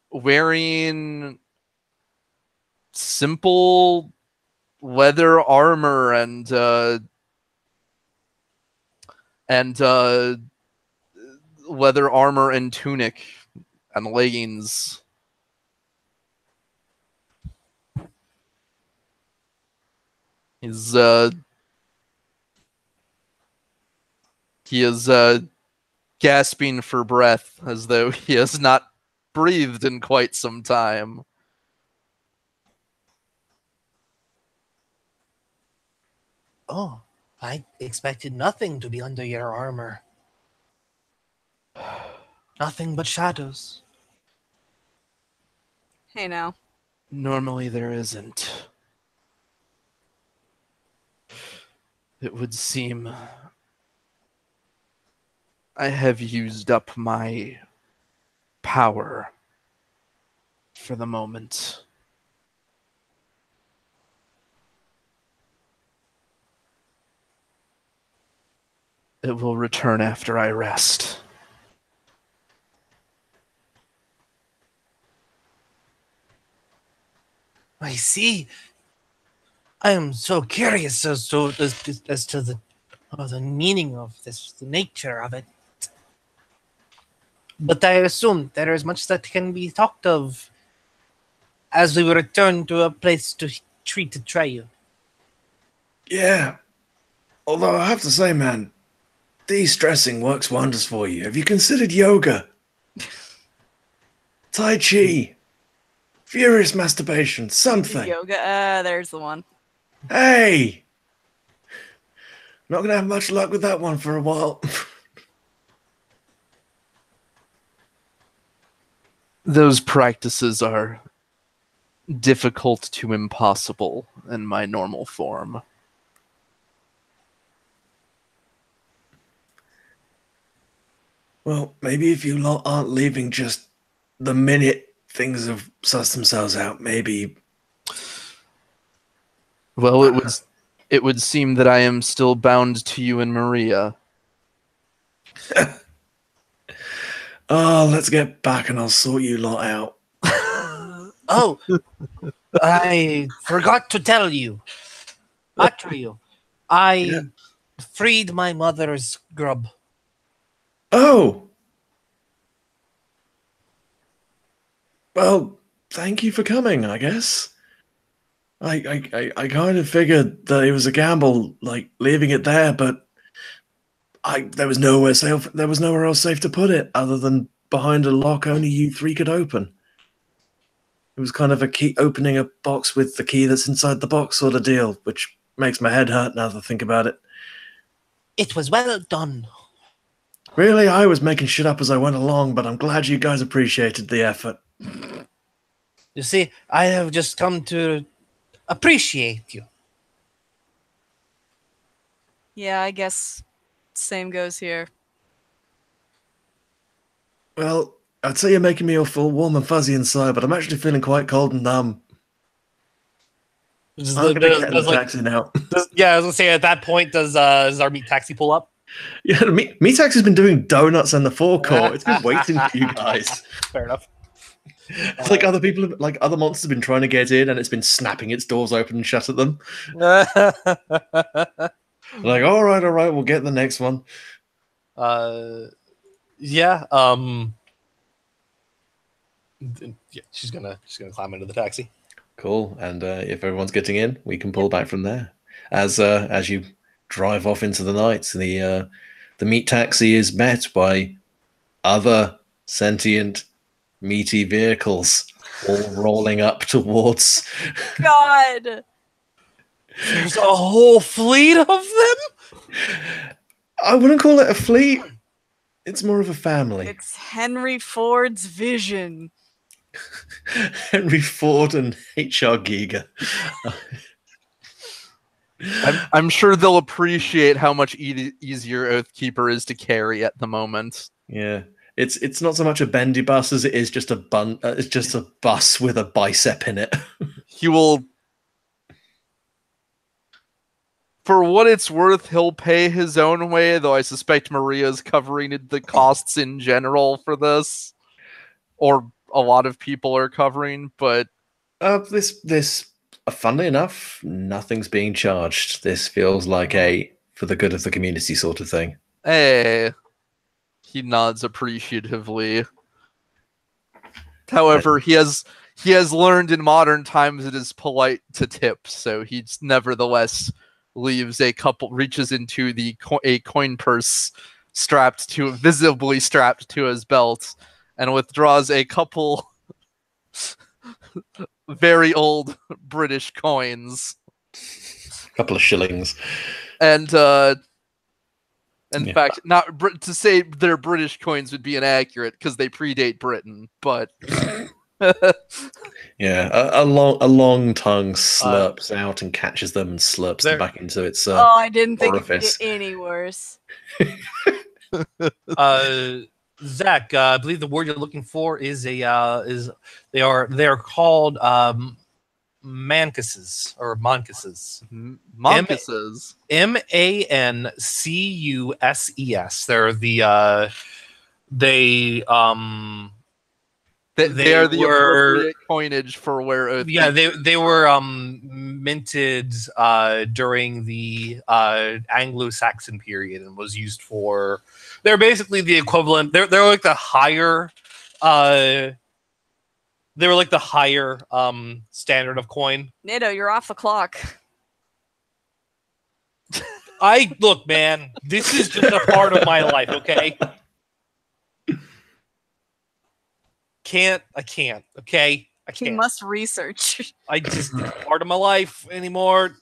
wearing simple leather armor and leather armor and tunic and leggings. He is gasping for breath as though he has not breathed in quite some time. Oh, I expected nothing to be under your armor. Nothing but shadows. Hey now. Normally there isn't. It would seem I have used up my power for the moment. It will return after I rest. I see. I am so curious as to the meaning of this, the nature of it. But I assume there is much that can be talked of as we return to a place to treat Atreyu. Yeah. Although I have to say, man, de-stressing works wonders for you. Have you considered yoga? Tai Chi? Furious masturbation? Something? Yoga. There's the one. Hey! Not gonna have much luck with that one for a while. Those practices are difficult to impossible in my normal form. Well, maybe if you lot aren't leaving just the minute things have sussed themselves out, maybe. Well, it would seem that I am still bound to you and Maria. Oh, let's get back and I'll sort you lot out. Oh, I forgot to tell you. Atreyu, I freed my mother's grub. Oh! Well, thank you for coming, I guess. I kind of figured that it was a gamble, like leaving it there, but there was nowhere else safe to put it other than behind a lock only you three could open. It was kind of a key opening a box with the key that's inside the box sort of deal, which makes my head hurt now that I think about it. It was well done. Really, I was making shit up as I went along, but I'm glad you guys appreciated the effort. You see, I have just come to appreciate you. Yeah, I guess same goes here. Well, I'd say you're making me all feel warm and fuzzy inside, but I'm actually feeling quite cold and numb. I'm going to get in the taxi now. Yeah, I was gonna say at that point, does our meat taxi pull up? Yeah, meat taxi's been doing donuts in the forecourt. It's been waiting for you guys. Fair enough. It's like other monsters have been trying to get in, and it's been snapping its doors open and shut at them. Like, all right, we'll get the next one. Yeah. Yeah, she's gonna climb into the taxi. Cool. And if everyone's getting in, we can pull back from there. As you drive off into the night, the meat taxi is met by other sentient, meaty vehicles, all rolling up towards. God. There's a whole fleet of them. I wouldn't call it a fleet. It's more of a family. It's Henry Ford's vision. Henry Ford and H.R. Giger. I'm sure they'll appreciate how much easier Oathkeeper is to carry at the moment. Yeah, it's not so much a bendy bus as it is just a it's just a bus with a bicep in it. He will, for what it's worth, he'll pay his own way. Though I suspect Maria's covering the costs in general for this, or a lot of people are covering. But This funnily enough, nothing's being charged. This feels like a for the good of the community sort of thing. hey, he nods appreciatively. However, he has learned in modern times it is polite to tip, so he nevertheless reaches into a coin purse visibly strapped to his belt, and withdraws a couple very old British coins. A couple of shillings. And in fact, not to say they're British coins would be inaccurate because they predate Britain, but yeah, a long tongue slurps out and catches them and slurps them back into its I didn't think it could orifice. get any worse. Zach, I believe the word you're looking for is they're called mancuses or moncuses. Moncuses. Mancusses. They're they are the appropriate coinage for where Oath. Yeah, they were minted during the Anglo-Saxon period and was used for. They're basically the equivalent. They're like the higher. They were like the higher standard of coin. Nito, you're off the clock. Look, man. This is just a part of my life. Okay. I can't. Okay, I can't. He must research. I just part of my life anymore.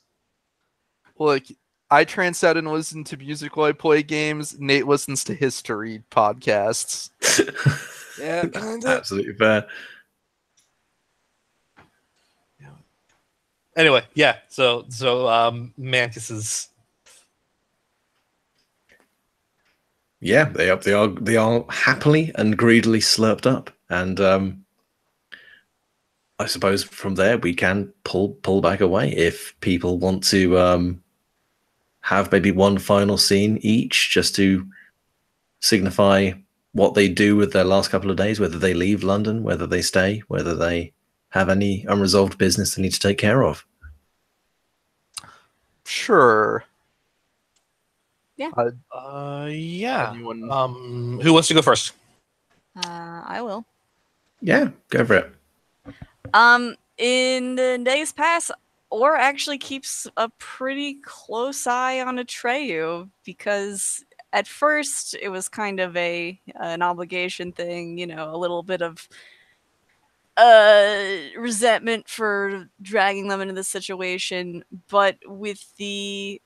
Look, I trance out and listen to music while I play games. Nate listens to history podcasts. Yeah, absolutely fair. Anyway, yeah. So mancuses. Yeah, they are happily and greedily slurped up, and I suppose from there we can pull back away if people want to have maybe one final scene each, just to signify what they do with their last couple of days, whether they leave London, whether they stay, whether they have any unresolved business they need to take care of. Sure. Yeah. Yeah. Anyone? Who wants to go first? I will. Yeah, go for it. In the days past, Or actually keeps a pretty close eye on Atreyu, because at first it was kind of an obligation thing, you know, a little bit of resentment for dragging them into this situation, but with the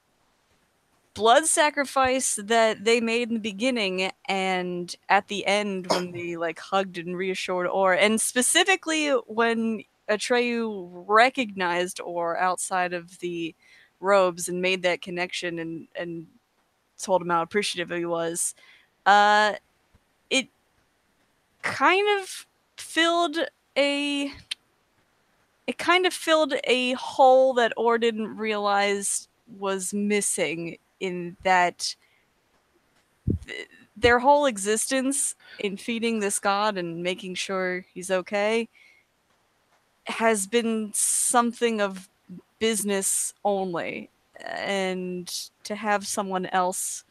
blood sacrifice that they made in the beginning and at the end when they like hugged and reassured Or, and specifically when Atreyu recognized Or outside of the robes and made that connection and told him how appreciative he was, it kind of filled a hole that Or didn't realize was missing, in that their whole existence in feeding this god and making sure he's okay has been something of business only. And to have someone else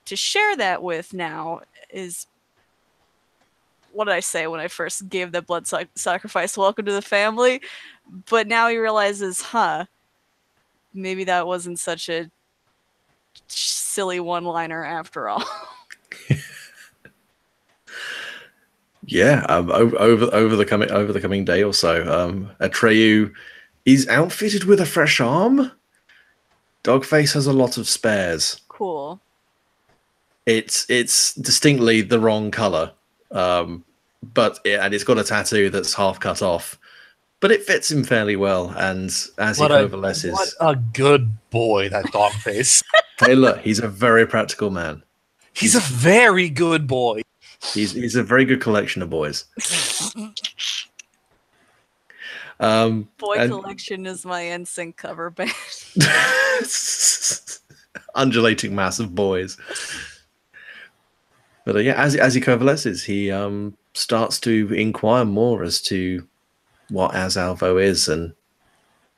to share that with now is what did I say when I first gave that blood sacrifice? Welcome to the family. But now he realizes, maybe that wasn't such a silly one-liner after all. Yeah, over the coming day or so, Atreyu is outfitted with a fresh arm. Dogface has a lot of spares. Cool. It's distinctly the wrong color, and it's got a tattoo that's half cut off, but it fits him fairly well. And as he coalesces, what a good boy, that Dogface. Hey, look, he's a very practical man. He's a very good boy. He's a very good collection of boys. Boy Collection is my NSYNC cover band. Undulating mass of boys. But yeah, as he coalesces, he starts to inquire more as to what Azalvo is and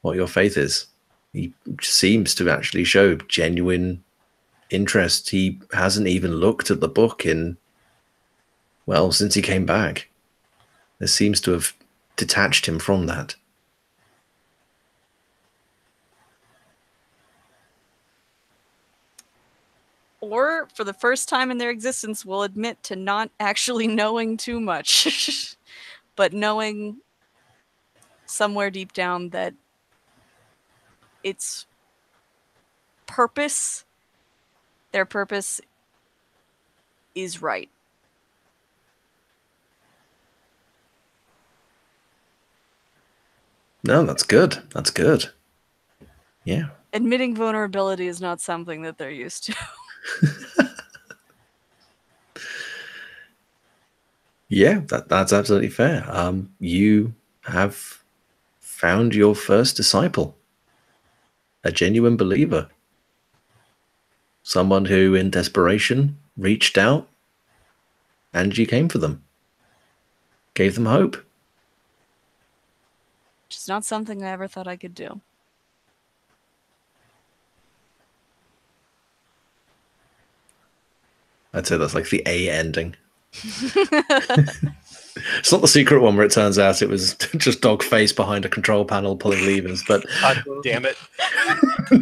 what your faith is. He seems to actually show genuine interest. He hasn't even looked at the book since he came back. This seems to have detached him from that. Or, for the first time in their existence, will admit to not actually knowing too much, but knowing somewhere deep down that its purpose, their purpose, is right. No, that's good. That's good. Yeah. Admitting vulnerability is not something that they're used to. Yeah, that's absolutely fair. You have found your first disciple, a genuine believer, someone who, in desperation, reached out, and you came for them, gave them hope. Which is not something I ever thought I could do. I'd say that's like the A ending. It's not the secret one where it turns out it was just Dogface behind a control panel pulling levers, but God damn it.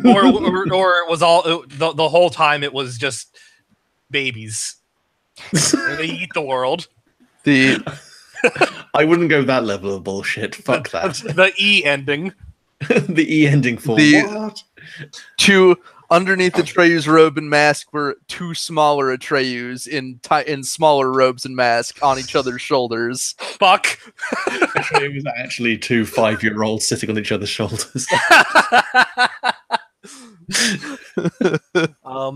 or it was all the whole time it was just babies. They eat the world. I wouldn't go that level of bullshit. Fuck that. The E ending. The E ending for what? Two underneath Atreyu's robe and mask were two smaller Atreyus in smaller robes and mask on each other's shoulders. Fuck. It was actually two 5-year-olds sitting on each other's shoulders. Oh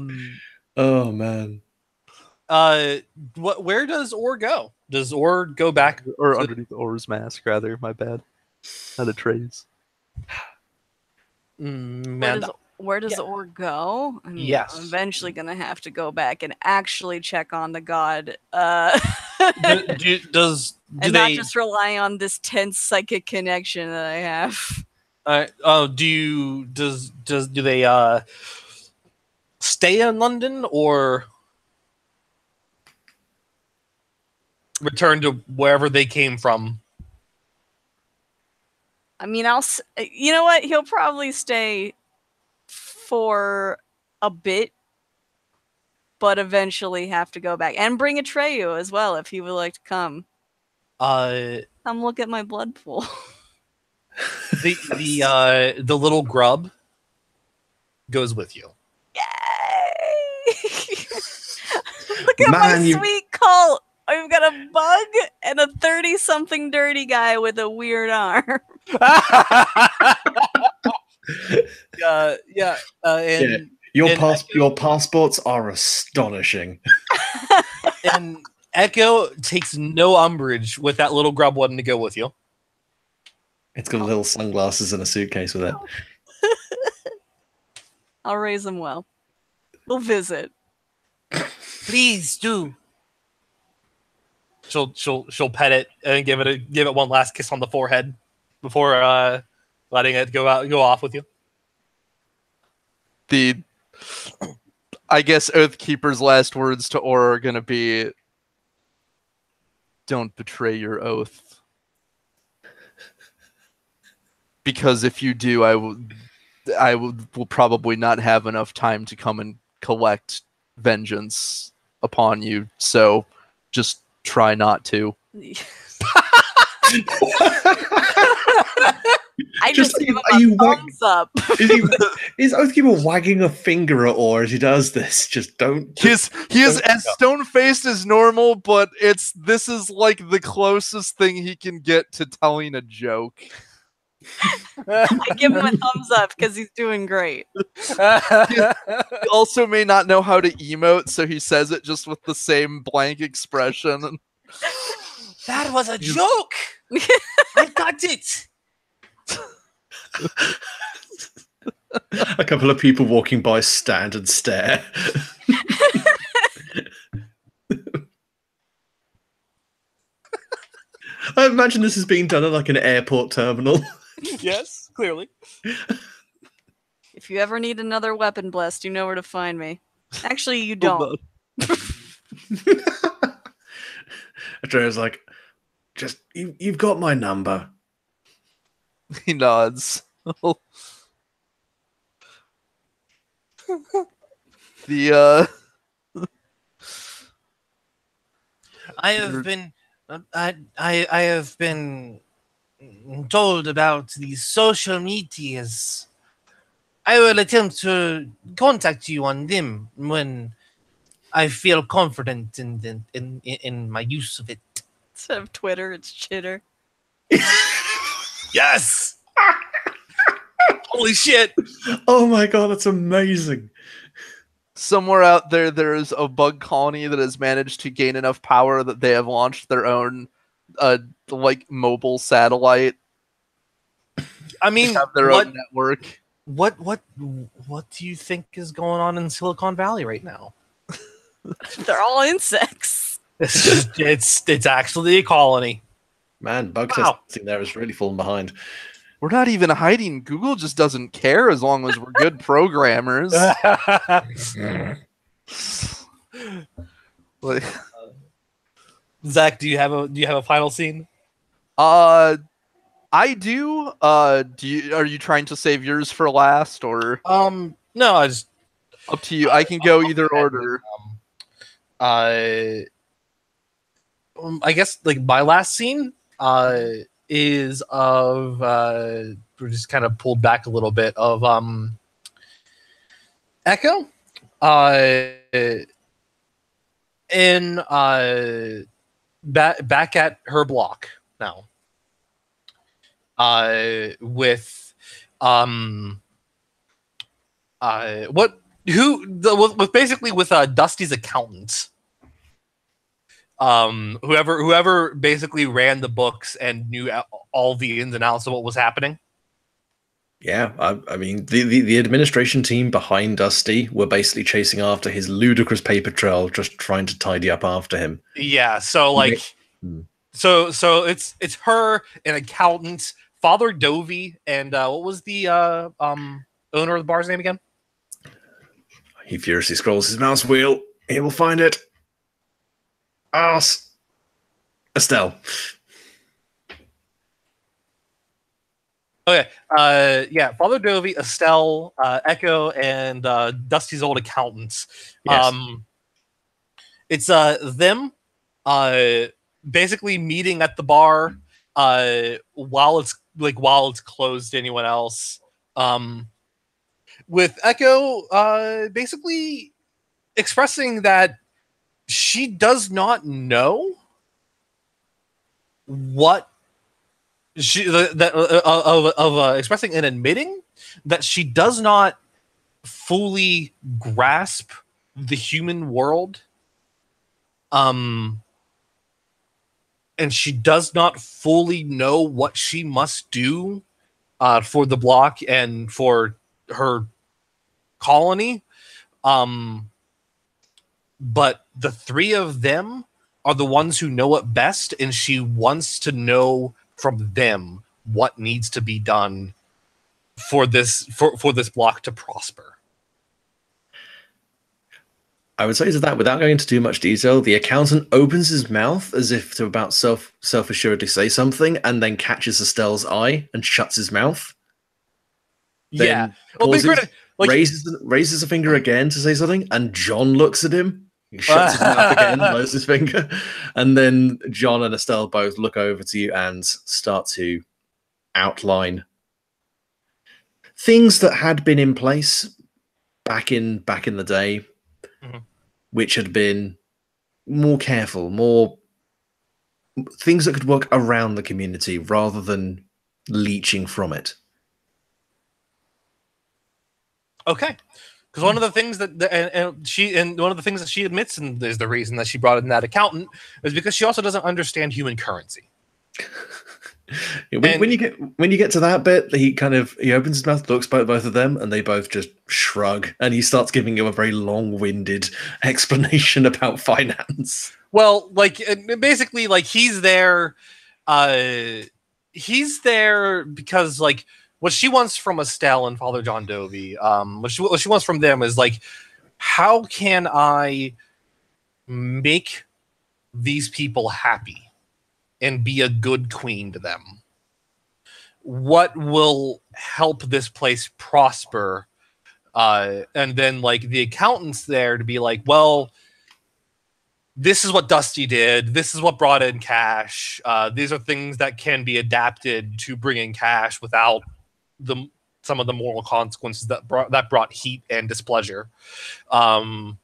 man. Where does Or go? Does Or go back Or underneath Or's mask, rather? My bad. Not Atreyu's. Man, Where does Or go? I mean, yes. I'm eventually gonna have to go back and actually check on the god. do and they not just rely on this tense psychic connection that I have. do they stay in London or return to wherever they came from? I mean, you know what? He'll probably stay for a bit, but eventually have to go back and bring Atreyu as well if he would like to come. Come look at my blood pool. The little grub goes with you. Yay! Look at my sweet cult. I've got a bug and a 30-something dirty guy with a weird arm. Your passports are astonishing. And Echo takes no umbrage with that little grub wanting to go with you. It's got little sunglasses and a suitcase with it. I'll raise him well. We'll visit. Please do. She'll pet it and give it one last kiss on the forehead before letting it go off with you. I guess Oathkeeper's last words to Aura are gonna be, don't betray your oath. Because if you do, will probably not have enough time to come and collect vengeance upon you. So just try not to. I just give him are a you thumbs up. Is Oathkeeper wagging a finger at Or as he does this? Just don't. He is as stone-faced as normal, but this is like the closest thing he can get to telling a joke. I give him a thumbs up because he's doing great. He also may not know how to emote, so he says it just with the same blank expression. That was a joke. I got it. A couple of people walking by stand and stare. I imagine this is being done at like an airport terminal. Yes, clearly. If you ever need another weapon blessed, you know where to find me. Actually, you don't. Atreus like, just you've got my number. He nods. I have been told about these social medias. I will attempt to contact you on them when I feel confident in my use of it. Instead of Twitter, it's Chitter. Yes. Holy shit. Oh my god, that's amazing. Somewhere out there, there is a bug colony that has managed to gain enough power that they have launched their own, like, mobile satellite. I mean, They have their own network. What do you think is going on in Silicon Valley right now? They're all insects. It's actually a colony. Man, bug testing there is really falling behind. We're not even hiding. Google just doesn't care as long as we're good programmers. Like, Zach, do you have a final scene? I do. Are you trying to save yours for last, or No, I just up to you. I can go either order. I guess like my last scene is of we're just kind of pulled back a little bit of Echo in back at her block now with Dusty's accountant. Whoever basically ran the books and knew all the ins and outs of what was happening. Yeah, I mean, the administration team behind Dusty were basically chasing after his ludicrous paper trail, just trying to tidy up after him. Yeah, so like, so it's her, an accountant, Father Dovey, and what was the owner of the bar's name again? He furiously scrolls his mouse wheel. He will find it. Estelle. Okay. Yeah, Father Dovey, Estelle, Echo, and Dusty's old accountants. Yes. It's them basically meeting at the bar while it's closed to anyone else. With Echo basically expressing that she does not know what she expressing and admitting that she does not fully grasp the human world, and she does not fully know what she must do for the block and for her colony. But the three of them are the ones who know it best, and she wants to know from them what needs to be done for this block to prosper. I would say to that, without going into too much detail, the accountant opens his mouth as if to about self-assuredly say something, and then catches Estelle's eye and shuts his mouth. Yeah. Then Well, be pauses, fair, like, raises a finger again to say something, and John looks at him. He shuts his mouth again, lowers his finger, and then John and Estelle both look over to you and start to outline things that had been in place back in the day, which had been more careful, more things that could work around the community rather than leeching from it. Okay. Because one of the things that one of the things that she admits, and is the reason that she brought in that accountant, is because she also doesn't understand human currency. When you get to that bit, he opens his mouth, looks at both of them, and they both just shrug, and he starts giving you a very long-winded explanation about finance. Well, like, basically, like, he's there because, like, what she wants from Estelle and Father John Dovey, what she wants from them is, like, how can I make these people happy and be a good queen to them? What will help this place prosper? And then, like, the accountant's there to be like, well, this is what Dusty did. This is what brought in cash. These are things that can be adapted to bring in cash without some of the moral consequences that brought heat and displeasure, and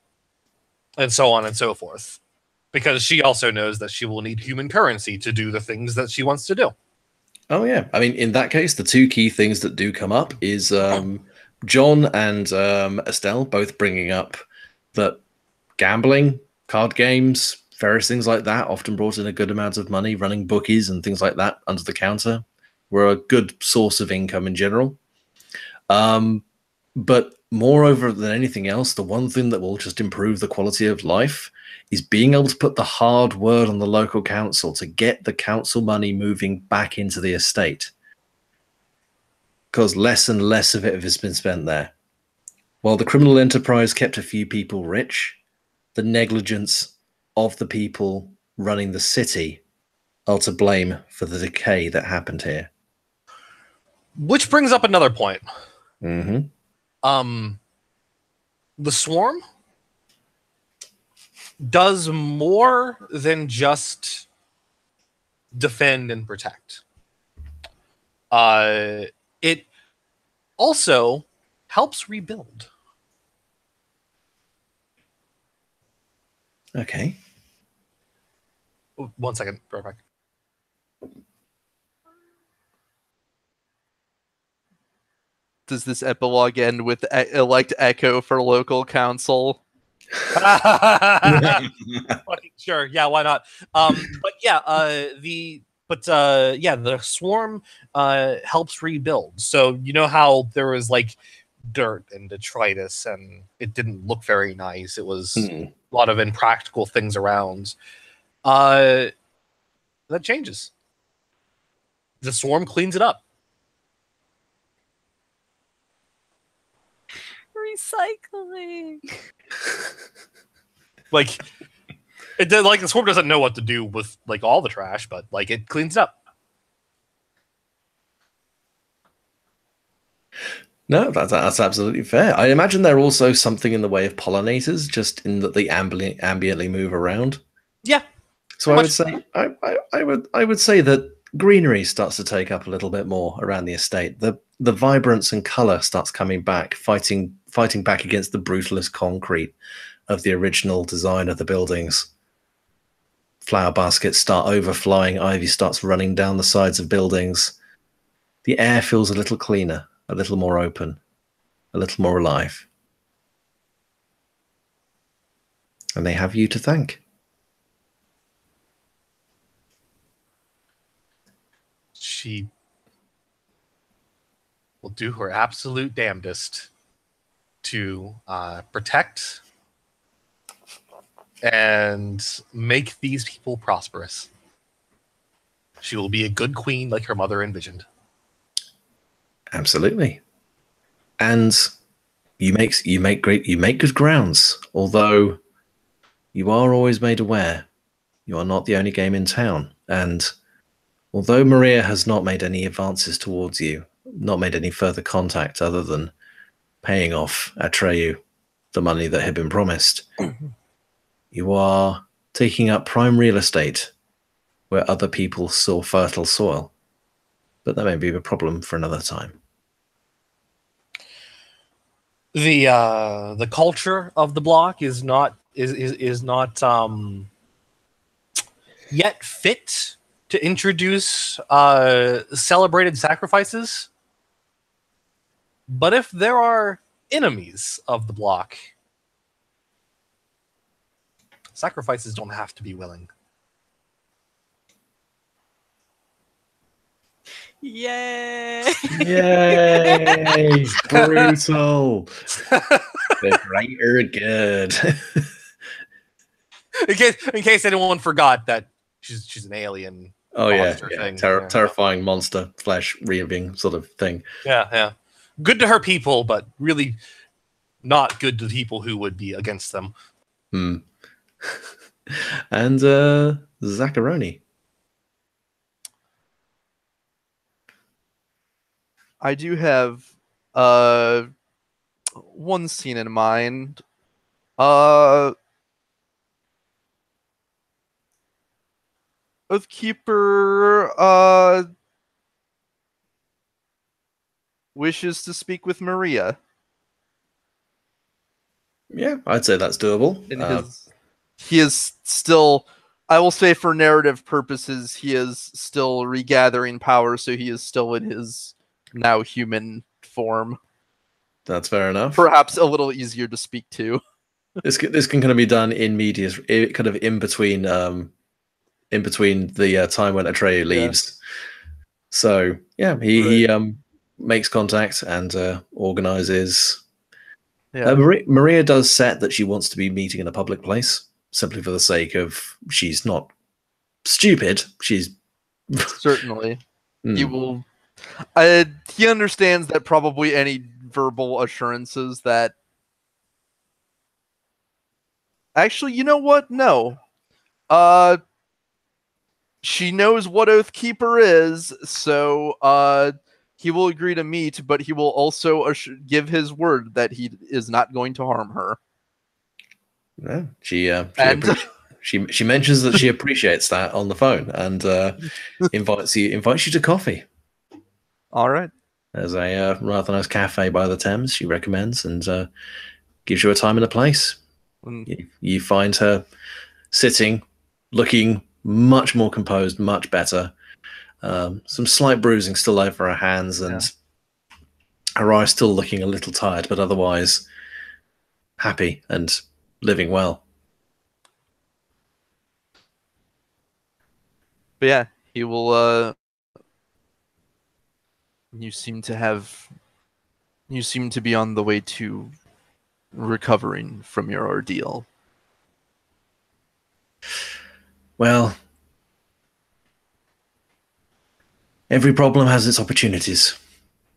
so on and so forth. Because she also knows that she will need human currency to do the things that she wants to do. Oh yeah, I mean, in that case, the two key things that do come up is John and Estelle both bringing up that gambling, card games, various things like that often brought in a good amount of money. Running bookies and things like that under the counter were a good source of income in general. But moreover than anything else, the one thing that will just improve the quality of life is being able to put the hard word on the local council to get the council money moving back into the estate. Because less and less of it has been spent there. While the criminal enterprise kept a few people rich, the negligence of the people running the city are to blame for the decay that happened here. Which brings up another point. Mm-hmm. The Swarm does more than just defend and protect. It also helps rebuild. Okay. Oh, 1 second, right back. Does this epilogue end with elect Echo for local council? Sure, yeah, why not? But yeah, the Swarm helps rebuild. So you know how there was like dirt and detritus, and it didn't look very nice. It was a lot of impractical things around. That changes. The Swarm cleans it up. Recycling. Like, like the Swarm doesn't know what to do with like all the trash, but like it cleans it up. No, that's absolutely fair. I imagine they're also something in the way of pollinators, just in that they ambiently move around. Yeah. So I would say I would say that greenery starts to take up a little bit more around the estate. The vibrance and color starts coming back, fighting back against the brutalist concrete of the original design of the buildings. Flower baskets start overflowing, ivy starts running down the sides of buildings. The air feels a little cleaner, a little more open, a little more alive. And they have you to thank. She will do her absolute damnedest to protect and make these people prosperous. She will be a good queen like her mother envisioned. Absolutely. And you make good grounds. Although you are always made aware you are not the only game in town. And although Maria has not made any advances towards you, not made any further contact other than paying off Atreyu the money that had been promised, you are taking up prime real estate where other people saw fertile soil. But that may be a problem for another time. The culture of the block is not yet fit to introduce celebrated sacrifices. But if there are enemies of the block, sacrifices don't have to be willing. Yay! Yay! Brutal. The greater good. In case anyone forgot that she's an alien. Oh yeah, monster thing. terrifying monster flesh reaving sort of thing. Yeah. Good to her people, but really not good to people who would be against them. And Zacharoni. I do have one scene in mind. Oathkeeper wishes to speak with Maria. Yeah, I'd say that's doable. He is still, I will say for narrative purposes, he is still regathering power, so he is still in his now human form. That's fair enough. Perhaps a little easier to speak to. This can kind of be done in medias, kind of in between the time when Atreyu leaves. So yeah, he makes contact and organizes. Yeah. Maria does set that she wants to be meeting in a public place, simply for the sake of she's not stupid. She's Certainly. He will. He understands that probably any verbal assurances that. Actually, you know what? No. She knows what Oathkeeper is, so he will agree to meet, but he will also give his word that he is not going to harm her. Yeah, she mentions that she appreciates that on the phone and invites you to coffee. All right. There's a rather nice cafe by the Thames she recommends and gives you a time and a place. You find her sitting, looking much more composed, much better. Some slight bruising still over her hands, and her eyes still looking a little tired, but otherwise happy and living well. But yeah, he will. You seem to be on the way to recovering from your ordeal. Well, every problem has its opportunities.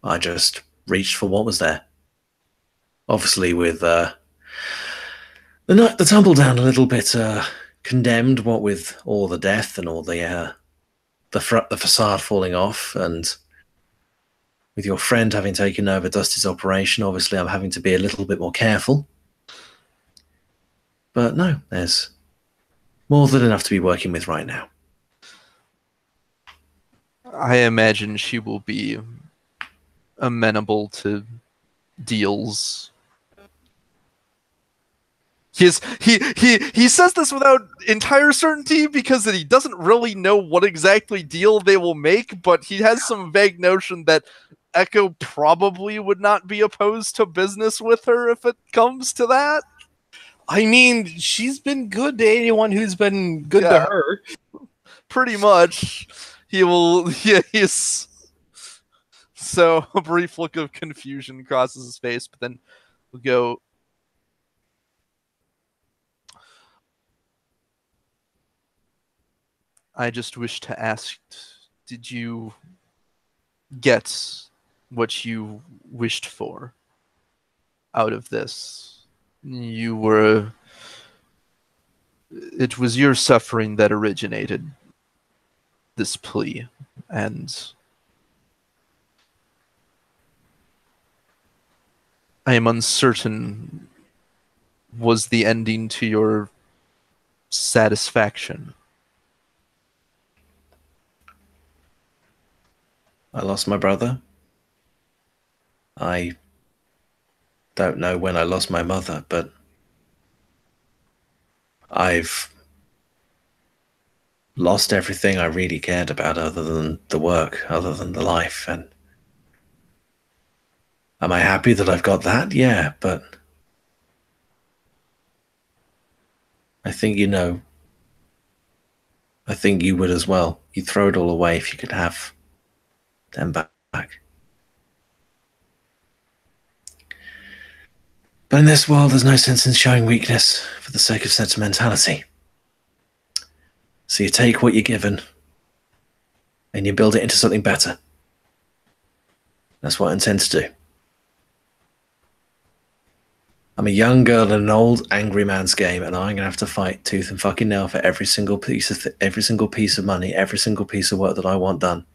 I just reached for what was there. Obviously, with the tumble down a little bit condemned, what with all the death and all the facade falling off, and with your friend having taken over Dusty's operation, obviously I'm having to be a little bit more careful. But no, there's more than enough to be working with right now. I imagine she will be amenable to deals. He says this without entire certainty because he doesn't really know what exactly deal they will make, but he has some vague notion that Echo probably would not be opposed to business with her if it comes to that. I mean, she's been good to anyone who's been good to her. Pretty much. He's so a brief look of confusion crosses his face, but then we'll go. I just wish to ask, did you get what you wished for out of this? You were It was your suffering that originated this plea, and I am uncertain was the ending to your satisfaction. I lost my brother. I don't know when I lost my mother, but I've lost everything I really cared about other than the work, other than the life. And am I happy that I've got that? Yeah, but I think you know. I think you would as well. You'd throw it all away if you could have them back. But in this world, there's no sense in showing weakness for the sake of sentimentality. So you take what you're given and you build it into something better. That's what I intend to do. I'm a young girl in an old, angry man's game, and I'm gonna have to fight tooth and fucking nail for every single piece of money, every single piece of work that I want done.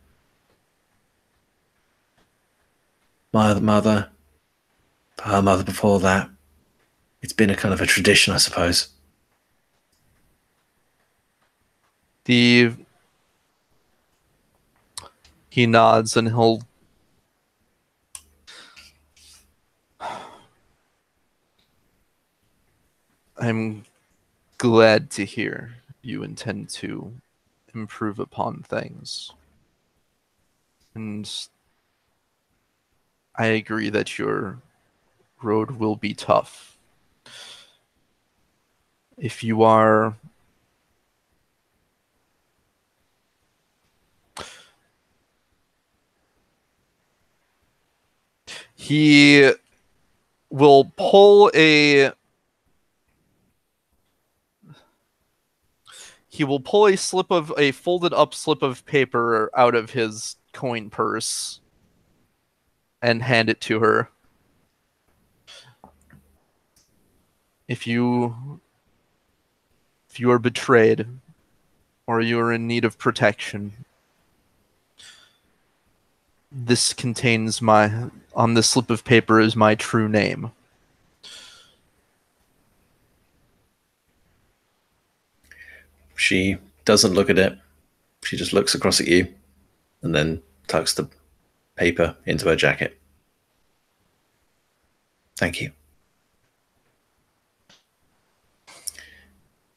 My mother, her mother before that. It's been a kind of a tradition, I suppose. He nods and he'll I'm glad to hear you intend to improve upon things. And I agree that your road will be tough. If you are he will pull a folded up slip of paper out of his coin purse and hand it to her. If you are betrayed or you are in need of protection, this contains on this slip of paper is my true name. She doesn't look at it. She just looks across at you and then tucks the paper into her jacket. Thank you.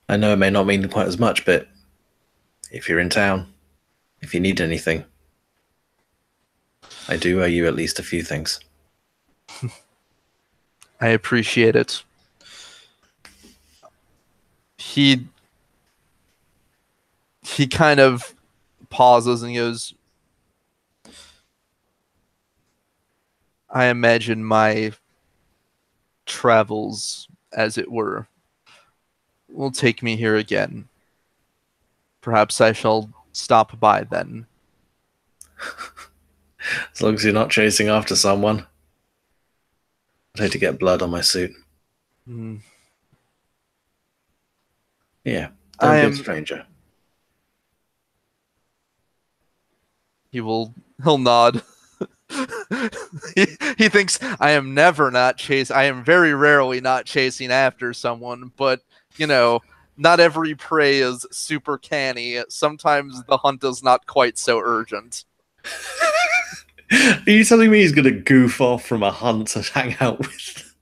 I know it may not mean quite as much, but if you're in town, if you need anything, I do owe you at least a few things. I appreciate it. He kind of pauses and goes, I imagine my travels, as it were, will take me here again. Perhaps I shall stop by then. As long as you're not chasing after someone. I'd hate to get blood on my suit. Mm. Yeah, don't be a stranger. He'll nod. he thinks I am very rarely not chasing after someone, but not every prey is super canny. Sometimes the hunt is not quite so urgent. Are you telling me he's going to goof off from a hunt to hang out with?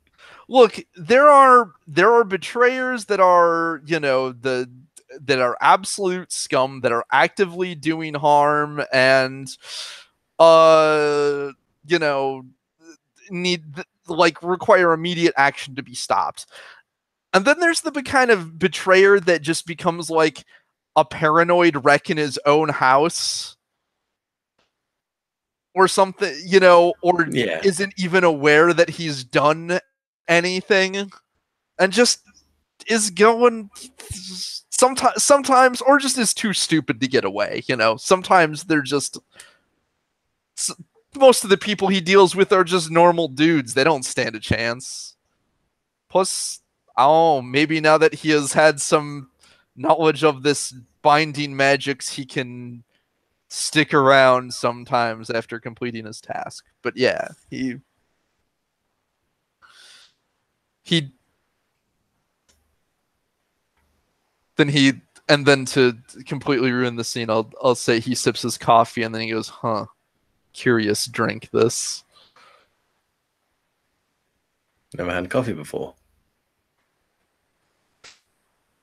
Look, there are betrayers that are, that are absolute scum, that are actively doing harm and require immediate action to be stopped. And then there's the kind of betrayer that just becomes like a paranoid wreck in his own house or something, isn't even aware that he's done anything and just is going sometimes or just is too stupid to get away. Sometimes they're just, most of the people he deals with are just normal dudes. They don't stand a chance. Plus, maybe now that he has had some knowledge of this binding magics, he can stick around sometimes after completing his task. But yeah, he and then to completely ruin the scene, I'll say he sips his coffee and then he goes, "Huh, curious drink this." Never had coffee before.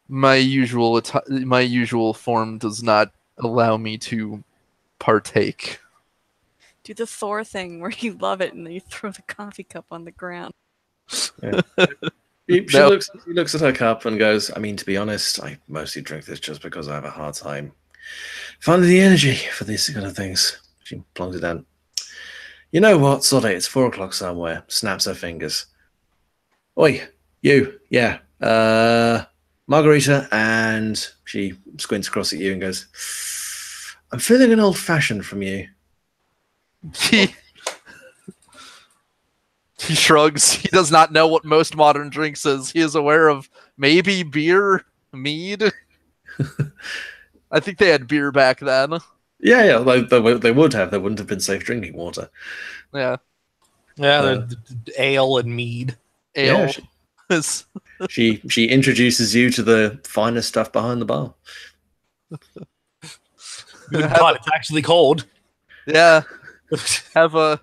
My usual form does not allow me to partake. Do the Thor thing where you love it and then you throw the coffee cup on the ground. Yeah. She looks at her cup and goes, I mean, to be honest, I mostly drink this just because I have a hard time finding the energy for these kind of things. She plonks it down. You know what? Sod it. It's 4 o'clock somewhere. Snaps her fingers. Oi, you. Yeah. Margarita. And she squints across at you and goes, I'm feeling an old-fashioned from you. He shrugs. He does not know what most modern drinks is. He is aware of maybe beer, mead. I think they had beer back then. Yeah, they would have. There wouldn't have been safe drinking water. Yeah. Yeah, ale and mead. Ale. Yeah, she introduces you to the finest stuff behind the bar. God, it's actually cold. Yeah. Have a...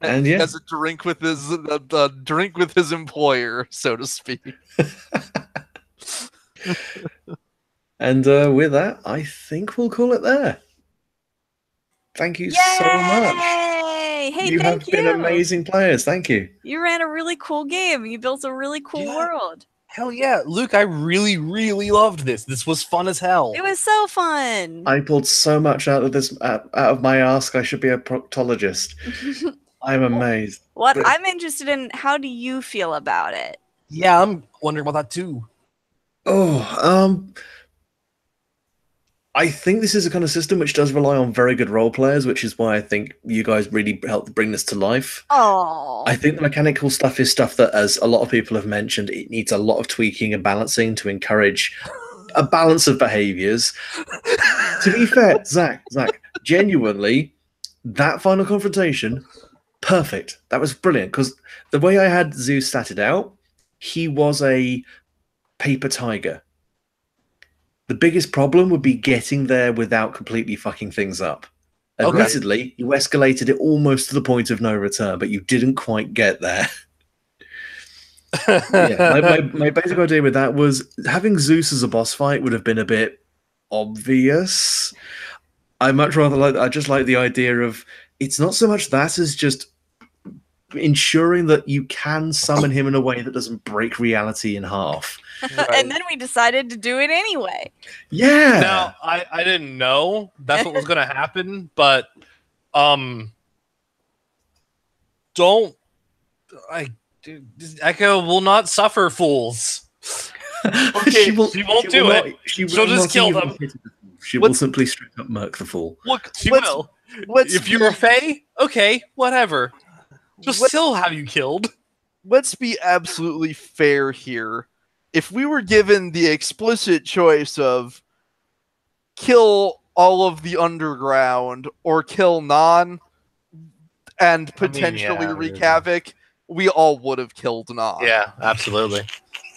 And yeah, has a drink with his drink with his employer, so to speak. And with that, I think we'll call it there. Thank you so much. Hey, You have been amazing players. Thank you. You ran a really cool game. You built a really cool world. Hell yeah, Luke! I really, really loved this. This was fun as hell. It was so fun. I pulled so much out of this, out of my ask. I should be a proctologist. I'm amazed. What I'm interested in, how do you feel about it? Yeah, I'm wondering about that too. I think this is a kind of system which does rely on very good role players, which is why I think you guys really helped bring this to life. Oh, I think the mechanical stuff is stuff that, as a lot of people have mentioned, it needs a lot of tweaking and balancing to encourage a balance of behaviors. To be fair, Zach, genuinely, that final confrontation, perfect. That was brilliant, because the way I had Zeus statted out, he was a paper tiger. The biggest problem would be getting there without completely fucking things up. Admittedly, you escalated it almost to the point of no return, but you didn't quite get there. My basic idea with that was having Zeus as a boss fight would have been a bit obvious. I just like the idea of, it's not so much that as just ensuring that you can summon him in a way that doesn't break reality in half. Right. And then we decided to do it anyway. Yeah. Now, I didn't know that's what was going to happen, but Echo will not suffer fools. Okay, she won't do it. She'll just kill them. She will simply straight up murk the fool. Look, she will. If you're a Fae, okay, whatever. She'll still have you killed. Let's be absolutely fair here. If we were given the explicit choice of kill all of the underground or kill Non and potentially wreak havoc, we all would have killed Non. Yeah, absolutely.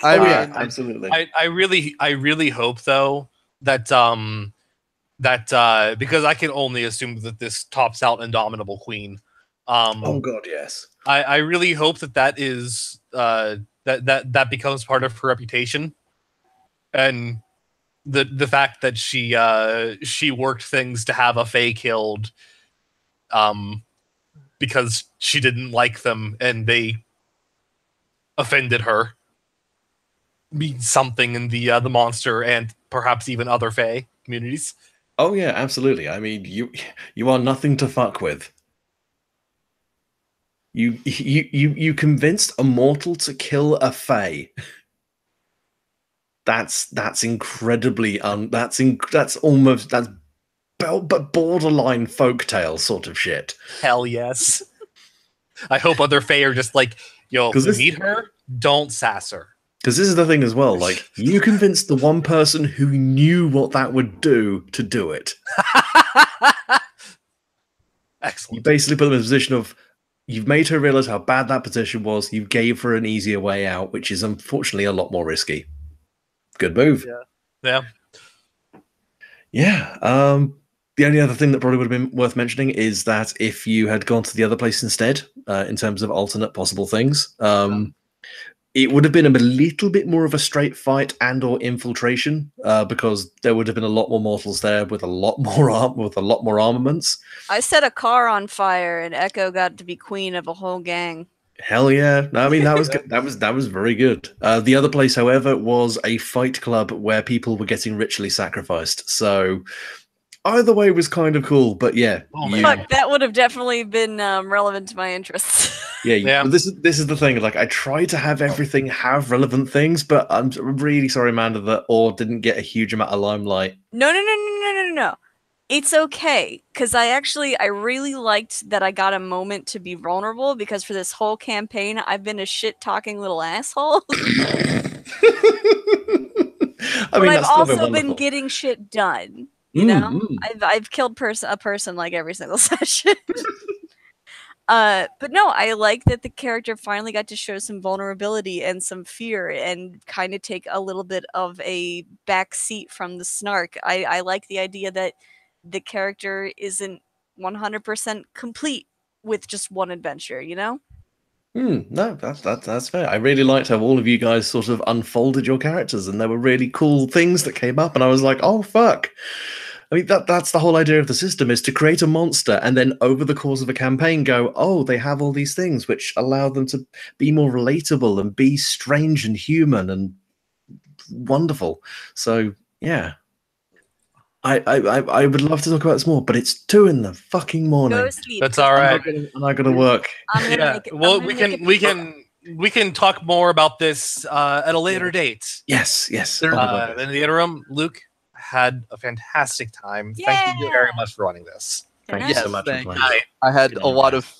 Absolutely. I really hope though that because I can only assume that this tops out Indomitable Queen. Oh god, yes. I really hope that is that becomes part of her reputation, and the fact that she worked things to have a Fae killed, because she didn't like them and they offended her, means something in the monster and perhaps even other Fae communities. Oh yeah, absolutely. I mean, you are nothing to fuck with. You convinced a mortal to kill a Fae. That's incredibly that's borderline folktale sort of shit. Hell yes. I hope other Fae are just like, yo, if you meet her, don't sass her. Because this is the thing as well. Like, you convinced the one person who knew what that would do to do it. You Excellent. basically put them in a position of, you've made her realize how bad that position was. You gave her an easier way out, which is unfortunately a lot more risky. Good move. Yeah. Yeah. The only other thing that probably would have been worth mentioning is that if you had gone to the other place instead, in terms of alternate possible things, it would have been a little bit more of a straight fight and or infiltration, because there would have been a lot more mortals there with a lot more armaments. I set a car on fire, and Echo got to be queen of a whole gang. Hell yeah! No, I mean that was good. That was very good. The other place, however, was a fight club where people were getting ritually sacrificed. So either way was kind of cool. But yeah, Fuck, that would have definitely been relevant to my interests. Yeah. This is the thing. Like, I try to have everything have relevant things, but I'm really sorry, Amanda, that Or didn't get a huge amount of limelight. No. It's okay, because I really liked that I got a moment to be vulnerable, because for this whole campaign, I've been a shit-talking little asshole. But I've also been getting shit done. You know? I've killed a person like every single session. But no, I like that the character finally got to show some vulnerability and some fear and kind of take a little bit of a back seat from the snark. I like the idea that the character isn't 100% complete with just one adventure, you know? No, that's fair. I really liked how all of you guys sort of unfolded your characters, and there were really cool things that came up, and I was like, oh fuck. I mean, that's the whole idea of the system, is to create a monster and then over the course of a campaign go, oh, they have all these things which allow them to be more relatable and be strange and human and wonderful. So yeah. I would love to talk about this more, but it's 2 in the fucking morning. Go to sleep. That's all right. And I gotta work. We can talk more about this at a later date. Yes. In the interim, Luke had a fantastic time. Yeah. Thank you very much for running this. Thank you so much. Thank for you. playing. I had a lot of